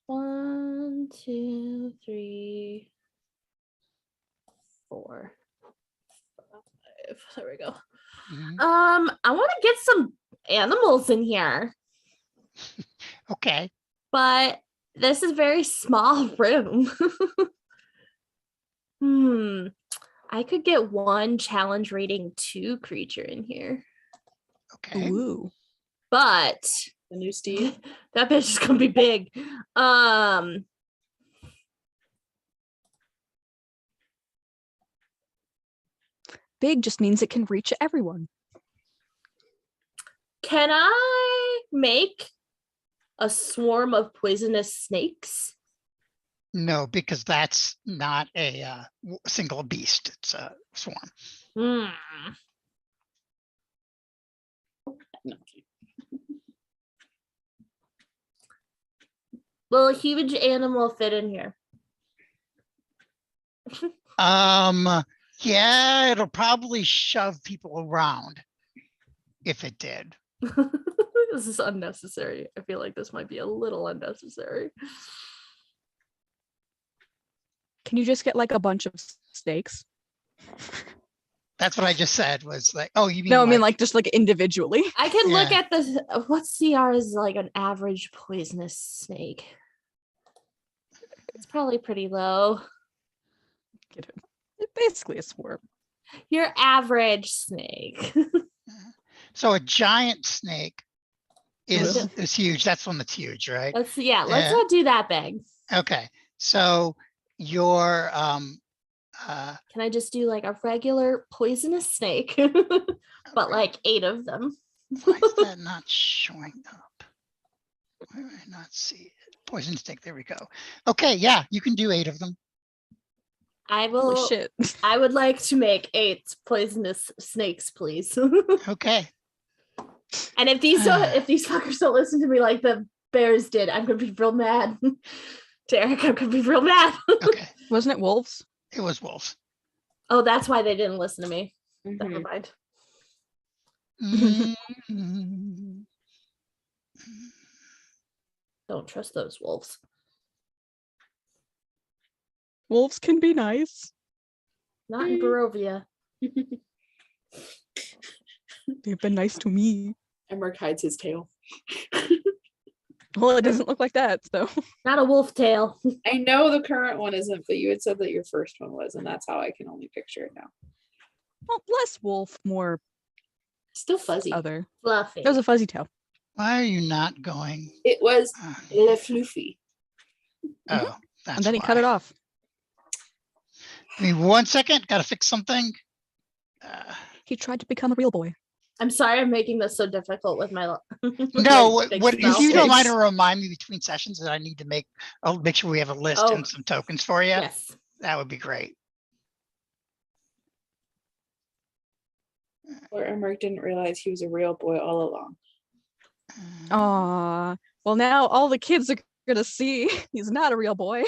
Speaker 2: 1, 2, 3, 4, 5. There we go.
Speaker 1: Mhm.
Speaker 2: I want to get some animals in here,
Speaker 1: Okay.
Speaker 2: but this is a very small room. I could get one challenge rating 2 creature in here,
Speaker 1: Okay.
Speaker 3: Ooh.
Speaker 2: but
Speaker 4: The new Steve.
Speaker 2: that bitch is gonna be big.
Speaker 3: Big just means it can reach everyone.
Speaker 2: Can I make a swarm of poisonous snakes?
Speaker 1: No, because that's not a single beast. It's a swarm.
Speaker 2: Will a huge animal fit in here?
Speaker 1: Yeah, it'll probably shove people around if it did.
Speaker 2: This is unnecessary. I feel like this might be a little unnecessary.
Speaker 3: Can you just get like a bunch of snakes?
Speaker 1: That's what I just said was like, oh, you mean
Speaker 3: No, I mean like just like individually.
Speaker 2: I can look
Speaker 1: Yeah.
Speaker 2: at the what's CR is like an average poisonous snake. It's probably pretty low.
Speaker 3: Get it. It's basically a swarm.
Speaker 2: Your average snake.
Speaker 1: So a giant snake is
Speaker 2: Yeah.
Speaker 1: huge. That's one that's huge, right?
Speaker 2: Let's
Speaker 1: Yeah.
Speaker 2: not do that big.
Speaker 1: Okay. So your
Speaker 2: Can I just do like a regular poisonous snake? But like 8 of them.
Speaker 1: why is that not showing up? Why do I not see it? Poison snake. There we go. Okay, yeah, you can do 8 of them.
Speaker 2: I
Speaker 3: Holy
Speaker 2: will.
Speaker 3: shit.
Speaker 2: I would like to make 8 poisonous snakes, please.
Speaker 1: Okay.
Speaker 2: And if these fuckers don't listen to me like the bears did, I'm gonna be real mad. Derek, I'm gonna be real mad.
Speaker 1: Okay.
Speaker 3: Wasn't it wolves?
Speaker 1: It was wolves.
Speaker 2: Oh, that's why they didn't listen to me. Never
Speaker 4: Mhm.
Speaker 2: mind.
Speaker 1: Mm.
Speaker 2: Don't trust those wolves.
Speaker 3: Wolves can be nice.
Speaker 2: Not in Barovia.
Speaker 3: They've been nice to me.
Speaker 7: Emmerich hides his tail.
Speaker 3: Well, it doesn't look like that, so.
Speaker 2: Not a wolf tail.
Speaker 7: I know the current one isn't, but you had said that your first one was, and that's how I can only picture it now.
Speaker 3: Well, less wolf, more
Speaker 7: Still fuzzy.
Speaker 3: other.
Speaker 2: Fluffy.
Speaker 3: It was a fuzzy tail.
Speaker 1: Why are you not going?
Speaker 7: It was
Speaker 1: Uh,
Speaker 7: Le Floofy.
Speaker 1: oh, that's
Speaker 3: And then he
Speaker 1: why.
Speaker 3: cut it off.
Speaker 1: Give me 1 second. Got to fix something.
Speaker 3: He tried to become a real boy.
Speaker 2: I'm sorry I'm making this so difficult with my
Speaker 1: No,
Speaker 2: big
Speaker 1: what if
Speaker 2: spell.
Speaker 1: you don't mind to
Speaker 3: Snakes.
Speaker 1: remind me between sessions that I need to make, I'll make sure we have a list
Speaker 2: Oh.
Speaker 1: and some tokens for you.
Speaker 2: Yes.
Speaker 1: That would be great.
Speaker 7: Or Emmerich didn't realize he was a real boy all along.
Speaker 3: Aw. Well, now all the kids are gonna see he's not a real boy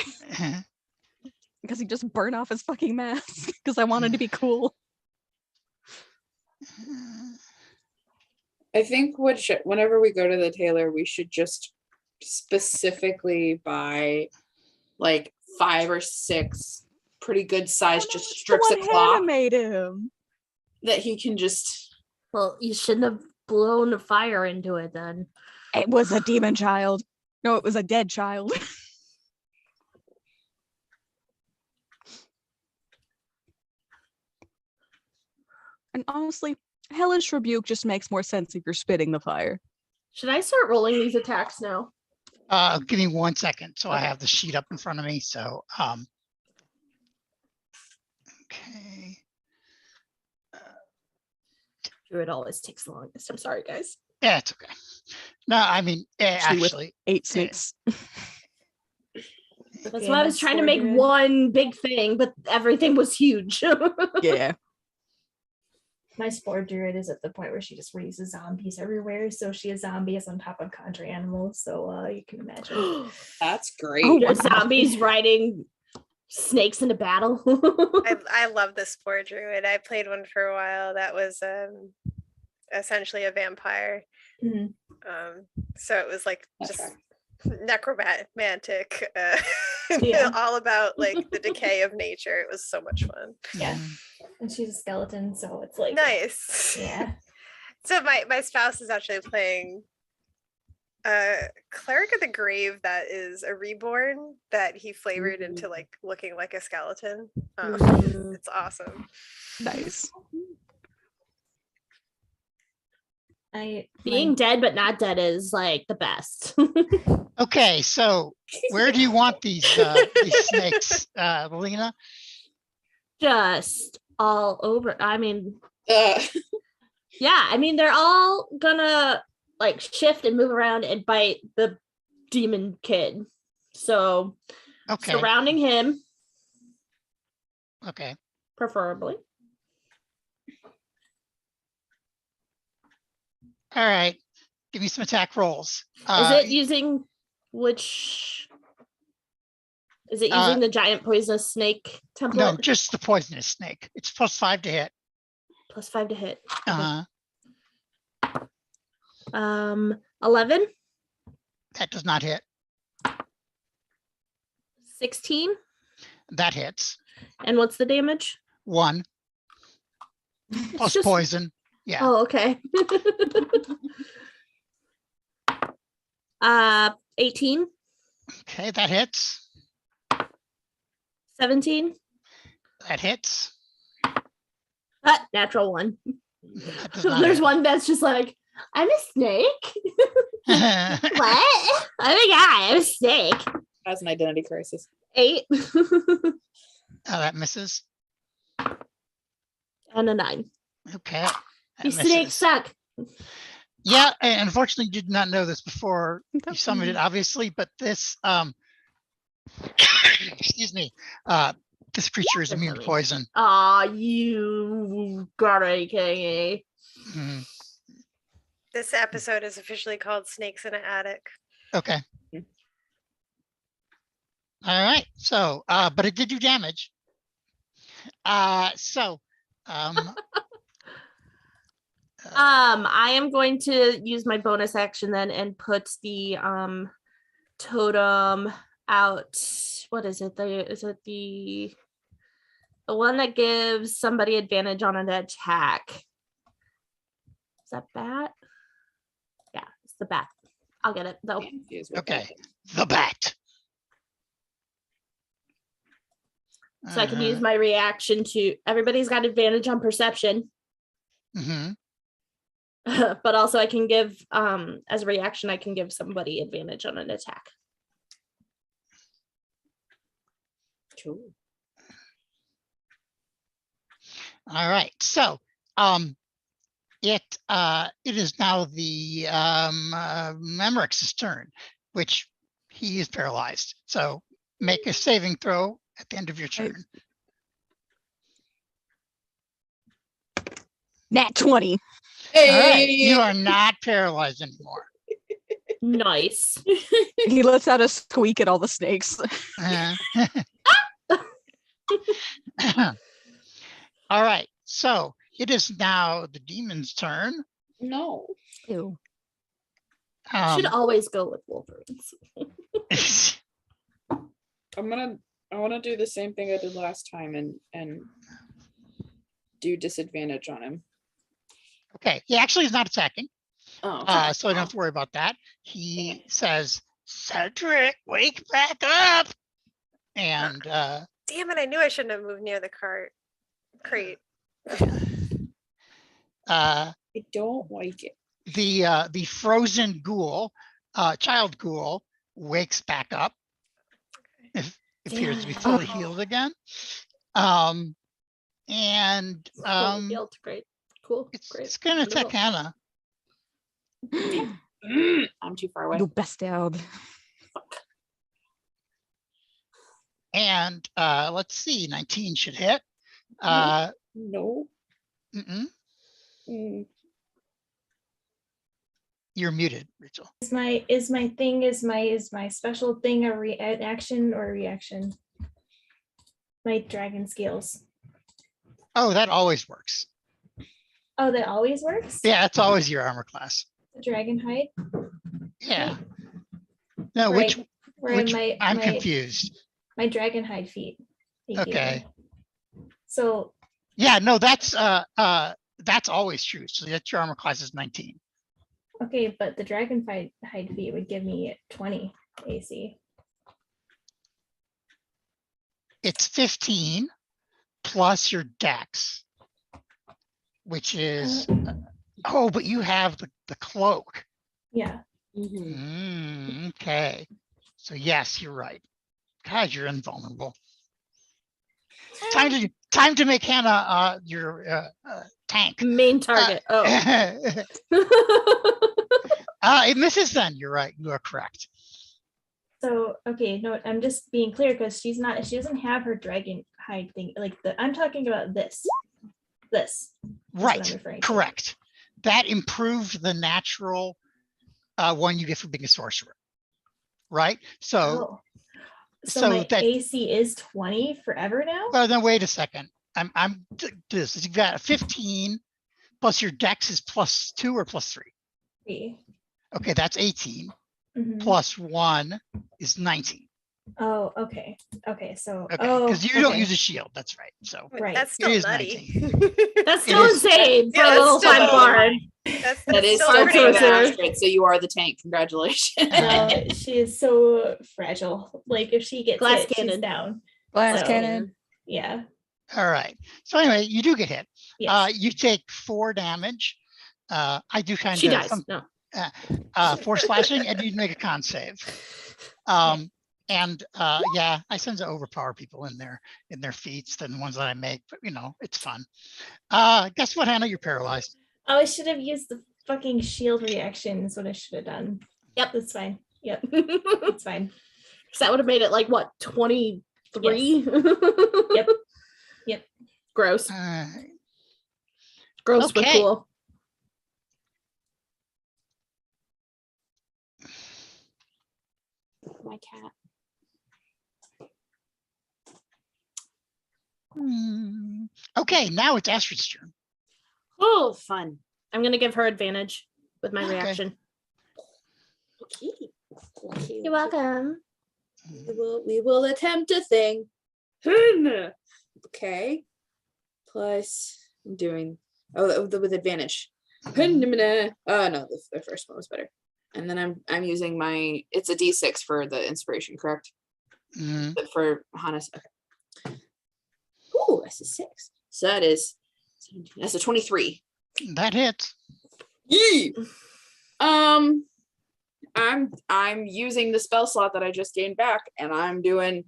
Speaker 3: because he just burned off his fucking mask because I wanted to be cool.
Speaker 7: I think whenever we go to the tailor, we should just specifically buy like 5 or 6 pretty good sized just strips of
Speaker 3: What
Speaker 7: cloth
Speaker 3: Hannah made him.
Speaker 7: that he can just.
Speaker 2: Well, you shouldn't have blown a fire into it then.
Speaker 3: It was a demon child. No, it was a dead child. And honestly, Hellish Rebuke just makes more sense if you're spitting the fire.
Speaker 2: Should I start rolling these attacks now?
Speaker 1: Give me 1 second. So I
Speaker 2: Okay.
Speaker 1: have the sheet up in front of me. So, okay.
Speaker 2: Druid always takes the longest. I'm sorry, guys.
Speaker 1: Yeah, it's okay. No, I mean,
Speaker 3: Actually, with
Speaker 1: actually,
Speaker 3: 8 snakes.
Speaker 2: That's
Speaker 6: Okay,
Speaker 2: why I
Speaker 6: and
Speaker 2: was
Speaker 6: that's
Speaker 2: trying to
Speaker 6: four
Speaker 2: make
Speaker 6: druid.
Speaker 2: one big thing, but everything was huge.
Speaker 3: Yeah.
Speaker 6: My spore druid is at the point where she just raises zombies everywhere. So she has zombies on top of contra animals. So you can imagine.
Speaker 7: That's great.
Speaker 3: Oh,
Speaker 2: There's zombies riding snakes into battle.
Speaker 5: I love the spore druid. I played one for a while. That was essentially a vampire.
Speaker 6: Mhm.
Speaker 5: So it was like
Speaker 7: That's
Speaker 5: just
Speaker 7: right.
Speaker 5: necromantic,
Speaker 6: Yeah.
Speaker 5: all about like the decay of nature. It was so much fun.
Speaker 6: Yeah. And she's a skeleton. So it's like,
Speaker 5: Nice.
Speaker 6: yeah.
Speaker 5: So my spouse is actually playing Cleric of the Grave that is a reborn that he flavored into like looking like a skeleton. It's awesome.
Speaker 3: Nice.
Speaker 2: Being dead but not dead is like the best.
Speaker 1: okay. So where do you want these snakes, Lena?
Speaker 2: Just all over. I mean,
Speaker 7: Uh,
Speaker 2: yeah, I mean, they're all gonna like shift and move around and bite the demon kid. So
Speaker 1: Okay.
Speaker 2: surrounding him,
Speaker 1: Okay.
Speaker 2: preferably.
Speaker 1: All right. Give me some attack rolls.
Speaker 2: Is it using which? Is it using the giant poisonous snake template?
Speaker 1: No, just the poisonous snake. It's +5 to hit.
Speaker 2: +5 to hit. Okay.
Speaker 1: 11.
Speaker 2: 11,
Speaker 1: That does not hit.
Speaker 2: 16.
Speaker 1: That hits.
Speaker 2: And what's the damage?
Speaker 1: 1
Speaker 2: It's
Speaker 1: plus
Speaker 2: just-
Speaker 1: poison. Yeah.
Speaker 2: Oh, okay. 18,
Speaker 1: Okay, that hits.
Speaker 2: 17.
Speaker 1: That hits.
Speaker 2: Natural 1.
Speaker 1: That does not
Speaker 2: There's
Speaker 1: hit.
Speaker 2: one that's just like, I'm a snake.
Speaker 1: Oh,
Speaker 2: What? Oh my god, I'm a snake.
Speaker 7: has an identity crisis.
Speaker 2: 8
Speaker 1: that misses.
Speaker 2: and a 9.
Speaker 1: Okay. that
Speaker 2: These
Speaker 1: misses.
Speaker 2: snakes suck.
Speaker 1: Yeah, and unfortunately, you did not know this before you summoned
Speaker 2: Mm.
Speaker 1: it, obviously, but this, excuse me, This creature is immune to
Speaker 2: Definitely.
Speaker 1: poison.
Speaker 2: Aw, you gotta be kidding me.
Speaker 1: Mhm.
Speaker 5: This episode is officially called Snakes in an Attic.
Speaker 1: Okay. All right. So, but it did do damage. So,
Speaker 2: I am going to use my bonus action then and put the totem out. What is it? Is it the one that gives somebody advantage on an attack? Is that bat? Yeah, it's the bat. I'll get it though.
Speaker 4: Confused with
Speaker 1: okay.
Speaker 4: that.
Speaker 1: The bat.
Speaker 2: So I can use my reaction to. Everybody's got advantage on perception.
Speaker 1: Mm-hmm.
Speaker 2: But also I can give as a reaction I can give somebody advantage on an attack.
Speaker 4: Cool.
Speaker 1: All right. So, it is now the Memrix's turn, which he is paralyzed. So make a saving throw at the end of your turn.
Speaker 3: Nat 20.
Speaker 1: All right. You are not paralyzed anymore.
Speaker 2: Nice.
Speaker 3: He lets out a squeak at all the snakes.
Speaker 1: All right. So it is now the demon's turn.
Speaker 4: No.
Speaker 3: Ew.
Speaker 2: Should always go with Wolverines.
Speaker 4: I want to do the same thing I did last time and do disadvantage on him.
Speaker 1: Okay. He actually is not attacking.
Speaker 4: Oh.
Speaker 1: So I don't have to worry about that. He says, Cedric, wake back up. And
Speaker 5: Damn it, I knew I shouldn't have moved near the crate.
Speaker 4: I don't like it.
Speaker 1: The frozen ghoul, child ghoul, wakes back up. It appears to be fully healed again. And
Speaker 2: Healed. Great. Cool. Great.
Speaker 1: it's gonna attack Hannah.
Speaker 4: I'm too far away.
Speaker 3: Du bastard.
Speaker 1: And let's see, 19 should hit.
Speaker 4: No.
Speaker 1: Mm-mm.
Speaker 4: Mm.
Speaker 1: You're muted, Rachel.
Speaker 6: Is my special thing an action or a reaction? My dragon skills.
Speaker 1: Oh, that always works.
Speaker 6: Oh, that always works?
Speaker 1: Yeah, it's always your armor class.
Speaker 6: The dragon height?
Speaker 1: Yeah. No,
Speaker 6: Right.
Speaker 1: which I'm confused.
Speaker 6: My dragon hide feet.
Speaker 1: Okay.
Speaker 6: So
Speaker 1: Yeah, no, that's always true. So that's your armor class is 19.
Speaker 6: okay, but the dragon hide feet would give me 20 AC.
Speaker 1: It's 15 plus your dex, which is but you have the cloak.
Speaker 6: Yeah.
Speaker 1: Okay. So yes, you're right. God, you're invulnerable. Time to make Hannah your tank.
Speaker 2: Main target.
Speaker 1: It misses then. You're right. You are correct.
Speaker 6: So okay, no, I'm just being clear because she doesn't have her dragon hide thing. Like I'm talking about this. This.
Speaker 1: Right. Correct. That improved the natural one you get for being a sorcerer. Right? So
Speaker 6: my AC is 20 forever now?
Speaker 1: Well, then wait a second. I'm this. You've got a 15 plus your dex is +2 or +3?
Speaker 6: 3.
Speaker 1: Okay, that's 18.
Speaker 6: Mhm.
Speaker 1: Plus 1 is 19.
Speaker 6: Oh, okay. Okay, so
Speaker 1: Okay, because you don't use a shield. That's right. So
Speaker 6: right.
Speaker 5: That's
Speaker 1: it
Speaker 5: still
Speaker 1: is
Speaker 5: nutty.
Speaker 1: 19.
Speaker 2: That's still insane for a
Speaker 5: that's
Speaker 2: little
Speaker 5: still-
Speaker 2: time bard.
Speaker 4: That is
Speaker 5: still
Speaker 4: so
Speaker 5: pretty
Speaker 2: good.
Speaker 4: Astrid, so you are the tank. Congratulations.
Speaker 6: She is so fragile. Like if she gets
Speaker 2: Glass
Speaker 6: hit, she's
Speaker 2: cannon.
Speaker 6: down.
Speaker 3: Glass
Speaker 6: So,
Speaker 3: cannon.
Speaker 6: Yeah.
Speaker 1: All right. So anyway, you do get hit.
Speaker 6: Yes.
Speaker 1: You take 4 damage. I do kind
Speaker 2: She
Speaker 1: of
Speaker 2: dies. No.
Speaker 1: 4 slashing, and you make a con save. And yeah, I tend to overpower people in their feats than the ones that I make, but it's fun. Guess what, Hannah? You're paralyzed.
Speaker 6: Oh, I should have used the fucking shield reaction is what I should have done. Yep, that's fine. Yep. It's fine.
Speaker 2: So that would have made it like what, 20 3.
Speaker 6: Yep. Yep.
Speaker 2: Gross.
Speaker 1: All right.
Speaker 2: Gross, but
Speaker 1: Okay.
Speaker 2: cool.
Speaker 4: My cat.
Speaker 1: Okay, now it's Astrid's turn.
Speaker 2: Oh, fun. I'm going to give her advantage with my
Speaker 1: Okay.
Speaker 2: reaction.
Speaker 4: Okay. Okay.
Speaker 2: You're welcome.
Speaker 4: We will attempt a thing. Okay. Plus, I'm doing with advantage. Oh no, the first one was better. And then I'm using my. It's a D6 for the inspiration, correct?
Speaker 1: Mhm.
Speaker 4: But for Hannes, okay. Ooh, that's a 6. So that is 17. That's a 23.
Speaker 1: That hits.
Speaker 4: Yee! I'm using the spell slot that I just gained back, and I'm doing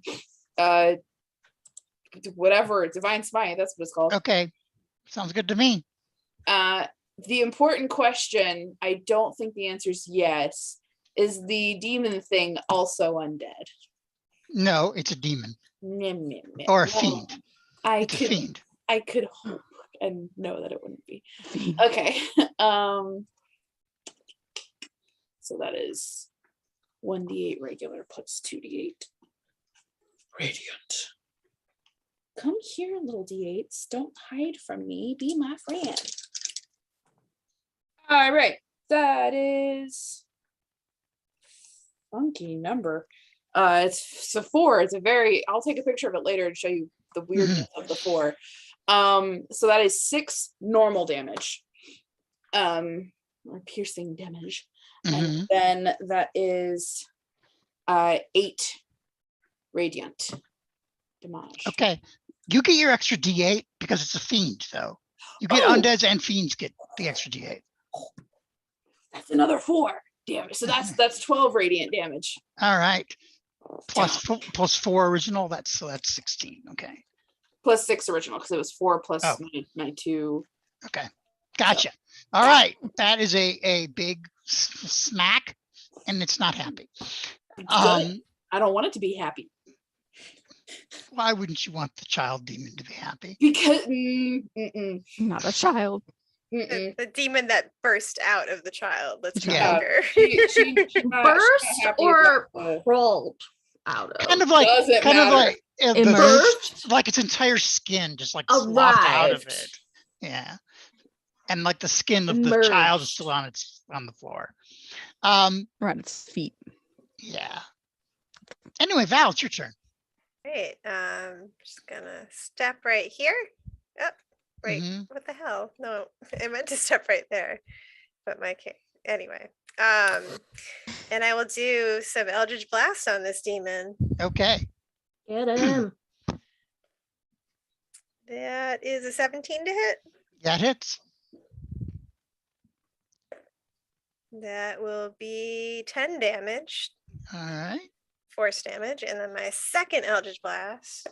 Speaker 4: whatever, divine smite, that's what it's called.
Speaker 1: Okay, sounds good to me.
Speaker 4: The important question, I don't think the answer is yes, is the demon thing also undead?
Speaker 1: No, it's a demon
Speaker 4: Nim, nim, nim.
Speaker 1: or a
Speaker 4: Well,
Speaker 1: fiend. It's a fiend.
Speaker 4: I could hope and know that it wouldn't be.
Speaker 3: Fiend.
Speaker 4: Okay. So that is 1d8 regular plus 2d8 radiant. Come here, little d8s. Don't hide from me. Be my friend. All right. That is funky number. It's a 4. It's a very. I'll take a picture of it later and show you the weirdness of the 4. So that is 6 normal damage. Or piercing damage. And then that is 8 radiant damage.
Speaker 1: Okay, you get your extra D8 because it's a fiend, though. You get undeads and fiends get the extra D8.
Speaker 4: That's another 4 damage. So that's 12 radiant damage.
Speaker 1: All right. Plus 4 original. That's 16. Okay.
Speaker 4: Plus 6 original because it was 4 plus
Speaker 1: Oh.
Speaker 4: my 2.
Speaker 1: Okay. Gotcha. All right. That is a big smack, and it's not happy.
Speaker 4: Good. I don't want it to be happy.
Speaker 1: Why wouldn't you want the child demon to be happy?
Speaker 4: Because
Speaker 3: Not a child.
Speaker 5: The demon that burst out of the child. Let's be
Speaker 1: Yeah.
Speaker 5: clear.
Speaker 4: she's not
Speaker 2: Burst
Speaker 4: happy
Speaker 2: or
Speaker 4: about the-
Speaker 2: crawled out of?
Speaker 1: Kind of like,
Speaker 4: Doesn't
Speaker 1: kind of
Speaker 4: matter.
Speaker 1: like
Speaker 2: Immersed?
Speaker 1: like its entire skin just like
Speaker 2: Arrived.
Speaker 1: sloughed out of it. Yeah, and like the skin of the child is
Speaker 2: Immersed.
Speaker 1: still on the floor.
Speaker 3: Or on its feet.
Speaker 1: Yeah. Anyway, Val, it's your turn.
Speaker 5: Great. Just gonna step right here. Oh, wait,
Speaker 1: Mhm.
Speaker 5: what the hell? No, I meant to step right there. But anyway. And I will do some Eldritch Blast on this demon.
Speaker 1: Okay.
Speaker 2: Get him.
Speaker 5: That is a 17 to hit.
Speaker 1: That hits.
Speaker 5: That will be 10 damage,
Speaker 1: All right.
Speaker 5: force damage. And then my second Eldritch Blast.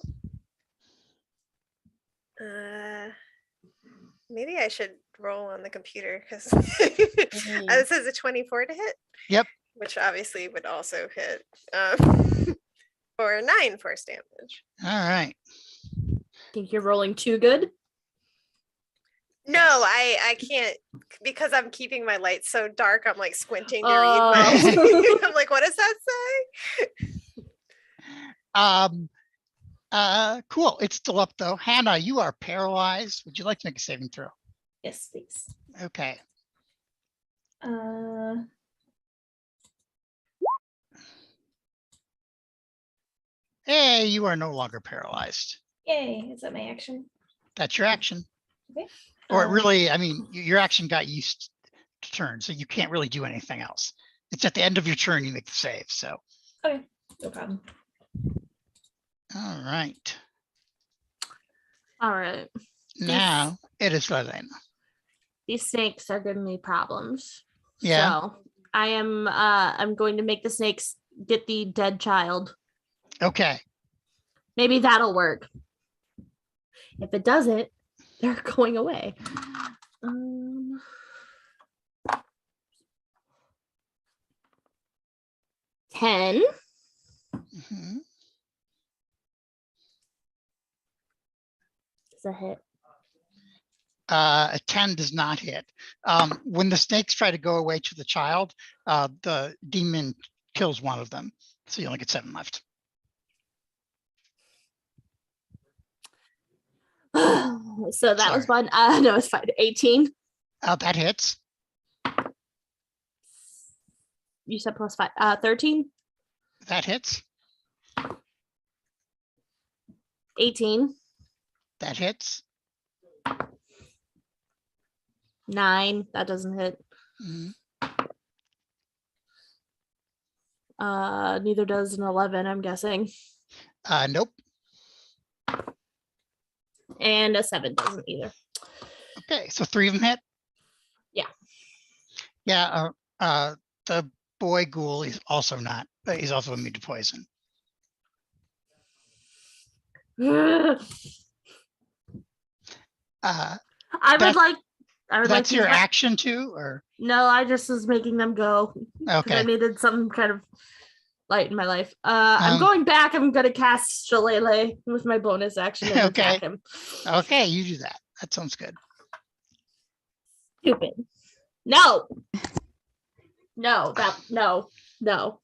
Speaker 5: Maybe I should roll on the computer because this is a 24 to hit.
Speaker 1: Yep.
Speaker 5: Which obviously would also hit for 9 force damage.
Speaker 1: All right.
Speaker 2: Think you're rolling too good?
Speaker 5: No, I can't because I'm keeping my lights so dark. I'm like squinting to read my. I'm like, what does that say?
Speaker 1: Cool. It's still up though. Hannah, you are paralyzed. Would you like to make a saving throw?
Speaker 6: Yes, please.
Speaker 1: Okay. Hey, you are no longer paralyzed.
Speaker 6: Yay, is that my action?
Speaker 1: That's your action.
Speaker 6: Okay.
Speaker 1: Or it really, I mean, your action got used to turn, so you can't really do anything else. It's at the end of your turn you make the save. So.
Speaker 6: Okay, no problem.
Speaker 1: All right.
Speaker 2: All right.
Speaker 1: Now it is Valena.
Speaker 2: These snakes are giving me problems.
Speaker 1: Yeah.
Speaker 2: So I'm going to make the snakes get the dead child.
Speaker 1: Okay.
Speaker 2: Maybe that'll work. If it doesn't, they're going away. 10.
Speaker 1: Mhm.
Speaker 2: a hit.
Speaker 1: A 10 does not hit. When the snakes try to go away to the child, the demon kills one of them. So you only get 7 left.
Speaker 2: So that was
Speaker 1: Sorry.
Speaker 2: fun. No, it's fine. 18.
Speaker 1: That hits.
Speaker 2: You said +5. 13.
Speaker 1: That hits.
Speaker 2: 18.
Speaker 1: That hits.
Speaker 2: 9. That doesn't hit.
Speaker 1: Mhm.
Speaker 2: Neither does an 11, I'm guessing.
Speaker 1: Nope.
Speaker 2: And a 7 doesn't either.
Speaker 1: Okay, so 3 of them hit.
Speaker 2: Yeah.
Speaker 1: Yeah. The boy ghoul is also not. He's also immune to poison.
Speaker 2: I would
Speaker 1: That-
Speaker 2: like. I would like
Speaker 1: That's
Speaker 2: to
Speaker 1: your
Speaker 2: use my-
Speaker 1: action too, or
Speaker 2: No, I just was making them go. 'Cause I
Speaker 1: okay?
Speaker 2: needed some kind of light in my life. I'm going back. I'm gonna cast Shillelagh with my bonus action and
Speaker 1: Okay.
Speaker 2: attack him.
Speaker 1: Okay, you do that. That sounds good.
Speaker 2: Stupid. No. No. No.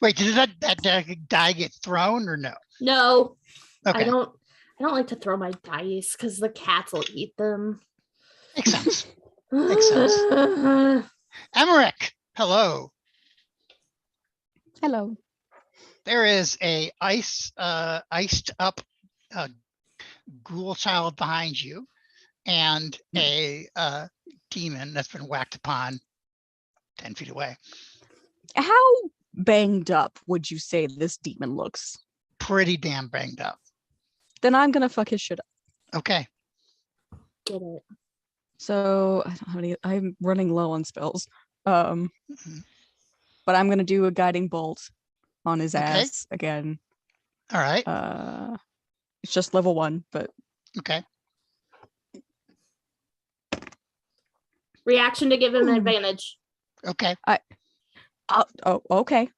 Speaker 1: Wait, did that die get thrown or no?
Speaker 2: No.
Speaker 1: Okay,
Speaker 2: I don't like to throw my dice because the cats will eat them.
Speaker 1: makes sense. Makes sense. Emmerich, hello.
Speaker 3: Hello.
Speaker 1: There is a iced up ghoul child behind you, and a demon that's been whacked upon 10 feet away.
Speaker 3: How banged up would you say this demon looks?
Speaker 1: Pretty damn banged up.
Speaker 3: Then I'm gonna fuck his shit up.
Speaker 1: Okay.
Speaker 2: Get it.
Speaker 3: So I don't have any. I'm running low on spells.
Speaker 1: Mhm.
Speaker 3: But I'm gonna do a guiding bolt on his
Speaker 1: Okay.
Speaker 3: ass again.
Speaker 1: All right.
Speaker 3: It's just level 1, but
Speaker 1: Okay.
Speaker 2: Reaction to give him an
Speaker 3: Ooh.
Speaker 2: advantage.
Speaker 1: Okay.
Speaker 3: Okay.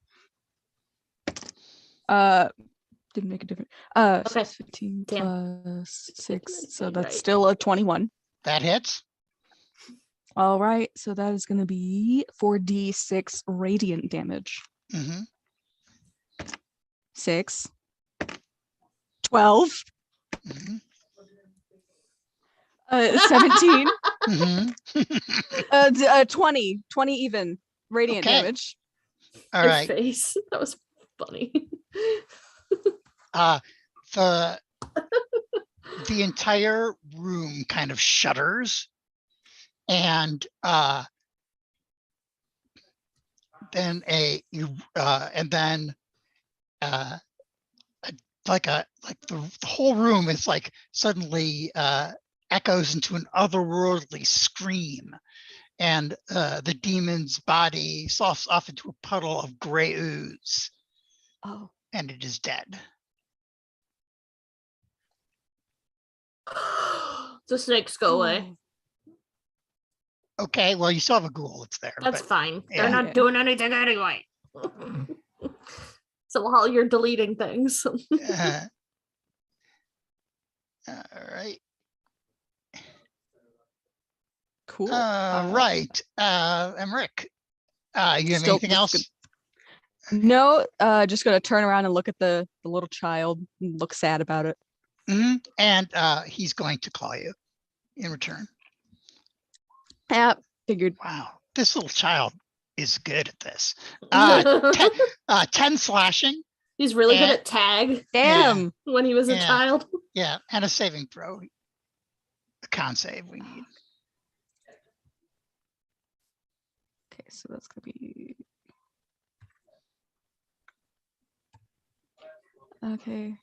Speaker 3: Didn't make a difference.
Speaker 2: Okay.
Speaker 3: 15
Speaker 2: Damn.
Speaker 3: plus 6, so
Speaker 2: Right.
Speaker 3: that's still a 21.
Speaker 1: That hits.
Speaker 3: All right, so that is going to be 4d6 radiant damage.
Speaker 1: Mm-hmm.
Speaker 3: 6, 12,
Speaker 1: Mm-hmm.
Speaker 3: 17,
Speaker 1: Mm-hmm.
Speaker 3: 20 even radiant
Speaker 1: Okay.
Speaker 3: damage.
Speaker 1: All
Speaker 2: His
Speaker 1: right.
Speaker 2: face. That was funny.
Speaker 1: The entire room kind of shudders, and then the whole room is like suddenly echoes into an otherworldly scream, and the demon's body sloughs off into a puddle of gray ooze,
Speaker 3: Oh,
Speaker 1: and it is dead.
Speaker 2: The snakes go away.
Speaker 1: Okay, well, you still have a ghoul that's there.
Speaker 2: That's
Speaker 1: but
Speaker 2: fine.
Speaker 1: yeah.
Speaker 2: They're not doing anything anyway. So while you're deleting things.
Speaker 1: All right.
Speaker 3: cool.
Speaker 1: Right. Emmerich, you have
Speaker 3: Still
Speaker 1: anything
Speaker 3: just
Speaker 1: else?
Speaker 3: No, just gonna turn around and look at the little child and look sad about it.
Speaker 1: Mhm. And he's going to call you in return.
Speaker 3: Yeah, figured.
Speaker 1: Wow, this little child is good at this. 10 slashing.
Speaker 2: He's really good
Speaker 1: And-
Speaker 2: at tag
Speaker 3: Damn.
Speaker 2: when he was a
Speaker 1: Yeah.
Speaker 2: child.
Speaker 1: Yeah, and a saving throw. A con save we need.
Speaker 3: Okay, so that's gonna be okay.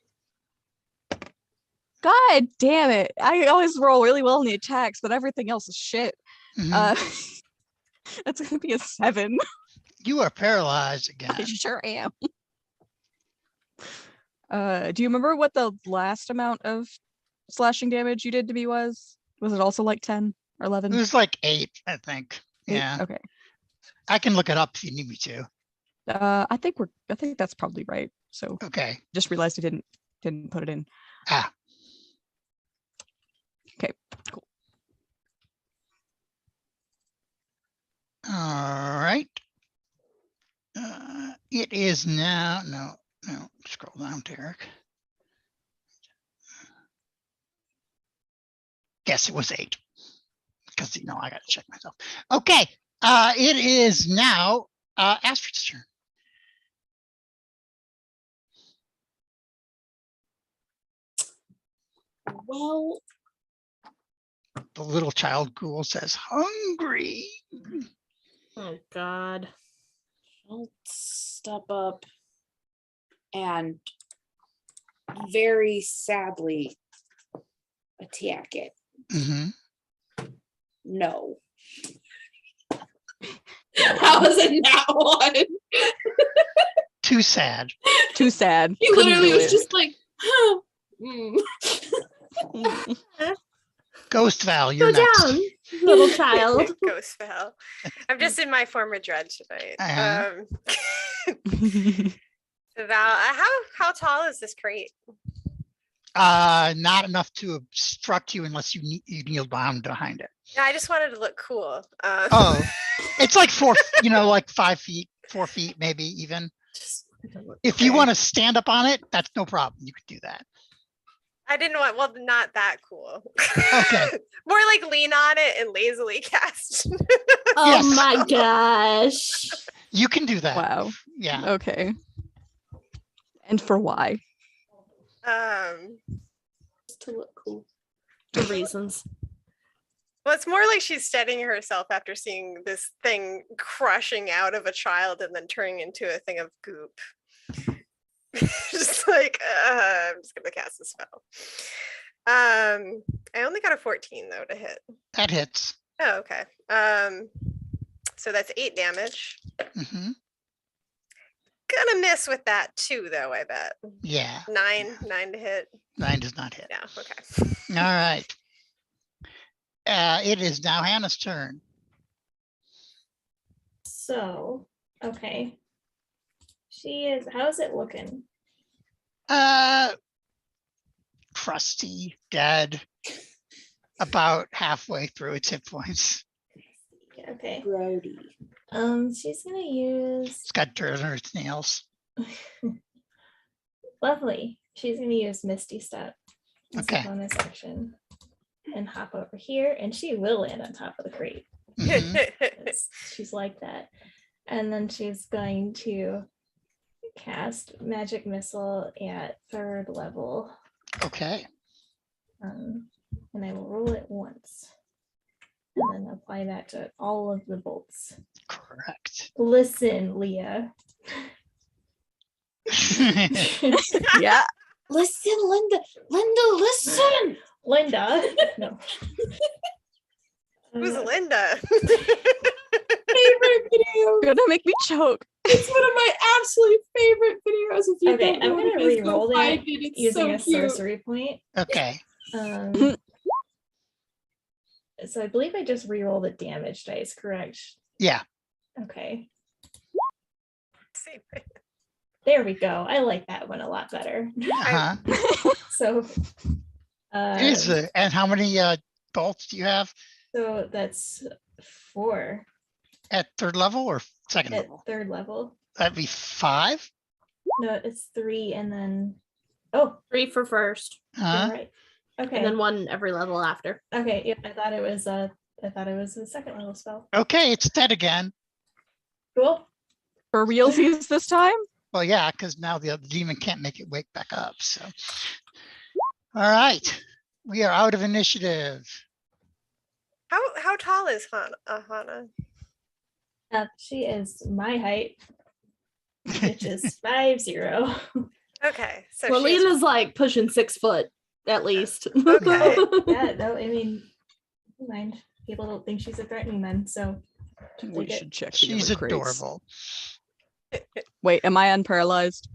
Speaker 3: God damn it! I always roll really well in the attacks, but everything else is shit.
Speaker 1: Mhm.
Speaker 3: That's gonna be a 7.
Speaker 1: You are paralyzed
Speaker 3: I
Speaker 1: again.
Speaker 3: sure am. Do you remember what the last amount of slashing damage you did to me was? Was it also like 10 or 11?
Speaker 1: It was like 8, I think.
Speaker 3: 8?
Speaker 1: Yeah,
Speaker 3: Okay.
Speaker 1: I can look it up if you need me to.
Speaker 3: I think that's probably right. So
Speaker 1: Okay.
Speaker 3: just realized I didn't put it in.
Speaker 1: Ah.
Speaker 3: Okay, cool.
Speaker 1: All right. It is now, no, scroll down, Derek. Guess it was 8. Because, I got to check myself. Okay. It is now Astrid's turn.
Speaker 4: Well,
Speaker 1: The little child ghoul says, hungry.
Speaker 2: Oh God.
Speaker 4: I'll step up and very sadly attack it.
Speaker 1: Mm-hmm.
Speaker 4: No. How was it not one?
Speaker 1: Too sad.
Speaker 3: Too sad.
Speaker 4: He
Speaker 3: Couldn't
Speaker 4: literally
Speaker 3: do
Speaker 4: was
Speaker 3: it.
Speaker 4: just like, huh.
Speaker 1: Ghost Val, you're
Speaker 2: Go
Speaker 1: next.
Speaker 2: down, little child.
Speaker 5: Ghost Val. I'm just in my former dread tonight. Val, how tall is this crate?
Speaker 1: Not enough to obstruct you unless you kneel down behind it.
Speaker 5: Yeah, I just wanted to look cool.
Speaker 1: Oh, it's like 4, like 5 feet, 4 feet, maybe even. If you want to stand up on it, that's no problem. You could do that.
Speaker 5: I didn't want, well, not that cool.
Speaker 1: Okay.
Speaker 5: More like lean on it and lazily cast.
Speaker 2: Oh
Speaker 1: Yes.
Speaker 2: my gosh.
Speaker 1: You can do that.
Speaker 3: Wow.
Speaker 1: Yeah.
Speaker 3: Okay. And for why?
Speaker 4: To look cool.
Speaker 2: Good reasons.
Speaker 5: Well, it's more like she's steadying herself after seeing this thing crushing out of a child and then turning into a thing of goop. Just like, I'm just gonna cast a spell. I only got a 14 though to hit.
Speaker 1: That hits.
Speaker 5: Oh, okay. So that's 8 damage.
Speaker 1: Mm-hmm.
Speaker 5: Gonna miss with that too, though, I bet.
Speaker 1: Yeah.
Speaker 5: 9 to hit.
Speaker 1: 9 does not hit.
Speaker 5: Yeah, okay.
Speaker 1: All right. It is now Hannah's turn.
Speaker 6: So, okay. How's it looking?
Speaker 1: Crusty, dead, about halfway through its hit points.
Speaker 6: Okay.
Speaker 4: Brody.
Speaker 6: She's gonna use
Speaker 1: It's got dirt on its nails.
Speaker 6: lovely. She's gonna use Misty Step as
Speaker 1: Okay.
Speaker 6: a bonus action and hop over here, and she will land on top of the crate.
Speaker 1: Mhm.
Speaker 6: 'Cause she's like that. And then she's going to cast Magic Missile at 3rd level.
Speaker 1: Okay.
Speaker 6: And I will roll it once. And then apply that to all of the bolts.
Speaker 1: Correct.
Speaker 6: Listen, Leah.
Speaker 3: Yeah.
Speaker 4: Listen, Linda. Linda, listen.
Speaker 6: Linda. No.
Speaker 5: Who's
Speaker 6: Uh,
Speaker 5: Linda?
Speaker 4: Favorite video.
Speaker 3: Gonna make me choke.
Speaker 4: It's one of my absolute favorite videos. If you
Speaker 6: Okay,
Speaker 4: don't know
Speaker 6: I'm
Speaker 4: what
Speaker 6: gonna
Speaker 4: it is, go
Speaker 6: re-roll that
Speaker 4: find it. It's
Speaker 6: using
Speaker 4: so
Speaker 6: a
Speaker 4: cute.
Speaker 6: sorcery point.
Speaker 1: Okay.
Speaker 6: So I believe I just re-rolled the damage dice, correct?
Speaker 1: Yeah.
Speaker 6: Okay.
Speaker 5: Same.
Speaker 6: There we go. I like that one a lot better.
Speaker 1: Uh-huh.
Speaker 6: So
Speaker 1: Is it? And how many bolts do you have
Speaker 6: so that's 4
Speaker 1: at 3rd level or 2nd
Speaker 6: at
Speaker 1: level?
Speaker 6: 3rd level.
Speaker 1: That'd be 5.
Speaker 6: No, it's 3 and then
Speaker 2: 3 for first,
Speaker 6: you're
Speaker 1: Huh?
Speaker 6: right. Okay.
Speaker 2: and then 1 every level after.
Speaker 6: Okay, yep. I thought it was a 2nd level spell.
Speaker 1: Okay, it's dead again.
Speaker 6: Cool.
Speaker 3: For realsies this time?
Speaker 1: Well, yeah, because now the demon can't make it wake back up. So, all right, we are out of initiative.
Speaker 5: How tall is Hana?
Speaker 6: She is my height, which is 5'0".
Speaker 5: Okay, so
Speaker 2: Well,
Speaker 5: she's
Speaker 2: Lena's like pushing 6 foot at least.
Speaker 5: Okay.
Speaker 6: Yeah, no, I mean, never mind. People don't think she's a threatening then, so
Speaker 3: We
Speaker 6: take it.
Speaker 3: should check. the
Speaker 1: She's
Speaker 3: other crates.
Speaker 1: adorable.
Speaker 3: Wait, am I unparalyzed?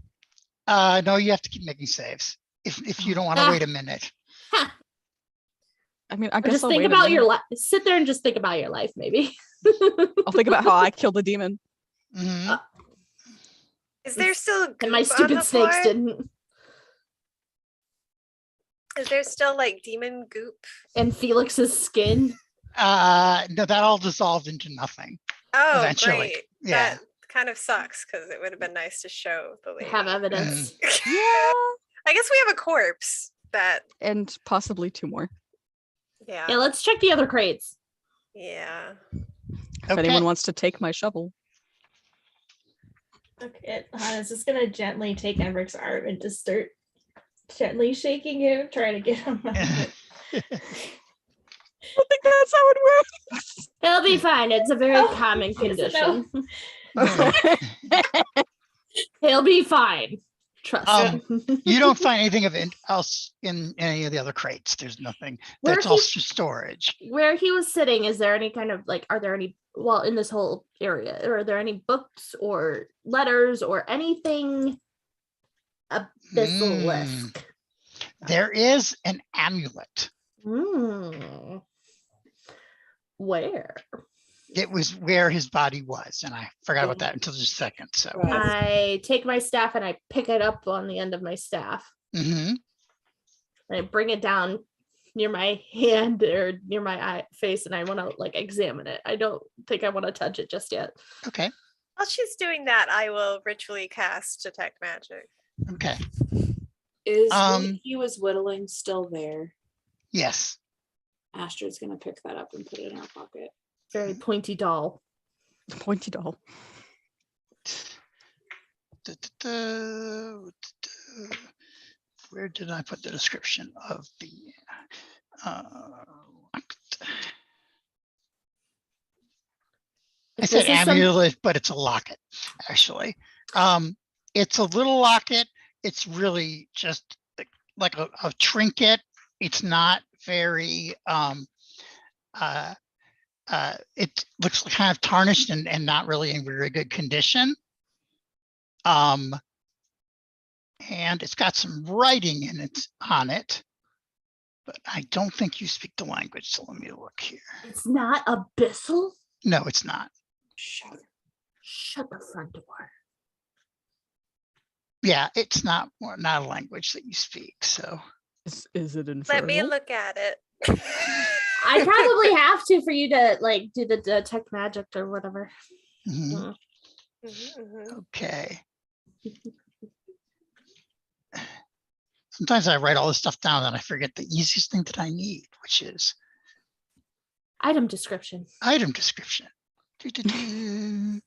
Speaker 1: No, you have to keep making saves if you don't want to wait a minute.
Speaker 3: I mean, I
Speaker 2: Or
Speaker 3: guess
Speaker 2: just
Speaker 3: I'll
Speaker 2: think
Speaker 3: wait a
Speaker 2: about your
Speaker 3: minute.
Speaker 2: life. Sit there and just think about your life, maybe.
Speaker 3: I'll think about how I killed the demon.
Speaker 1: Mhm.
Speaker 5: Is there still
Speaker 2: And my
Speaker 5: goop on
Speaker 2: stupid
Speaker 5: the
Speaker 2: snakes
Speaker 5: floor?
Speaker 2: didn't.
Speaker 5: Is there still like demon goop?
Speaker 2: And Felix's skin.
Speaker 1: No, that all dissolved into nothing.
Speaker 5: Oh,
Speaker 1: Eventually,
Speaker 5: great.
Speaker 1: yeah.
Speaker 5: That kind of sucks because it would have been nice to show the lady.
Speaker 2: Have evidence.
Speaker 3: Yeah.
Speaker 5: I guess we have a corpse that,
Speaker 3: And possibly 2 more.
Speaker 2: Yeah,
Speaker 5: yeah.
Speaker 2: let's check the other crates.
Speaker 5: Yeah.
Speaker 3: If anyone wants to take my shovel.
Speaker 6: Okay, Hannah's just gonna gently take Emrick's arm and just start gently shaking him, trying to get him out of it.
Speaker 3: I think that's how it works.
Speaker 2: He'll be fine. It's a very
Speaker 6: Oh,
Speaker 2: common
Speaker 6: yes, no.
Speaker 2: condition. He'll be fine. Trust me.
Speaker 1: You don't find anything of else in any of the other crates. There's nothing.
Speaker 2: Where
Speaker 1: That's
Speaker 2: he-
Speaker 1: all storage.
Speaker 2: Where he was sitting, is there any kind of like, are there any, well, in this whole area, are there any books or letters or anything abyssal-esque?
Speaker 1: There is an amulet.
Speaker 2: Where?
Speaker 1: It was where his body was, and I forgot about that until just a second. So,
Speaker 4: Right.
Speaker 2: I take my staff and I pick it up on the end of my staff.
Speaker 1: Mhm.
Speaker 2: And I bring it down near my hand or near my face, and I want to like examine it. I don't think I want to touch it just yet.
Speaker 1: Okay.
Speaker 5: While she's doing that, I will ritually cast Detect Magic.
Speaker 1: Okay.
Speaker 4: Is what he was whittling still there?
Speaker 1: Yes.
Speaker 4: Astrid's gonna pick that up and put it in her pocket.
Speaker 2: Very pointy doll.
Speaker 3: Pointy doll.
Speaker 1: Where did I put the description of the I said amulet, but it's a locket, actually. It's a little locket. It's really just like a trinket. It's not very it looks kind of tarnished and not really in very good condition. And it's got some writing in it on it, but I don't think you speak the language. So let me look here.
Speaker 2: It's not abyssal.
Speaker 1: No, it's not.
Speaker 4: Shut
Speaker 2: the front door.
Speaker 1: Yeah, it's not a language that you speak. So
Speaker 3: is it infernal?
Speaker 5: Let me look at it.
Speaker 2: I probably have to for you to like do the detect magic or whatever.
Speaker 1: Mhm.
Speaker 5: Mhm.
Speaker 1: Okay. Sometimes I write all this stuff down and I forget the easiest thing that I need, which is
Speaker 2: Item description.
Speaker 1: item description. Let me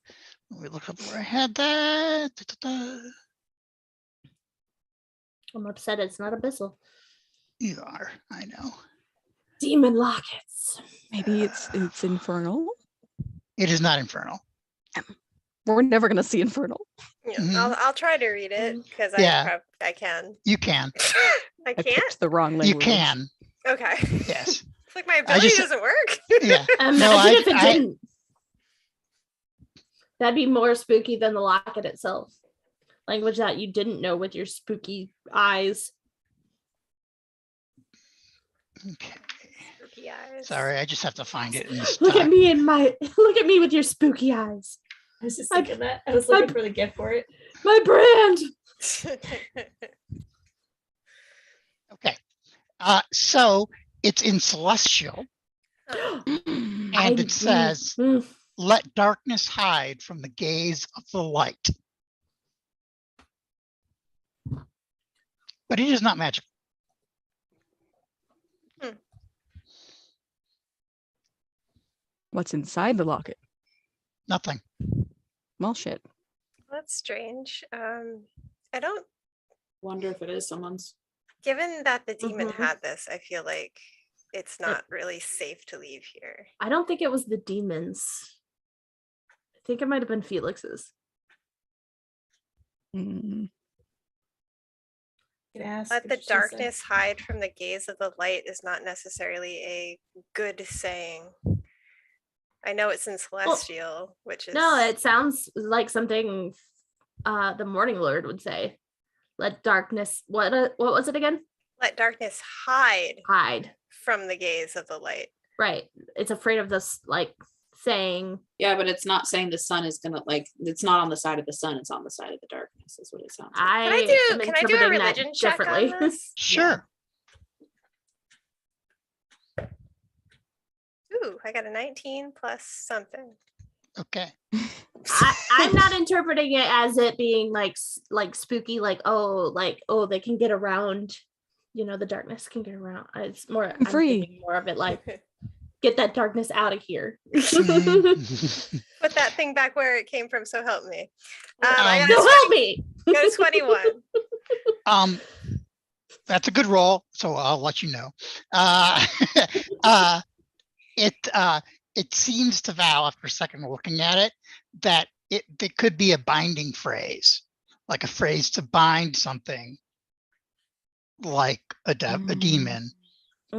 Speaker 1: look up where I had that.
Speaker 2: I'm upset it's not abyssal.
Speaker 1: You are, I know.
Speaker 2: Demon lockets.
Speaker 3: Maybe it's infernal.
Speaker 1: It is not infernal.
Speaker 3: We're never gonna see infernal.
Speaker 5: Yeah,
Speaker 1: Mhm.
Speaker 5: I'll try to read it because
Speaker 1: Yeah.
Speaker 5: I can.
Speaker 1: You can.
Speaker 5: I
Speaker 3: I
Speaker 5: can't.
Speaker 3: picked the wrong language.
Speaker 1: You can.
Speaker 5: Okay.
Speaker 1: Yes.
Speaker 5: It's like my ability
Speaker 1: just-
Speaker 5: doesn't work.
Speaker 1: Yeah.
Speaker 2: Imagine
Speaker 1: No,
Speaker 2: if it didn't. That'd be more spooky than the locket itself. Language that you didn't know with your spooky eyes.
Speaker 1: Okay.
Speaker 5: Spooky eyes.
Speaker 1: Sorry, I just have to find it in this.
Speaker 2: Look at me look at me with your spooky eyes.
Speaker 6: I was just thinking that. I was looking for the gift for it.
Speaker 2: My brand.
Speaker 1: Okay. So it's in Celestial, and it says, "Let darkness hide from the gaze of the light." But it is not magical.
Speaker 3: What's inside the locket?
Speaker 1: Nothing.
Speaker 3: Well, shit.
Speaker 5: That's strange. I don't.
Speaker 4: Wonder if it is someone's.
Speaker 5: Given that the demon
Speaker 2: Mhm.
Speaker 5: had this, I feel like it's not really safe to leave here.
Speaker 2: I don't think it was the demons. I think it might have been Felix's.
Speaker 3: Mm.
Speaker 6: Could ask
Speaker 5: Let
Speaker 6: if
Speaker 5: the
Speaker 6: she's
Speaker 5: darkness hide from the gaze of the light is not necessarily a good saying. I know it's in Celestial, which is
Speaker 2: No, it sounds like something the Morning Lord would say. Let darkness, what was it again?
Speaker 5: let darkness hide
Speaker 2: Hide.
Speaker 5: from the gaze of the light.
Speaker 2: Right. It's afraid of this like saying.
Speaker 4: Yeah, but it's not saying the sun is gonna it's not on the side of the sun, it's on the side of the darkness, is what it sounds like.
Speaker 2: I
Speaker 5: Can I do a
Speaker 2: interpreting that
Speaker 5: religion check on
Speaker 2: differently.
Speaker 5: this?
Speaker 1: Sure.
Speaker 5: Ooh, I got a 19 plus something.
Speaker 1: Okay.
Speaker 2: I'm not interpreting it as it being like spooky, like oh they can get around, the darkness can get around. It's more I'm
Speaker 3: free.
Speaker 2: thinking more of it like get that darkness out of here.
Speaker 1: Mhm.
Speaker 5: Put that thing back where it came from, so help me.
Speaker 1: Um,
Speaker 2: So help me.
Speaker 5: Got a 21.
Speaker 1: That's a good roll, so I'll let you know. Uh, it seems to Val, after a second looking at it, that it could be a binding phrase, like a phrase to bind something, like a demon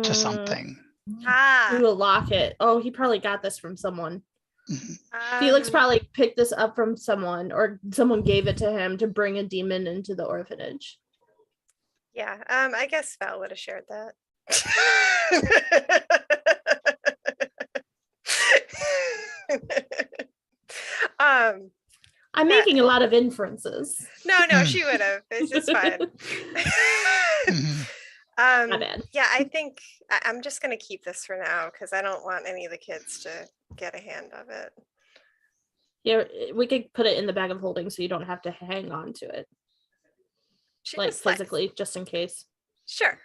Speaker 1: to something.
Speaker 2: Do a locket. Oh, he probably got this from someone.
Speaker 1: Mhm.
Speaker 2: Felix probably picked this up from someone, or someone gave it to him to bring a demon into the orphanage.
Speaker 5: Yeah, I guess Val would have shared that.
Speaker 2: I'm
Speaker 5: Yeah.
Speaker 2: making a lot of inferences.
Speaker 5: No, she would have. It's fine.
Speaker 1: Mhm.
Speaker 2: My bad.
Speaker 5: Yeah, I think I'm just gonna keep this for now because I don't want any of the kids to get a hand of it.
Speaker 2: Yeah, we could put it in the bag of holding so you don't have to hang on to it,
Speaker 5: She
Speaker 2: like
Speaker 5: just likes-
Speaker 2: physically, just in case.
Speaker 5: Sure.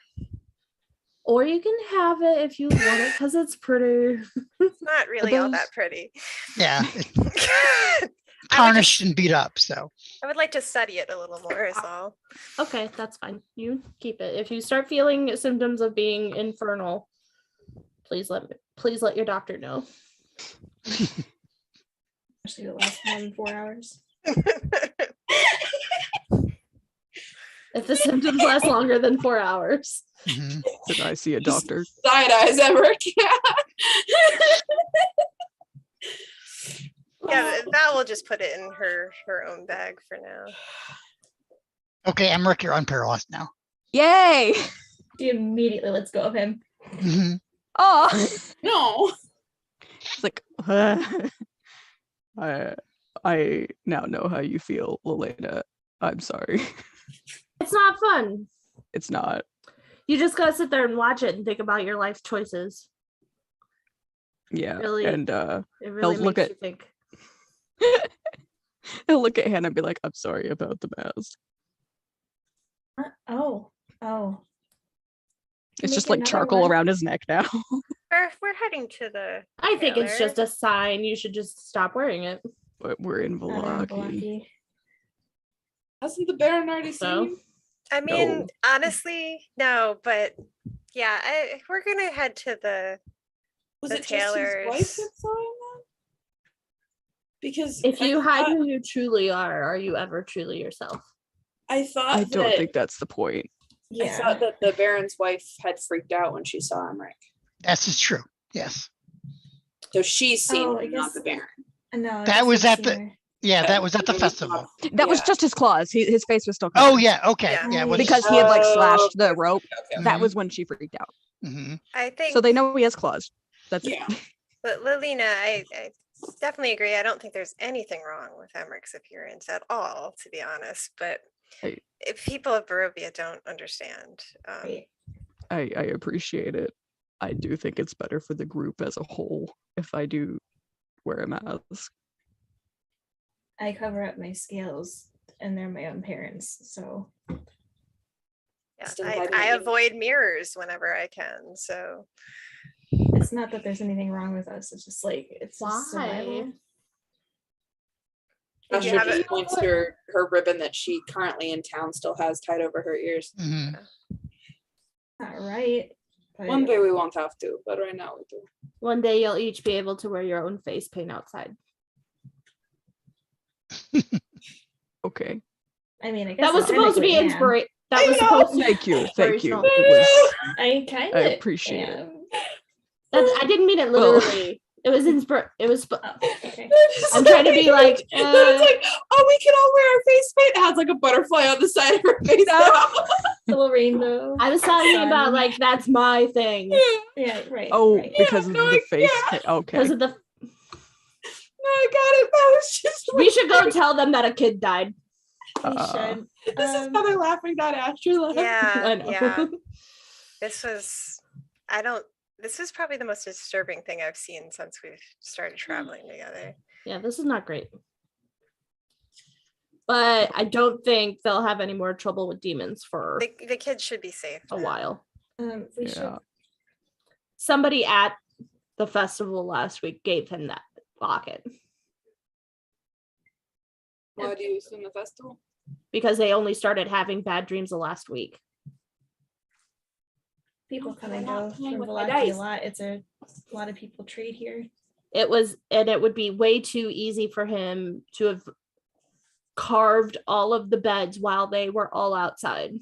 Speaker 2: Or you can have it if you want it because it's pretty.
Speaker 5: It's not really all that
Speaker 3: those-
Speaker 5: pretty.
Speaker 1: Yeah, it's
Speaker 5: I
Speaker 1: tarnished and beat up. So
Speaker 5: would like to study it a little more is all.
Speaker 2: Okay, that's fine. You keep it. If you start feeling symptoms of being infernal, please let your doctor know.
Speaker 6: Actually, it lasts more than 4 hours.
Speaker 2: If the symptoms last longer than 4 hours.
Speaker 1: mhm.
Speaker 3: Did I see a doctor?
Speaker 4: Side eyes, Emmerich.
Speaker 5: Yeah, Val will just put it in her own bag for now.
Speaker 1: Okay, Emmerich, you're unparalyzed now.
Speaker 3: Yay!
Speaker 6: She immediately lets go of him.
Speaker 1: Mhm.
Speaker 3: Oh,
Speaker 4: No.
Speaker 3: it's like I now know how you feel, Lelena. I'm sorry.
Speaker 2: It's not fun.
Speaker 3: It's not.
Speaker 2: You just gotta sit there and watch it and think about your life choices.
Speaker 3: Yeah.
Speaker 2: Really,
Speaker 3: And
Speaker 2: it really
Speaker 3: look
Speaker 2: makes
Speaker 3: at-
Speaker 2: you think.
Speaker 3: he'll look at Hannah and be like, I'm sorry about the mask.
Speaker 6: Oh.
Speaker 3: It's
Speaker 6: Make
Speaker 3: just like
Speaker 6: another
Speaker 3: charcoal
Speaker 6: one.
Speaker 3: around his neck now.
Speaker 5: We're heading to the.
Speaker 2: I think it's
Speaker 5: tailor.
Speaker 2: just a sign. You should just stop wearing it.
Speaker 3: But we're in
Speaker 6: Not in
Speaker 3: Velaki.
Speaker 6: Velaki.
Speaker 4: Hasn't the Baron already
Speaker 2: So?
Speaker 4: seen you?
Speaker 5: I mean,
Speaker 3: No.
Speaker 5: honestly, no, but yeah, we're gonna head to the.
Speaker 4: Was
Speaker 5: The
Speaker 4: it just his
Speaker 5: tailors.
Speaker 4: wife that saw him then? Because
Speaker 2: If you
Speaker 4: I
Speaker 2: hide
Speaker 4: thought,
Speaker 2: who you truly are you ever truly yourself?
Speaker 4: I thought
Speaker 3: I don't
Speaker 4: that
Speaker 3: think that's the point.
Speaker 4: I
Speaker 6: Yeah.
Speaker 4: thought that the Baron's wife had freaked out when she saw Emmerich.
Speaker 1: This is true. Yes.
Speaker 4: So she's seen
Speaker 6: Oh, I
Speaker 4: him, not
Speaker 6: guess-
Speaker 4: the Baron.
Speaker 6: No, I
Speaker 1: That
Speaker 6: guess
Speaker 1: was
Speaker 6: I've
Speaker 1: at
Speaker 6: seen
Speaker 1: the-
Speaker 6: her.
Speaker 1: Yeah, that was at the
Speaker 4: Maybe
Speaker 1: festival.
Speaker 4: not.
Speaker 3: That was
Speaker 4: Yeah.
Speaker 3: just his claws. His face was still
Speaker 1: Oh
Speaker 3: covered.
Speaker 1: yeah. Okay.
Speaker 5: Yeah.
Speaker 1: Yeah.
Speaker 3: Because he had like slashed the
Speaker 4: Oh,
Speaker 3: rope.
Speaker 4: Okay.
Speaker 3: That was when she freaked out.
Speaker 1: Mhm.
Speaker 5: I think.
Speaker 3: So they know he has claws. That's
Speaker 4: Yeah.
Speaker 5: But Lilina, I definitely agree. I don't think there's anything wrong with Emmerich's appearance at all, to be honest. But
Speaker 3: Right.
Speaker 5: if people of Barovia don't understand,
Speaker 6: Right.
Speaker 3: I appreciate it. I do think it's better for the group as a whole if I do wear a mask.
Speaker 6: I cover up my scales and they're my own parents. So
Speaker 5: yeah,
Speaker 4: Still
Speaker 5: I
Speaker 4: hiding it.
Speaker 5: avoid mirrors whenever I can. So
Speaker 6: it's not that there's anything wrong with us. It's just like it's just
Speaker 2: Why?
Speaker 6: survival.
Speaker 5: Did you
Speaker 4: Asher
Speaker 5: have
Speaker 4: just
Speaker 5: it?
Speaker 4: points to her ribbon that she currently in town still has tied over her ears.
Speaker 1: Mhm.
Speaker 6: Not right. But
Speaker 4: One day we won't have to, but right now we do.
Speaker 2: One day you'll each be able to wear your own face paint outside.
Speaker 3: Okay.
Speaker 6: I mean, I guess
Speaker 2: That was supposed to be
Speaker 6: technically am.
Speaker 2: inspiration. That was supposed to
Speaker 3: Thank you. Thank you.
Speaker 2: inspirational.
Speaker 3: It was
Speaker 6: I kind
Speaker 3: I
Speaker 6: of
Speaker 3: appreciate it.
Speaker 2: I didn't mean it
Speaker 3: Well-
Speaker 2: literally. It was it was
Speaker 6: Oh, okay.
Speaker 2: I'm trying to be like,
Speaker 4: Then it's like, oh, we can all wear our face paint. It has like a butterfly on the side of her face. now.
Speaker 6: Little rainbow.
Speaker 2: I was talking
Speaker 6: Sun.
Speaker 2: about like that's my thing.
Speaker 6: Yeah, right.
Speaker 3: Oh,
Speaker 6: right.
Speaker 3: because of
Speaker 4: no,
Speaker 3: the face.
Speaker 4: yeah.
Speaker 3: Okay.
Speaker 2: Because of the
Speaker 4: No, I got it. That was just.
Speaker 2: we should go tell them that a kid died.
Speaker 6: We
Speaker 3: Uh,
Speaker 6: should.
Speaker 4: This is how they're laughing, not Asher laughing.
Speaker 5: yeah,
Speaker 2: I know.
Speaker 5: yeah. This was. I don't. This is probably the most disturbing thing I've seen since we've started traveling together.
Speaker 2: Yeah, this is not great. But I don't think they'll have any more trouble with demons for
Speaker 5: The kids should be safe
Speaker 2: a
Speaker 5: now.
Speaker 2: while.
Speaker 6: We should.
Speaker 2: Somebody at the festival last week gave him that locket
Speaker 4: Why do you assume the festival?
Speaker 2: because they only started having bad dreams the last week.
Speaker 6: People come
Speaker 4: I'm
Speaker 6: and
Speaker 4: not
Speaker 6: go
Speaker 4: playing
Speaker 6: from
Speaker 4: with my
Speaker 6: Velaki a
Speaker 4: dice.
Speaker 6: lot. It's a lot of people trade here.
Speaker 2: It would be way too easy for him to have carved all of the beds while they were all outside.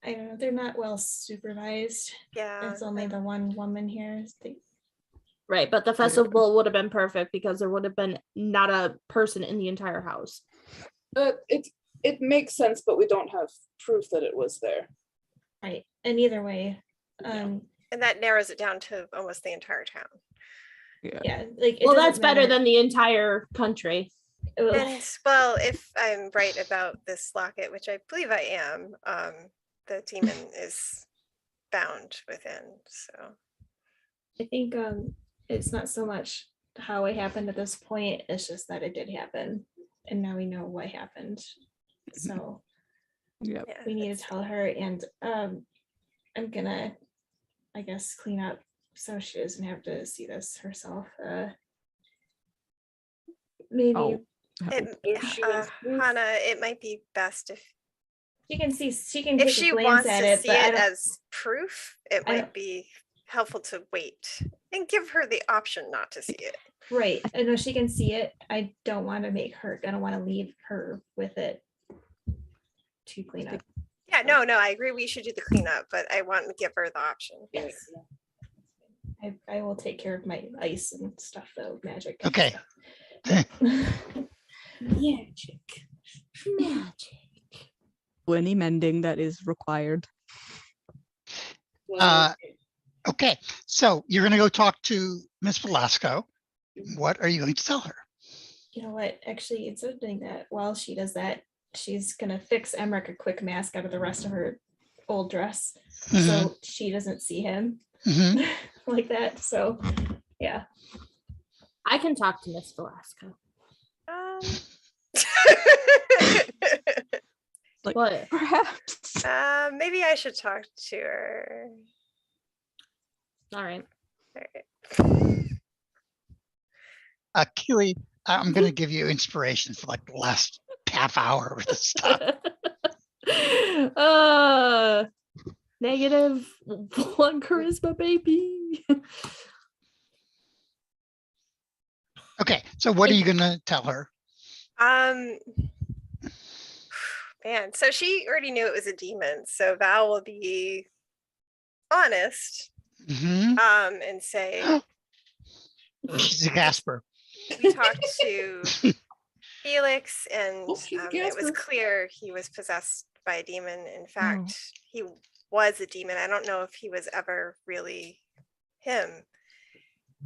Speaker 6: I don't know. They're not well supervised.
Speaker 5: Yeah.
Speaker 6: It's only the one woman here.
Speaker 2: Right, but the festival would have been perfect because there would have been not a person in the entire house.
Speaker 4: It makes sense, but we don't have proof that it was there.
Speaker 6: Right. And either way,
Speaker 5: And that narrows it down to almost the entire town.
Speaker 6: yeah, like
Speaker 2: Well, that's better than the entire country.
Speaker 5: And well, if I'm right about this locket, which I believe I am, the demon is bound within. So
Speaker 6: I think it's not so much how it happened at this point, it's just that it did happen. And now we know what happened. So
Speaker 3: Yeah.
Speaker 5: yeah,
Speaker 6: we need to
Speaker 5: it's-
Speaker 6: tell her, and I'm gonna, I guess, clean up so she doesn't have to see this herself. Maybe
Speaker 3: Oh,
Speaker 5: It,
Speaker 4: If she wants proof.
Speaker 5: Hannah, it might be best if
Speaker 6: she can take
Speaker 5: if
Speaker 6: a
Speaker 5: she
Speaker 6: glance
Speaker 5: wants
Speaker 6: at
Speaker 5: to
Speaker 6: it,
Speaker 5: see
Speaker 6: but I
Speaker 5: it
Speaker 6: don't,
Speaker 5: as proof, it
Speaker 6: I
Speaker 5: might
Speaker 6: don't-
Speaker 5: be helpful to wait and give her the option not to see it.
Speaker 6: right. I know she can see it. I don't want to make her. I don't want to leave her with it to clean up.
Speaker 5: Yeah, no, I agree. We should do the cleanup, but I want to give her the option.
Speaker 6: Yes. I will take care of my ice and stuff though, magic. and
Speaker 1: Okay.
Speaker 6: stuff. Magic.
Speaker 3: Any mending that is required.
Speaker 1: Okay, so you're gonna go talk to Miss Velasco. What are you going to tell her?
Speaker 6: You know what? Actually, instead of doing that, while she does that, she's gonna fix Emmerich a quick mask out of the rest of her old dress,
Speaker 1: Mhm,
Speaker 6: so she doesn't see him
Speaker 1: mhm.
Speaker 6: like that. So, yeah.
Speaker 2: I can talk to Miss Velasco.
Speaker 3: Like,
Speaker 2: What?
Speaker 3: perhaps.
Speaker 5: Maybe I should talk to her.
Speaker 2: All right.
Speaker 1: Keely, I'm gonna give you inspiration for like the last half hour with this stuff.
Speaker 2: -1 charisma, baby.
Speaker 1: Okay, so what are you gonna tell her?
Speaker 5: Man, so she already knew it was a demon, so Val will be honest,
Speaker 1: Mhm.
Speaker 5: and say
Speaker 1: She's a Gasper.
Speaker 5: we talked to Felix, and
Speaker 4: Oh, she's a
Speaker 5: it was
Speaker 4: Gasper.
Speaker 5: clear he was possessed by a demon. In fact, he was a demon. I don't know if he was ever really him.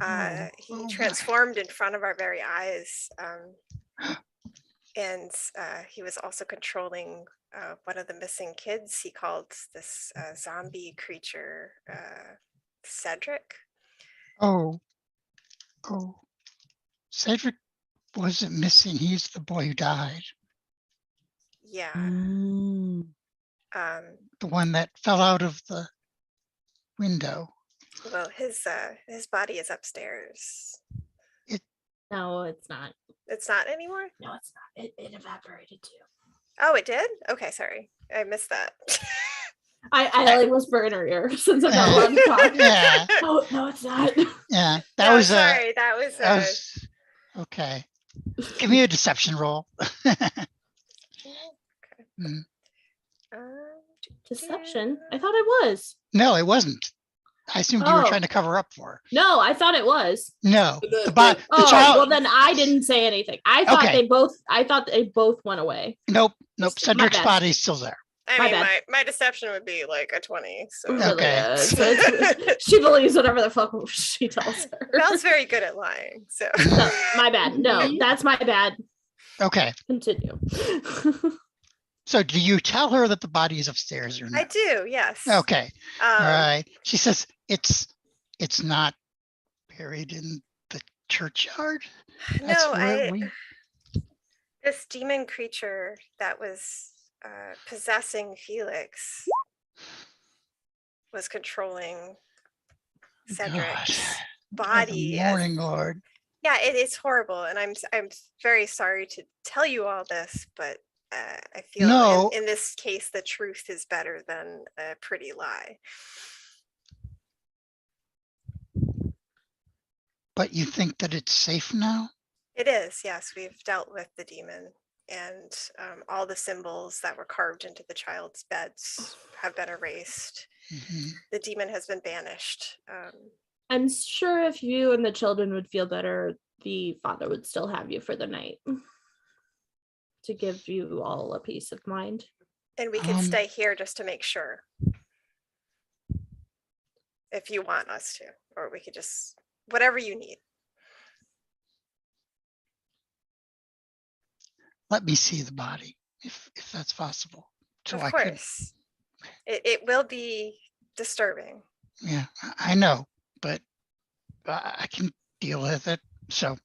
Speaker 5: He
Speaker 1: Oh my.
Speaker 5: transformed in front of our very eyes, and he was also controlling one of the missing kids. He called this zombie creature Cedric.
Speaker 1: Oh, Cedric wasn't missing. He's the boy who died.
Speaker 5: Yeah.
Speaker 3: Mm.
Speaker 1: The one that fell out of the window.
Speaker 5: Well, his body is upstairs.
Speaker 2: No, it's not.
Speaker 5: It's not anymore.
Speaker 2: No, it's not. It evaporated too.
Speaker 5: Oh, it did. Okay, sorry, I missed that.
Speaker 2: I like whisper in her ear since I'm not allowed to talk.
Speaker 1: Yeah,
Speaker 2: No, it's not.
Speaker 1: yeah. That
Speaker 5: No,
Speaker 1: was
Speaker 5: sorry. That was
Speaker 1: that was okay. Give me a deception roll. Mm.
Speaker 2: Deception. I thought it was.
Speaker 1: No, it wasn't. I assumed you were
Speaker 2: Oh.
Speaker 1: trying to cover up for her.
Speaker 2: No, I thought it was.
Speaker 1: No,
Speaker 4: The-
Speaker 1: the
Speaker 2: Oh,
Speaker 1: child.
Speaker 2: well then I didn't say anything. I thought
Speaker 1: Okay.
Speaker 2: I thought they both went away.
Speaker 1: Nope.
Speaker 2: My
Speaker 1: Cedric's
Speaker 2: bad.
Speaker 1: body's still there.
Speaker 5: I
Speaker 2: My
Speaker 5: mean,
Speaker 2: bad.
Speaker 5: my deception would be like a 20. So
Speaker 2: Really
Speaker 1: Okay.
Speaker 2: is. So it's- she believes whatever the fuck she tells her.
Speaker 5: Val's very good at lying. So
Speaker 2: No, my bad. No, that's my bad.
Speaker 1: Okay.
Speaker 2: Continue.
Speaker 1: So do you tell her that the body is upstairs or
Speaker 5: I
Speaker 1: not?
Speaker 5: do. Yes.
Speaker 1: Okay.
Speaker 5: Um,
Speaker 1: All right. She says it's it's not buried in the churchyard? That's
Speaker 5: No,
Speaker 1: where we,
Speaker 5: this demon creature that was possessing Felix was controlling Cedric's
Speaker 1: God,
Speaker 5: body.
Speaker 1: the morning Lord.
Speaker 5: Yeah, it's horrible, and I'm very sorry to tell you all this, but I feel
Speaker 1: No.
Speaker 5: in this case the truth is better than a pretty lie.
Speaker 1: But you think that it's safe now?
Speaker 5: It is, yes. We've dealt with the demon, and all the symbols that were carved into the child's beds have been erased.
Speaker 1: Mhm.
Speaker 5: The demon has been banished.
Speaker 2: I'm sure if you and the children would feel better, the father would still have you for the night to give you all a peace of mind.
Speaker 5: And we can stay here just to make sure. If you want us to, or we could just, whatever you need.
Speaker 1: Let me see the body, if that's possible. So
Speaker 5: Of
Speaker 1: I could,
Speaker 5: course. It will be disturbing.
Speaker 1: yeah, I know, but I can deal with it. So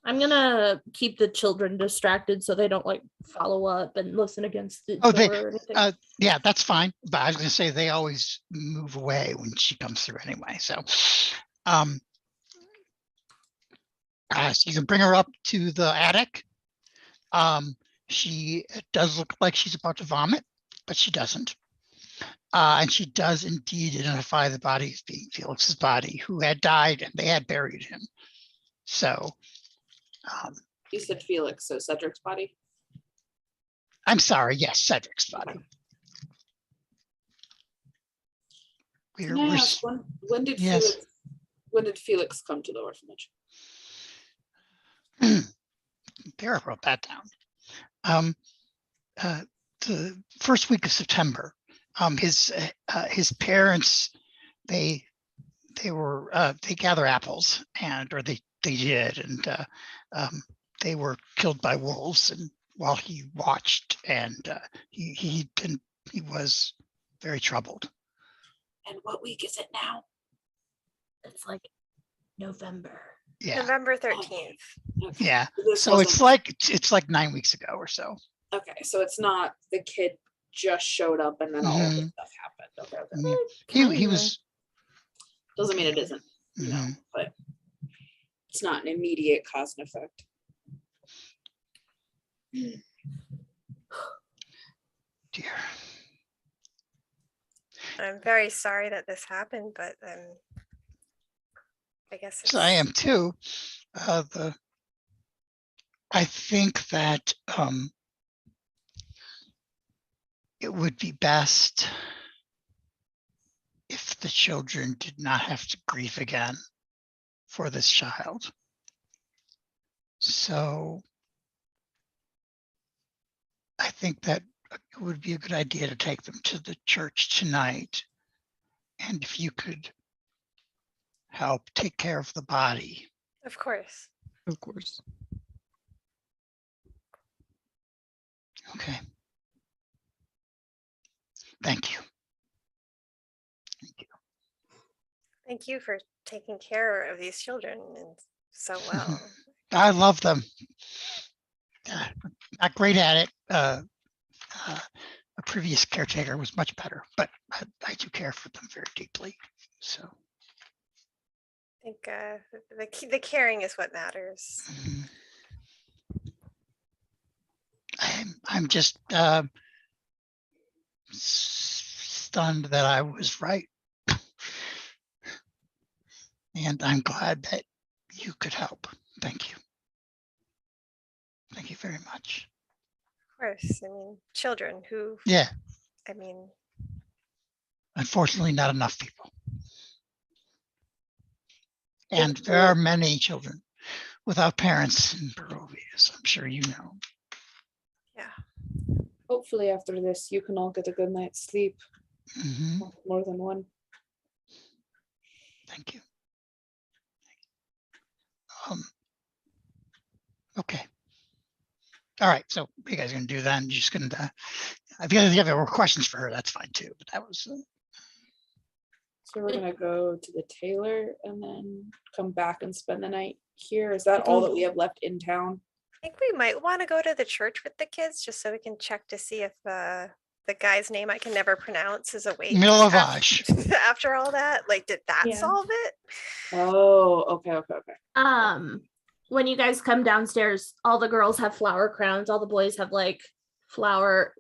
Speaker 2: I'm gonna keep the children distracted so they don't like follow up and listen against the
Speaker 1: Oh,
Speaker 2: door or anything.
Speaker 1: yeah, that's fine. But I was gonna say they always move away when she comes through anyway. So so you can bring her up to the attic. She does look like she's about to vomit, but she doesn't. And she does indeed identify the body as being Felix's body, who had died and they had buried him. So
Speaker 4: You said Felix, so Cedric's body?
Speaker 1: I'm sorry, yes, Cedric's body.
Speaker 4: Can I ask, when did
Speaker 1: yes.
Speaker 4: Felix come to the orphanage?
Speaker 1: There, I wrote that down. The first week of September. His parents, they gather apples, or they did, and they were killed by wolves. And while he watched, and he was very troubled.
Speaker 4: And what week is it now?
Speaker 2: It's like November.
Speaker 1: Yeah.
Speaker 5: November 13th.
Speaker 4: Okay.
Speaker 1: Yeah.
Speaker 4: This
Speaker 1: So it's like 9 weeks ago or so.
Speaker 4: Okay, so it's not the kid just showed up and then all of this stuff happened. Okay.
Speaker 1: He was.
Speaker 4: Doesn't mean it isn't, you know, but it's not an immediate cause and effect.
Speaker 1: Dear.
Speaker 5: I'm very sorry that this happened, but I guess
Speaker 1: So I am too. I think that it would be best if the children did not have to grieve again for this child. So I think that it would be a good idea to take them to the church tonight. And if you could help take care of the body.
Speaker 5: Of course.
Speaker 3: Of course.
Speaker 1: Okay. Thank you.
Speaker 5: Thank you for taking care of these children so well.
Speaker 1: I love them. Not great at it. A previous caretaker was much better, but I do care for them very deeply. So
Speaker 5: I think the caring is what matters.
Speaker 1: I'm just stunned that I was right. And I'm glad that you could help. Thank you. Thank you very much.
Speaker 5: Of course. I mean, children who.
Speaker 1: Yeah.
Speaker 5: I mean.
Speaker 1: Unfortunately, not enough people. And there are many children without parents in Barovians, I'm sure you know.
Speaker 5: Yeah.
Speaker 4: Hopefully after this, you can all get a good night's sleep. More than one.
Speaker 1: Thank you. Okay. All right. So what are you guys going to do then? You're just going to, if you guys have more questions for her, that's fine too. But that was.
Speaker 7: So we're gonna go to the tailor and then come back and spend the night here. Is that all that we have left in town?
Speaker 5: I think we might want to go to the church with the kids just so we can check to see if the guy's name I can never pronounce is awake.
Speaker 1: Milovage.
Speaker 5: After all that, like, did that
Speaker 6: Yeah.
Speaker 5: solve it?
Speaker 7: Oh, okay.
Speaker 2: When you guys come downstairs, all the girls have flower crowns, all the boys have like flower.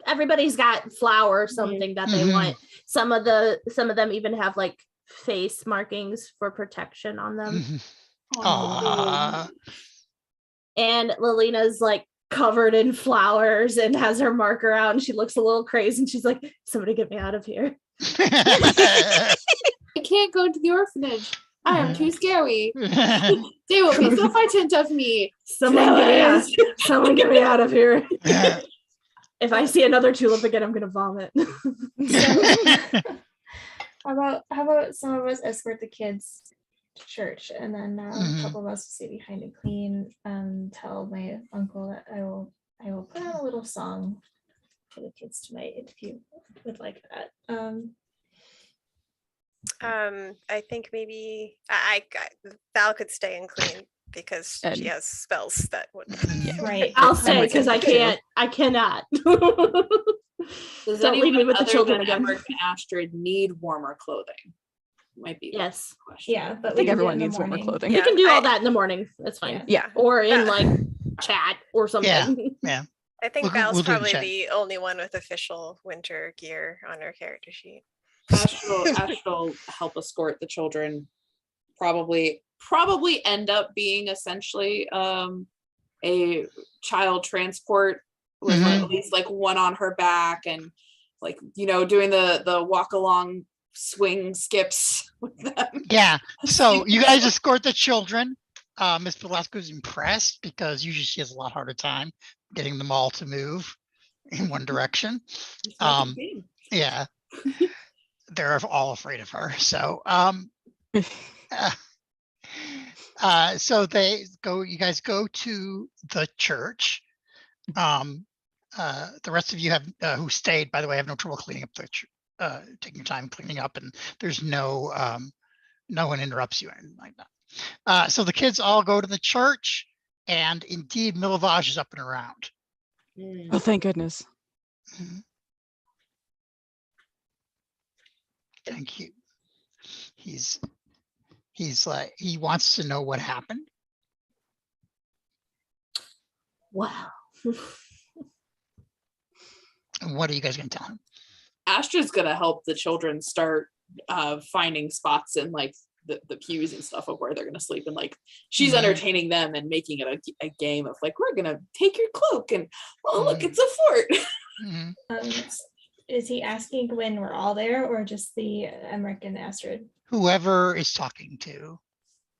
Speaker 2: Everybody's got flower, something that they want. Some of them even have like face markings for protection on them.
Speaker 1: Aw.
Speaker 2: And Lalena's like covered in flowers and has her marker out, and she looks a little crazy, and she's like, somebody get me out of here.
Speaker 7: I can't go to the orphanage. I am too scary. They will be so frightened of me.
Speaker 2: Someone get me out of here. If I see another tulip again, I'm gonna vomit.
Speaker 6: How about some of us escort the kids to church, and then a couple of us will stay behind and clean. Tell my uncle that I will put on a little song for the kids tonight if you would like that.
Speaker 5: I think maybe Val could stay and clean because she has spells that would.
Speaker 6: Right.
Speaker 2: I'll say because I cannot.
Speaker 7: Does
Speaker 2: Don't leave me
Speaker 7: anyone
Speaker 2: with the
Speaker 7: other
Speaker 2: children
Speaker 7: than
Speaker 2: again.
Speaker 7: Emmerich and Astrid need warmer clothing? Might be the
Speaker 2: Yes.
Speaker 7: question.
Speaker 6: Yeah, but
Speaker 3: I think everyone needs warmer clothing.
Speaker 2: We can do all that in the morning. That's fine.
Speaker 3: Yeah.
Speaker 2: Or in like chat or something.
Speaker 1: Yeah.
Speaker 5: I think
Speaker 1: We'll
Speaker 5: Val's
Speaker 1: do the
Speaker 5: probably
Speaker 1: check.
Speaker 5: the only one with official winter gear on her character sheet.
Speaker 7: Astrid will help escort the children. Probably end up being essentially a child transport with at least like one on her back and like doing the walk along swing skips with them.
Speaker 1: Yeah. So you guys escort the children. Miss Velasco is impressed because usually she has a lot harder time getting them all to move in one direction. Yeah. They're all afraid of her. So so you guys go to the church. The rest of you have who stayed, by the way, have no trouble cleaning up taking your time cleaning up, and there's no one interrupts you or anything like that. So the kids all go to the church, and indeed Milovage is up and around.
Speaker 3: Oh, thank goodness.
Speaker 1: Thank you. He's like, he wants to know what happened.
Speaker 2: Wow.
Speaker 1: And what are you guys gonna tell him?
Speaker 7: Astrid's gonna help the children start finding spots in like the pews and stuff of where they're gonna sleep, and like she's entertaining them and making it a game of like, we're gonna take your cloak and look, it's a fort.
Speaker 6: Is he asking when we're all there, or just the Emmerich and Astrid?
Speaker 1: Whoever is talking to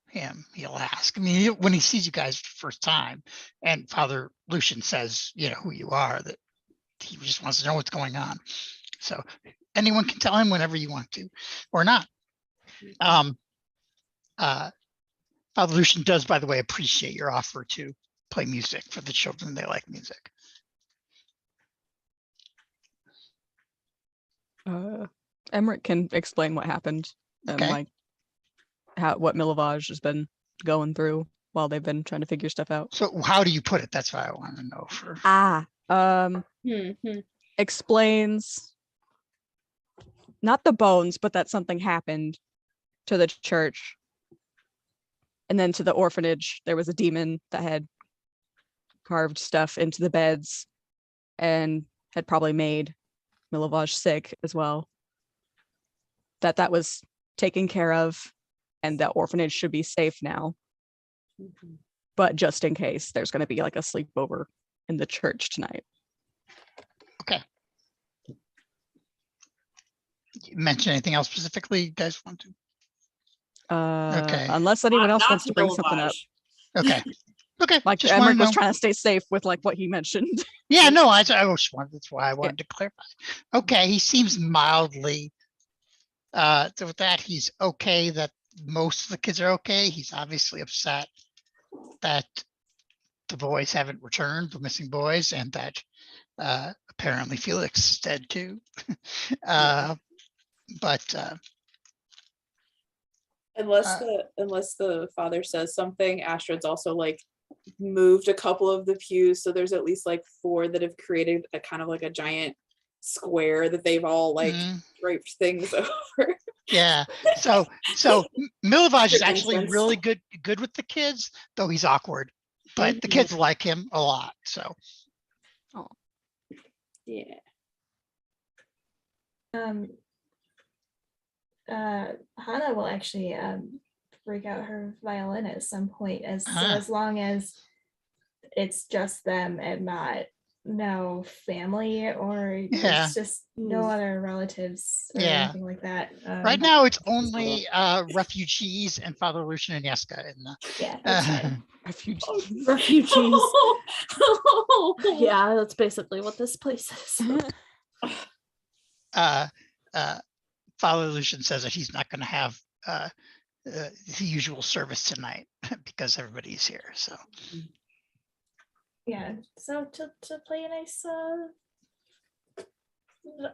Speaker 1: him, he'll ask. I mean, when he sees you guys for the first time, and Father Lucian says, who you are, that he just wants to know what's going on. So anyone can tell him whenever you want to, or not. Father Lucian does, by the way, appreciate your offer to play music for the children. They like music.
Speaker 3: Emmerich can explain what happened and
Speaker 1: Okay.
Speaker 3: like what Milovage has been going through while they've been trying to figure stuff out.
Speaker 1: So how do you put it? That's what I want to know.
Speaker 3: Explains not the bones, but that something happened to the church, and then to the orphanage. There was a demon that had carved stuff into the beds and had probably made Milovage sick as well. That was taken care of, and that orphanage should be safe now. But just in case, there's going to be like a sleepover in the church tonight.
Speaker 1: Okay. You mention anything else specifically you guys want to? Okay.
Speaker 3: Unless anyone else
Speaker 7: Not
Speaker 3: wants to bring something up.
Speaker 1: Okay. Okay.
Speaker 3: Like
Speaker 1: just wanted
Speaker 3: Emmerich
Speaker 1: to
Speaker 3: was
Speaker 1: know.
Speaker 3: trying to stay safe with like what he mentioned.
Speaker 1: Yeah, no, I just wanted, that's why I wanted to clarify. Okay, he seems mildly, so with that, he's okay that most of the kids are okay. He's obviously upset that the boys haven't returned, the missing boys, and that apparently Felix is dead too. But
Speaker 7: Unless the father says something, Astrid's also like moved a couple of the pews, so there's at least like 4 that have created a kind of like a giant square that they've all like draped things over.
Speaker 1: Yeah. So Milovaj is
Speaker 7: For
Speaker 1: actually
Speaker 7: instance.
Speaker 1: really good with the kids, though he's awkward. But the kids like him a lot. So
Speaker 7: Yeah.
Speaker 6: Hannah will actually break out her violin at some point, as long as it's just them and not no family or there's just no other relatives or anything like that.
Speaker 1: Right now it's only refugees and Father Lucian and Yeska in the
Speaker 6: that's fine.
Speaker 2: Refugees. Yeah, that's basically what this place is.
Speaker 1: Father Lucian says that he's not going to have the usual service tonight because everybody's here. So
Speaker 6: Yeah, so to play a nice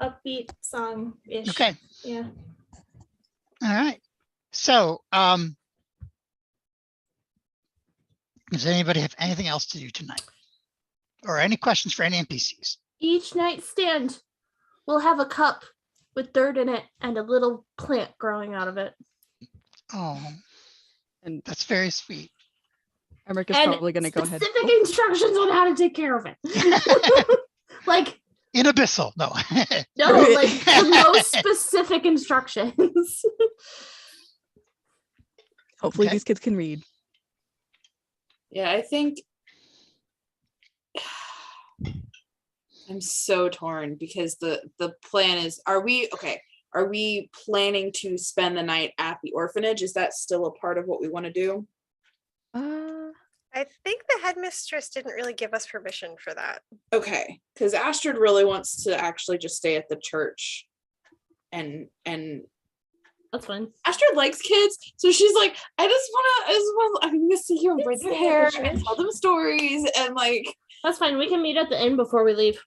Speaker 6: upbeat song ish.
Speaker 1: okay.
Speaker 6: Yeah.
Speaker 1: All right. So does anybody have anything else to do tonight? Or any questions for any NPCs?
Speaker 2: Each nightstand will have a cup with dirt in it and a little plant growing out of it.
Speaker 3: Oh,
Speaker 1: And that's very sweet.
Speaker 3: Emmerich is
Speaker 2: And
Speaker 3: probably going to go ahead.
Speaker 2: specific instructions on how to take care of it. Like
Speaker 1: in Abyssal, no.
Speaker 2: no, like the most specific instructions.
Speaker 3: Hopefully
Speaker 1: Okay.
Speaker 3: these kids can read.
Speaker 7: Yeah, I think I'm so torn because the plan is, are we planning to spend the night at the orphanage? Is that still a part of what we want to do?
Speaker 5: I think the headmistress didn't really give us permission for that.
Speaker 7: Okay, because Astrid really wants to actually just stay at the church, and
Speaker 2: That's fine.
Speaker 7: Astrid likes kids, so she's like, I'm gonna sit here and braid their hair and tell them stories and like.
Speaker 2: That's fine. We can meet at the inn before we leave.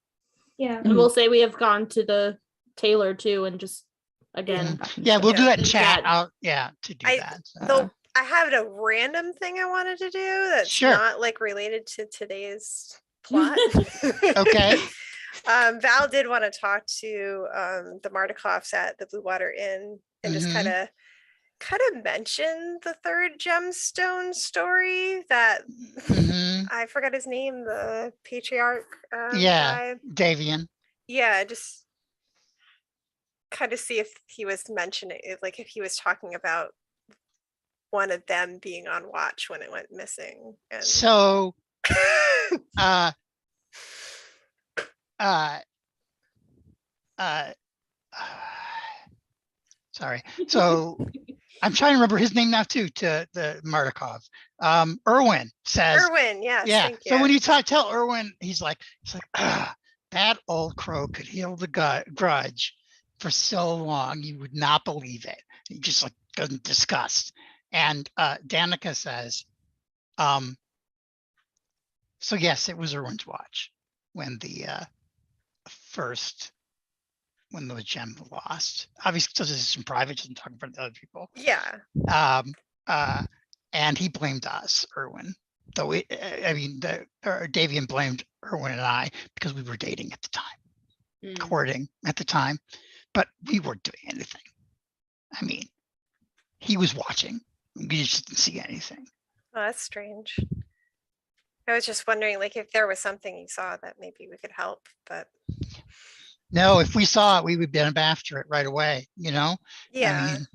Speaker 6: Yeah.
Speaker 2: And we'll say we have gone to the tailor too and just again.
Speaker 1: Yeah, we'll do that in
Speaker 2: Yeah.
Speaker 1: chat. To do that.
Speaker 5: Though I have a random thing I wanted to do that's
Speaker 1: Sure.
Speaker 5: not like related to today's plot.
Speaker 1: Okay.
Speaker 5: Val did want to talk to the Mardikovs at the Blue Water Inn and just kind of mention the third gemstone story that I forgot his name, the patriarch guy.
Speaker 1: Davian.
Speaker 5: Yeah, just kind of see if he was mentioning it, like if he was talking about one of them being on watch when it went missing. And
Speaker 1: So sorry. So I'm trying to remember his name now too, to the Mardukov. Erwin says.
Speaker 5: Erwin, yes.
Speaker 1: Yeah.
Speaker 5: Thank you.
Speaker 1: So when you tell Erwin, he's like, that old crow could heal the grudge for so long, you would not believe it. He just like doesn't discuss. And Danica says, so yes, it was Erwin's watch when the when the gem lost. Obviously, so this is some private, doesn't talk in front of other people.
Speaker 5: Yeah.
Speaker 1: And he blamed us, Erwin. Though Davian blamed Erwin and I because we were dating at the time, courting at the time, but we weren't doing anything. I mean, he was watching. We just didn't see anything.
Speaker 5: Oh, that's strange. I was just wondering, like, if there was something you saw that maybe we could help, but
Speaker 1: no, if we saw it, we would be after it right away.
Speaker 5: Yeah.
Speaker 1: I mean,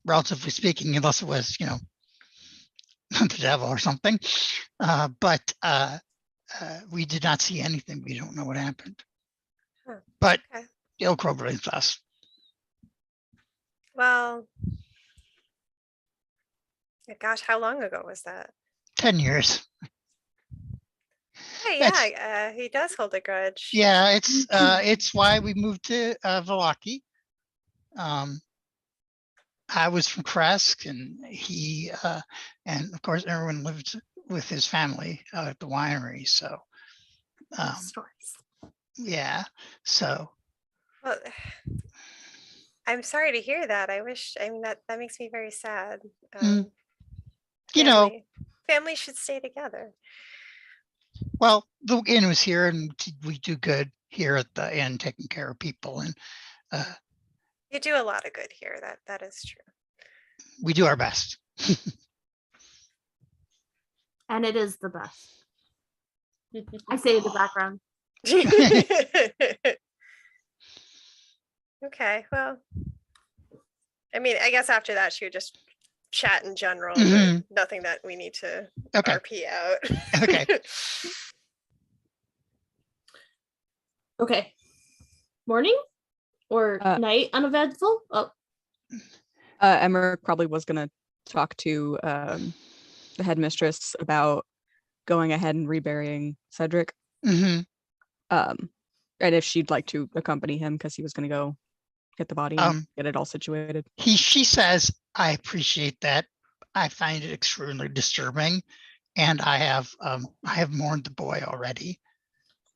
Speaker 1: relatively speaking, unless it was, the devil or something. But we did not see anything. We don't know what happened.
Speaker 5: Huh.
Speaker 1: But
Speaker 5: Okay.
Speaker 1: Dale Crow blames us.
Speaker 5: Well, gosh, how long ago was that?
Speaker 1: 10 years.
Speaker 5: Hey, yeah, he does hold a grudge.
Speaker 1: Yeah, it's why we moved to Valaki. I was from Kresk, and he and of course Erwin lived with his family at the winery. So
Speaker 2: Stories.
Speaker 1: yeah, so
Speaker 5: Well, I'm sorry to hear that. I mean, that makes me very sad.
Speaker 1: You know,
Speaker 5: Family should stay together.
Speaker 1: well, the inn was here, and we do good here at the inn, taking care of people, and
Speaker 5: You do a lot of good here. That is true.
Speaker 1: we do our best.
Speaker 2: And it is the best. I say in the background.
Speaker 5: Okay, well, I mean, I guess after that she would just chat in general,
Speaker 1: Mhm.
Speaker 5: but nothing that we need to
Speaker 1: Okay.
Speaker 5: RP out.
Speaker 1: Okay.
Speaker 2: Okay. Morning or night uneventful? Oh,
Speaker 3: Emmerich probably was gonna talk to the headmistress about going ahead and reburying Cedric.
Speaker 1: Mhm.
Speaker 3: And if she'd like to accompany him because he was gonna go get the body and get it all situated.
Speaker 1: She says, I appreciate that. I find it extremely disturbing, and I have mourned the boy already.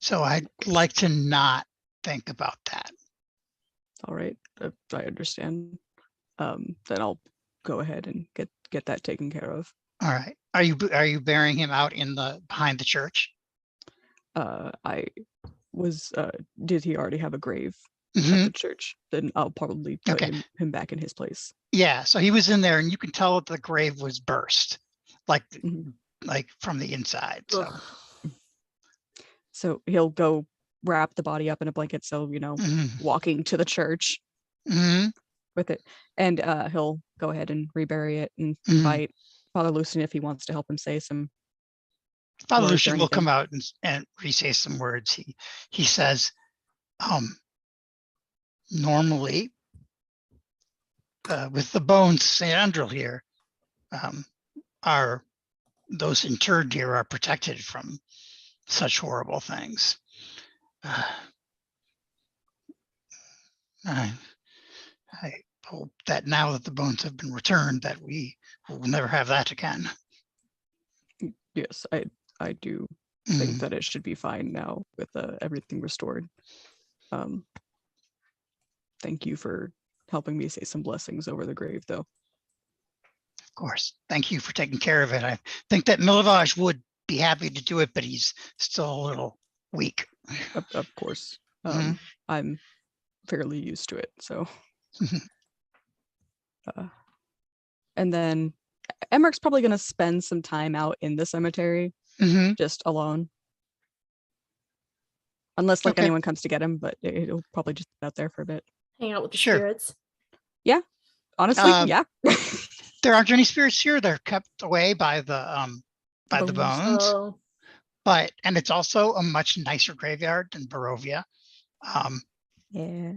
Speaker 1: So I'd like to not think about that.
Speaker 3: All right, I understand. Then I'll go ahead and get that taken care of.
Speaker 1: All right. Are you burying him out in behind the church?
Speaker 3: I was did he already have a grave at
Speaker 1: Mhm.
Speaker 3: the church? Then I'll probably put
Speaker 1: Okay.
Speaker 3: him back in his place.
Speaker 1: Yeah. So he was in there, and you can tell that the grave was burst, like from the inside. So.
Speaker 2: ugh.
Speaker 3: So he'll go wrap the body up in a blanket. So,
Speaker 1: Mhm.
Speaker 3: walking to the church
Speaker 1: Mhm.
Speaker 3: with it, and he'll go ahead and rebury it and
Speaker 1: Mhm.
Speaker 3: invite Father Lucian if he wants to help him say some.
Speaker 1: Father
Speaker 3: words or
Speaker 1: Lucian will come
Speaker 3: anything.
Speaker 1: out and re-say some words. He says, normally, with the bones, St. Andrew here, those interred here are protected from such horrible things. I hope that now that the bones have been returned, that we will never have that again.
Speaker 3: Yes, I do think that it should be fine now with everything restored. Thank you for helping me say some blessings over the grave, though.
Speaker 1: Of course. Thank you for taking care of it. I think that Milovaj would be happy to do it, but he's still a little weak.
Speaker 3: Of course.
Speaker 1: Mhm.
Speaker 3: I'm fairly used to it, so. And then Emmerich's probably going to spend some time out in the cemetery, just alone. Unless anyone comes to get him, but it'll probably just be out there for a bit.
Speaker 2: Hang out with the spirits.
Speaker 3: Yeah, honestly, yeah.
Speaker 1: There aren't any spirits here. They're kept away by the bones.
Speaker 2: Oh.
Speaker 1: And it's also a much nicer graveyard than Barovia.
Speaker 3: Yeah.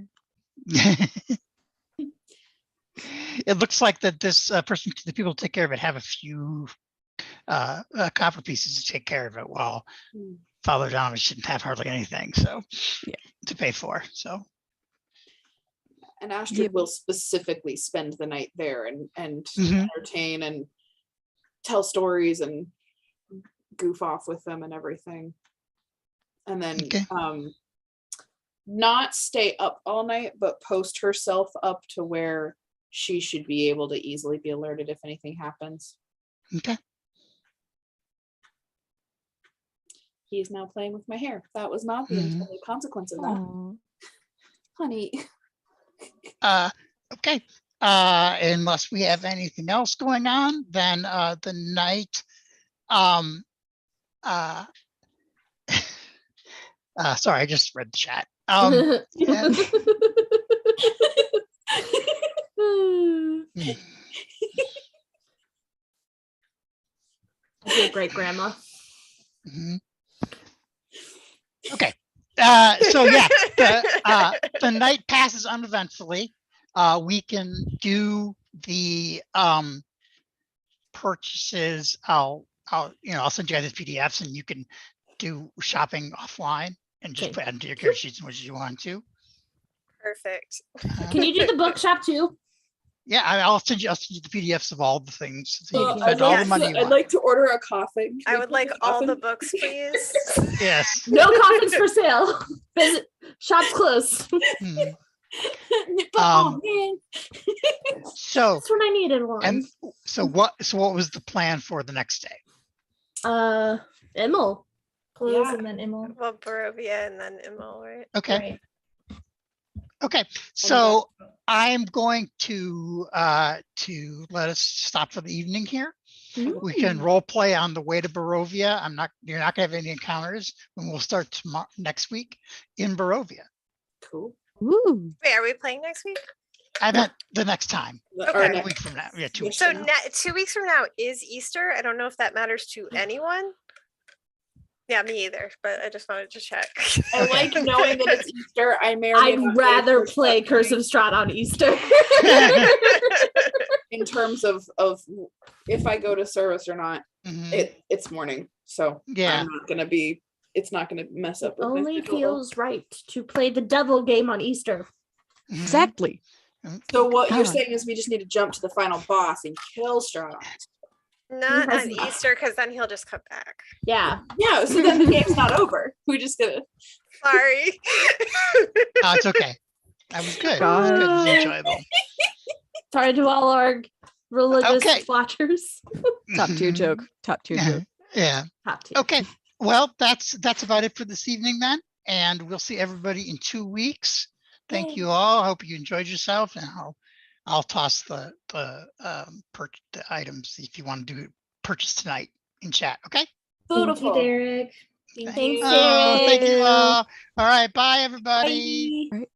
Speaker 1: It looks like that this person, the people who take care of it, have a few copper pieces to take care of it, while Father Donovan shouldn't have hardly anything, so to pay for. So.
Speaker 7: And Astrid will specifically spend the night there and entertain and tell stories and goof off with them and everything. And then not stay up all night, but post herself up to where she should be able to easily be alerted if anything happens.
Speaker 1: Okay.
Speaker 7: He is now playing with my hair. That was not the intended consequence of that. Honey.
Speaker 1: Okay. Unless we have anything else going on, then the night sorry, I just read the chat.
Speaker 2: Your great grandma.
Speaker 1: Okay. So yeah, the night passes uneventfully. We can do the purchases. I'll send you guys the PDFs, and you can do shopping offline and just put into your care sheets as much as you want to.
Speaker 5: Perfect.
Speaker 2: Can you do the bookshop too?
Speaker 1: Yeah, I'll send you the PDFs of all the things. So you can
Speaker 7: I'd
Speaker 1: spend all the money you want.
Speaker 7: like to order a coffin.
Speaker 5: I would like all the books, please.
Speaker 1: Yes.
Speaker 2: No coffins for sale. Visit shops closed.
Speaker 4: But,
Speaker 1: Um,
Speaker 4: man.
Speaker 1: So,
Speaker 2: That's when I needed one.
Speaker 1: and so what was the plan for the next day?
Speaker 2: Immel.
Speaker 6: Close
Speaker 4: Yeah.
Speaker 6: and then Immel.
Speaker 5: Well, Barovia and then Immel, right?
Speaker 1: Okay.
Speaker 6: Right.
Speaker 1: Okay. So I'm going to let us stop for the evening here. We can role play on the way to Barovia. You're not gonna have any encounters, and we'll start tomorrow next week in Barovia.
Speaker 4: Cool.
Speaker 3: Ooh.
Speaker 5: Wait, are we playing next week?
Speaker 1: I meant the next time,
Speaker 4: Or
Speaker 5: Okay.
Speaker 1: a week from now. Yeah, 2 weeks.
Speaker 5: So
Speaker 4: Yeah.
Speaker 5: 2 weeks from now is Easter. I don't know if that matters to anyone. Yeah, me either, but I just wanted to check.
Speaker 4: I like knowing that it's Easter. I may or may
Speaker 2: I'd
Speaker 4: not
Speaker 2: rather
Speaker 4: play
Speaker 2: play
Speaker 4: Curse
Speaker 2: Curse of Strahd on Easter.
Speaker 4: in terms of if I go to service or not.
Speaker 1: Mhm.
Speaker 4: It's morning, so
Speaker 1: Yeah.
Speaker 4: I'm not gonna be. It's not gonna mess up with my
Speaker 2: Only
Speaker 4: schedule.
Speaker 2: feels right to play the devil game on Easter.
Speaker 1: Mhm.
Speaker 3: Exactly.
Speaker 4: So what you're
Speaker 3: God.
Speaker 4: saying is we just need to jump to the final boss and kill Strahd.
Speaker 5: Not
Speaker 2: has
Speaker 5: on
Speaker 2: not.
Speaker 5: Easter, because then he'll just come back.
Speaker 2: Yeah.
Speaker 4: Yeah, so then the game's not over. We just gotta.
Speaker 5: Sorry.
Speaker 1: Oh, it's okay. That was good. It was
Speaker 3: God.
Speaker 1: good. It was enjoyable.
Speaker 2: Sorry to all our religious
Speaker 1: Okay.
Speaker 2: watchers.
Speaker 3: Top tier joke. Top tier joke.
Speaker 1: Yeah.
Speaker 2: Top tier.
Speaker 1: Okay. Well, that's about it for this evening then, and we'll see everybody in 2 weeks. Thank you all. I hope you enjoyed yourself, and I'll toss the items if you want to do purchase tonight in chat. Okay.
Speaker 6: Thank you,
Speaker 4: Beautiful.
Speaker 6: Derek.
Speaker 2: Thanks,
Speaker 1: Oh, thank you
Speaker 2: Derek.
Speaker 1: all. All right. Bye, everybody.
Speaker 2: Bye.
Speaker 3: Right.